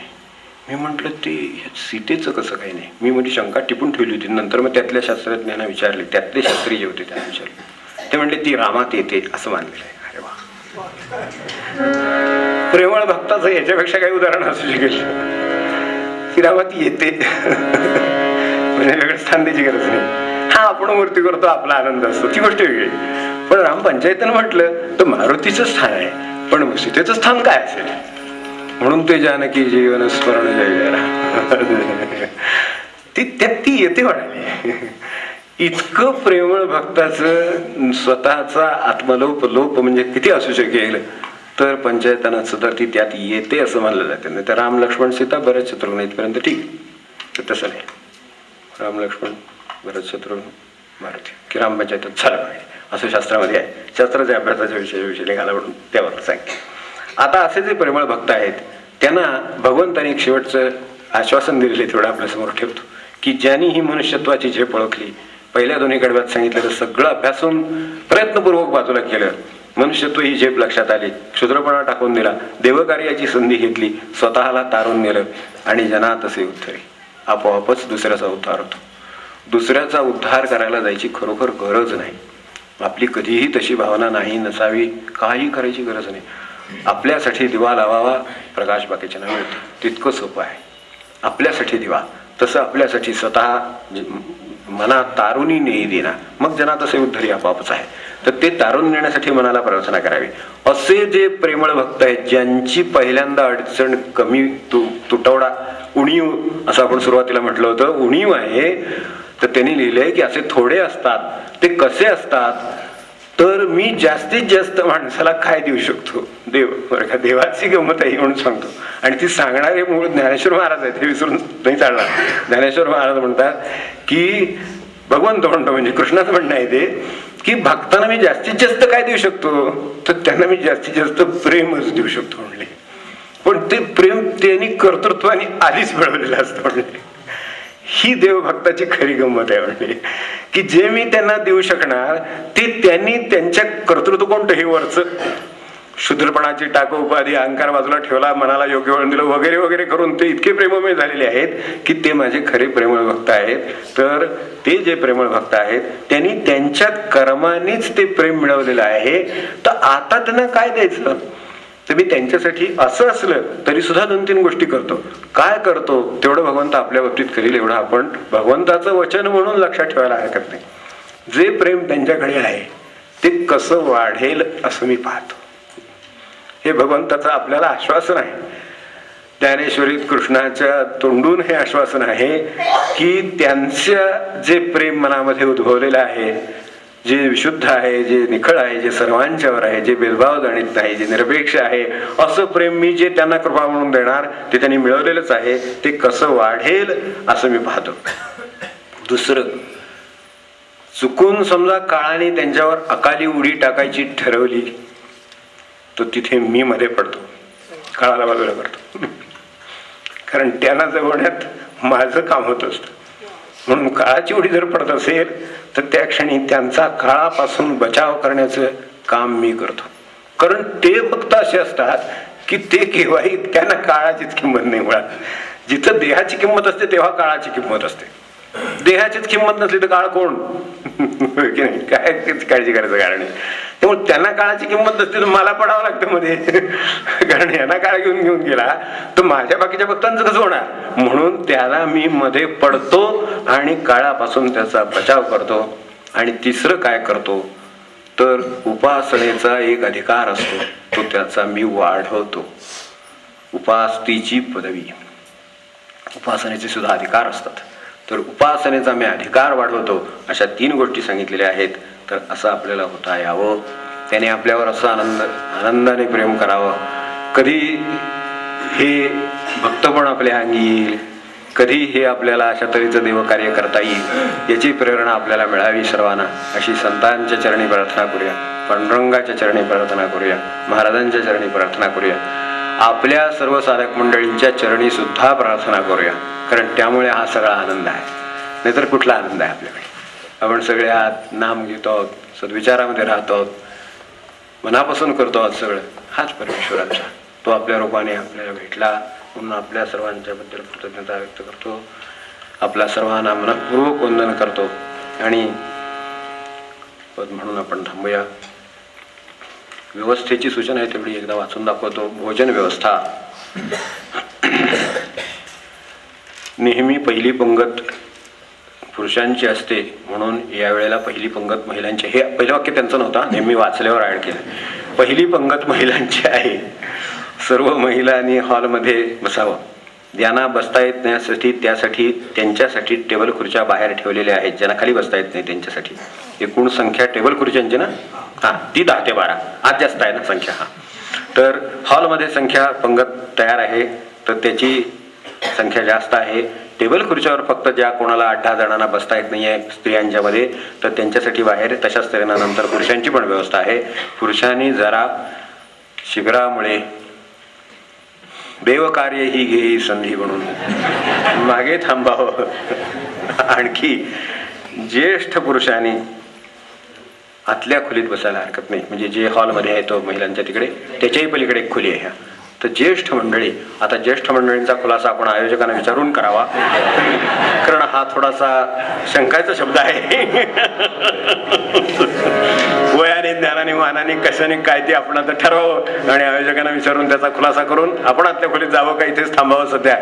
मी म्हटलं ते सीतेचं कसं काही नाही. मी म्हणजे शंका टिपून ठेवली होती. नंतर मग त्यातल्या शास्त्रज्ञांना विचारले, त्यातले शास्त्री जे होते त्यांना विचारले, ते म्हणले ती रामात येते असं मानलेलं आहे. अरे वा, प्रेमळ भक्ताचं याच्यापेक्षा काही उदाहरण असू शकेल. ती रामात येते म्हणजे वेगळं स्थान द्यायची गरज नाही. हा आपण मूर्ती करतो, आपला आनंद असतो, ती गोष्ट वेगळी. पण राम पंचायतन म्हटलं तर मारुतीचं स्थान आहे, पण सीतेचं स्थान काय असेल. म्हणून ते जानकी जीवन स्मरण जय ती येते म्हणाली. इतकं प्रेमळ भक्ताचं स्वतःचा आत्मलोप लोप म्हणजे किती असू शकेल. तर पंचायतनात सुद्धा ती त्यात येते असं मानलं जाते. नाही तर राम लक्ष्मण सीता भरत शत्रुघ्न इथपर्यंत ठीक, तर तसं नाही. राम लक्ष्मण भरत शत्रुघ्न मारुती की राम पंचायतात झालं पाहिजे असं शास्त्रामध्ये आहे. शास्त्राच्या अभ्यासाच्या विषय निघाला म्हणून त्यावर सांगते. आता असे जे प्रेमळ भक्त आहेत त्यांना भगवंताने एक शेवटचं आश्वासन दिलेले तेवढं आपल्या समोर ठेवतो की ज्यांनी ही मनुष्यत्वाची झेप ओळखली, पहिल्या 2 कडव्यात सांगितलं तर सगळं अभ्यासून प्रयत्नपूर्वक बाजूला केलं, मनुष्यत्व ही झेप लक्षात आली, क्षुद्रपणा टाकून दिला, देवकार्याची संधी घेतली, स्वतःला तारून नेलं आणि जना तसे उत्तरे, आपोआपच दुसऱ्याचा उद्धार होतो. दुसऱ्याचा उद्धार करायला जायची खरोखर गरज नाही. आपली कधीही तशी भावना नाही, नसावी, काही करायची गरज नाही. आपल्यासाठी दिवा लावावा, प्रकाश बाकीच्या नावे मिळतो, तितकं सोपं आहे. आपल्यासाठी दिवा, तसं आपल्यासाठी स्वतः मनात तारुणी नेई देणार, मग जना तसे उद्धरी आपापच आहे. तर ते तारून नेण्यासाठी मनाला प्रार्थना करावी. असे जे प्रेमळ भक्त आहेत ज्यांची पहिल्यांदा अडचण कमी तुटवडा उणीव असं आपण सुरुवातीला म्हटलं होतं, उणीव आहे, तर त्यांनी लिहिलंय की असे थोडे असतात. ते कसे असतात तर मी जास्तीत जास्त माणसाला काय देऊ शकतो, देव. बरं का, देवाची गंमत आहे म्हणून सांगतो. आणि ती सांगणारे मूळ ज्ञानेश्वर महाराज आहेत, हे विसरून नाही चालणार. ज्ञानेश्वर महाराज म्हणतात की भगवंत म्हणतो म्हणजे कृष्णाचं म्हणणं आहे ते की भक्तांना मी जास्तीत जास्त काय देऊ शकतो, तर त्यांना मी जास्तीत जास्त प्रेमच देऊ शकतो म्हणले. पण ते प्रेम त्यांनी कर्तृत्वाने आधीच मिळवलेलं असतं म्हणले. ही देवभक्ताची खरी गंमत आहे म्हणले की जे मी त्यांना देऊ शकणार ते त्यांनी त्यांच्या कर्तृत्व कोणतं हे वरचं शूद्रपणाची टाक उपाधी अहंकार बाजूला ठेवला, मनाला योग्य वळण दिलं वगैरे वगैरे करून ते इतके प्रेममय झालेले आहेत की ते माझे खरे प्रेमळ भक्त आहेत. तर ते जे प्रेमळ भक्त आहेत त्यांनी त्यांच्या कर्मानेच ते प्रेम मिळवलेलं आहे. तर आता त्यांना काय द्यायचं? तर मी त्यांच्यासाठी असं असलं तरी सुद्धा 2-3 गोष्टी करतो. काय करतो तेवढं भगवंत आपल्या बाबतीत करील एवढं आपण भगवंताचं वचन म्हणून लक्षात ठेवायला हरकत नाही. जे प्रेम त्यांच्याकडे आहे ते कसं वाढेल असं मी पाहतो. हे भगवंताचं आपल्याला आश्वासन आहे. ज्ञानेश्वरीत कृष्णाच्या तोंडून हे आश्वासन आहे की त्यांचं जे प्रेम मनामध्ये उद्भवलेलं आहे, जे विशुद्ध आहे, जे निखळ आहे, जे सर्वांच्यावर आहे, जे भेदभाव जाणीत नाही, जे निरपेक्ष आहे, असं प्रेम मी जे त्यांना कृपा म्हणून देणार ते त्यांनी मिळवलेलंच आहे. ते कसं वाढेल असं मी पाहतो. दुसरं, चुकून समजा काळाने त्यांच्यावर अकाली उडी टाकायची ठरवली तर तिथे मी मध्ये पडतो, काळाला बाजूला करतो. कारण त्यांना जगवण्यात माझं काम होत असतं. म्हणून काळाची उडी जर पडत असेल तर त्या क्षणी त्यांचा काळापासून बचाव करण्याचं काम मी करतो. कारण ते फक्त असे असतात की ते केव्हाही त्यांना काळाचीच किंमत नाही मुळात. जिथं देहाची किंमत असते तेव्हा काळाची किंमत असते. देहाचीच किंमत नसली तर काळ कोण? की नाही, काय काळजी करायचं कारण नाही. त्यामुळे त्यांना काळाची किंमत नसते तर मला पडावं लागतं मध्ये. कारण यांना काळ घेऊन गेला तर माझ्या बाकीच्या भक्तांचं कसं होणार? म्हणून त्याला मी मध्ये पडतो आणि काळापासून त्याचा बचाव करतो. आणि तिसरं काय करतो तर उपासनेचा एक अधिकार असतो, तो त्याचा मी वाढवतो. उपासतीची पदवी, उपासनेचे सुद्धा अधिकार असतात. तर उपासनेचा मी अधिकार वाढवतो. अशा 3 गोष्टी सांगितलेल्या आहेत. तर असं आपल्याला होता यावं, त्याने आपल्यावर असं आनंदाने प्रेम करावं. कधी हे भक्तपण आपल्या अंगी येईल, कधी हे आपल्याला अशा तऱ्हेचं देवकार्य करता येईल याची प्रेरणा आपल्याला मिळावी सर्वांना, अशी संतांच्या चरणी प्रार्थना करूया. पांडुरंगाच्या चरणी प्रार्थना करूया. महाराजांच्या चरणी प्रार्थना करूया. आपल्या सर्व साधक मंडळींच्या चरणी सुद्धा प्रार्थना करूया. कारण त्यामुळे हा सगळा आनंद आहे. नाहीतर कुठला आनंद आहे आपल्याकडे? आपण सगळे आत नाम घेतो आहोत, सद्विचारामध्ये राहतो आहोत, मनापासून करतो आहोत सगळं. हाच परमेश्वराचा, तो आपल्या रूपाने आपल्याला भेटला म्हणून आपल्या सर्वांच्या बद्दल कृतज्ञता व्यक्त करतो. आपल्या सर्वांना मनपूर्वक वंदन करतो. आणि पद म्हणून आपण थांबूया. व्यवस्थेची सूचना आहे तेवढी एकदा वाचून दाखवतो. भोजन व्यवस्था. नेहमी पहिली पंगत पुरुषांची असते म्हणून यावेळेला पहिली पंगत महिलांची. हे पहिलं वाक्य त्यांचं नव्हतं, नेहमी वाचल्यावर ऍड केलं. पहिली पंगत महिलांची आहे. सर्व महिलांनी हॉलमध्ये बसावं. ज्यांना बसता येत नाही त्यासाठी त्यांच्यासाठी टेबल खुर्च्या बाहेर ठेवलेल्या आहेत. ज्यांना खाली बसता येत नाही त्यांच्यासाठी. एकूण संख्या टेबल खुर्च्यांची ना, ती 10 ते 12. आज जास्त आहे ना संख्या. तर हॉलमध्ये संख्या पंगत तयार आहे तर त्याची संख्या जास्त आहे. टेबल खुर्च्यावर फक्त ज्या कोणाला 8-10 जणांना बसता येत नाहीये स्त्रियांच्या मध्ये तर त्यांच्यासाठी बाहेर. तशाच तऱ्हेनं नंतर पुरुषांची पण व्यवस्था आहे. पुरुषांनी जरा शिबिरामुळे देवकार्य ही घेई संधी म्हणून मागे थांबावं. आणखी ज्येष्ठ पुरुषांनी आतल्या खोलीत बसायला हरकत नाही. म्हणजे जे हॉलमध्ये आहे तो महिलांच्या तिकडे, त्याच्याही पलीकडे एक खोली आहे. तर ज्येष्ठ मंडळी, आता ज्येष्ठ मंडळींचा खुलासा आपण आयोजकांना विचारून करावा. कारण हा थोडासा शंकाचा शब्द आहे. वयाने ज्ञानाने मानाने कशाने काय ते आपण आता ठरवावं आणि आयोजकांना विचारून त्याचा खुलासा करून आपण आतल्या खोलीत जावं का इथेच थांबावं. सध्या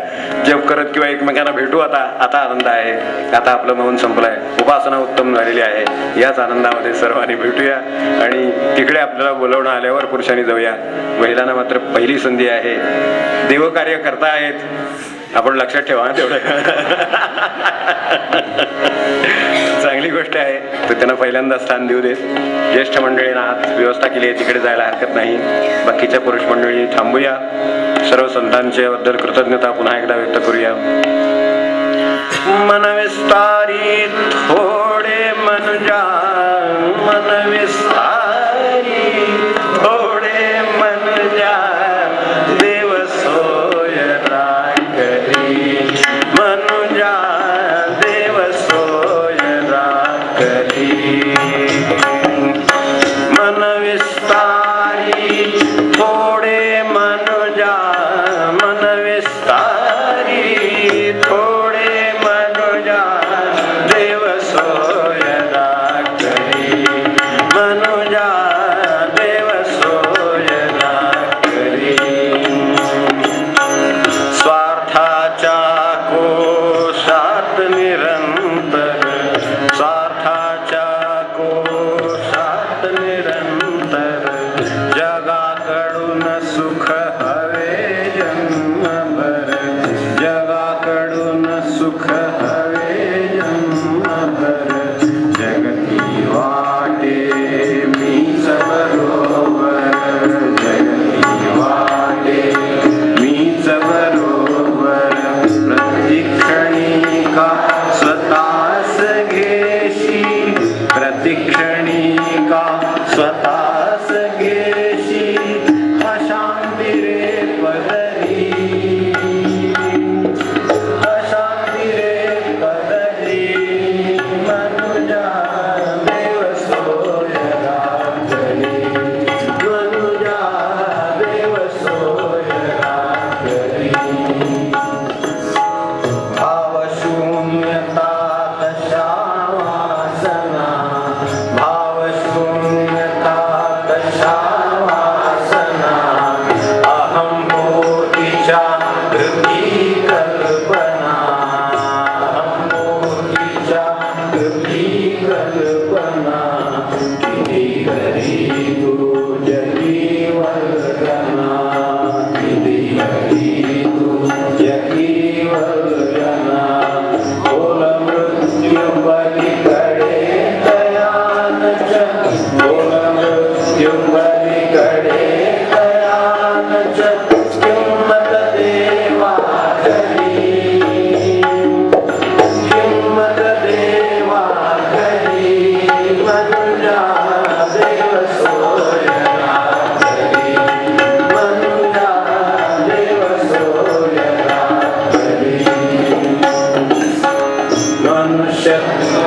जप करत किंवा एकमेकांना भेटू. आता आनंद आहे. आता आपलं मौन संपलंय. उपासना उत्तम झालेली आहे. याच आनंदामध्ये सर्वांनी भेटूया आणि तिकडे आपल्याला बोलवणं आल्यावर पुरुषांनी जाऊया. महिलांना मात्र पहिली संधी आहे. देवकार्य करतायत, आपण लक्षात ठेवा तेवढं. चांगली गोष्ट आहे. तर त्यांना पहिल्यांदा स्थान देऊ देत. ज्येष्ठ मंडळींना आत व्यवस्था केली आहे तिकडे जायला हरकत नाही. बाकीच्या पुरुष मंडळी थांबूया. सर्व संतांच्या बद्दल कृतज्ञता पुन्हा एकदा व्यक्त करूया. मन विस्तारी थोडे मनुजा, मन विस्तारी थोडे मनुजा, देव सोय राखरी. मनुजा देव सोय राखरी. मन विस्तारी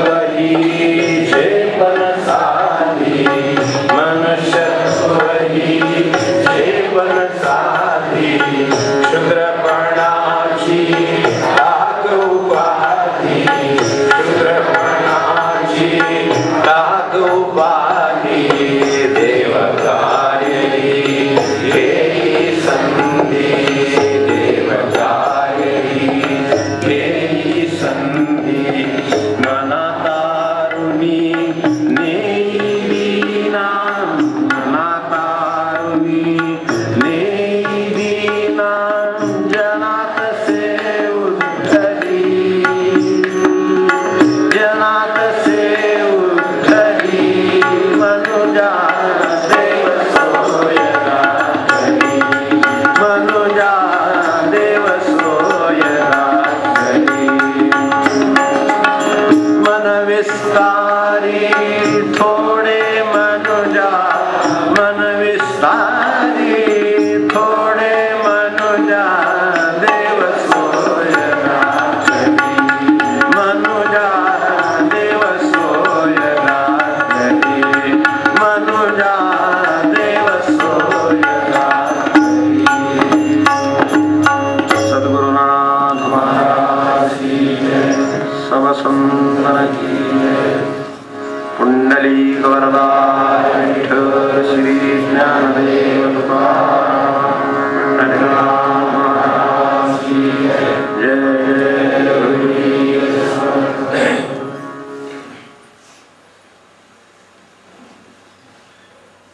ही जेवण साधी मनुष्यत्व ही जेवण साधी शुद्रपणाची राग उपाधी शुद्रपणाची राग उपाधी देवकार्य घेई संधी देवकार्य घेई संधी मना तारुणी नेईना मना तारुणी नेईना जनात से उद्धरी जनात से उद्धरी मनुजा देव सोयरा हरी मनुजा देव सोयरा हरी मन विस्तारी थोडे मन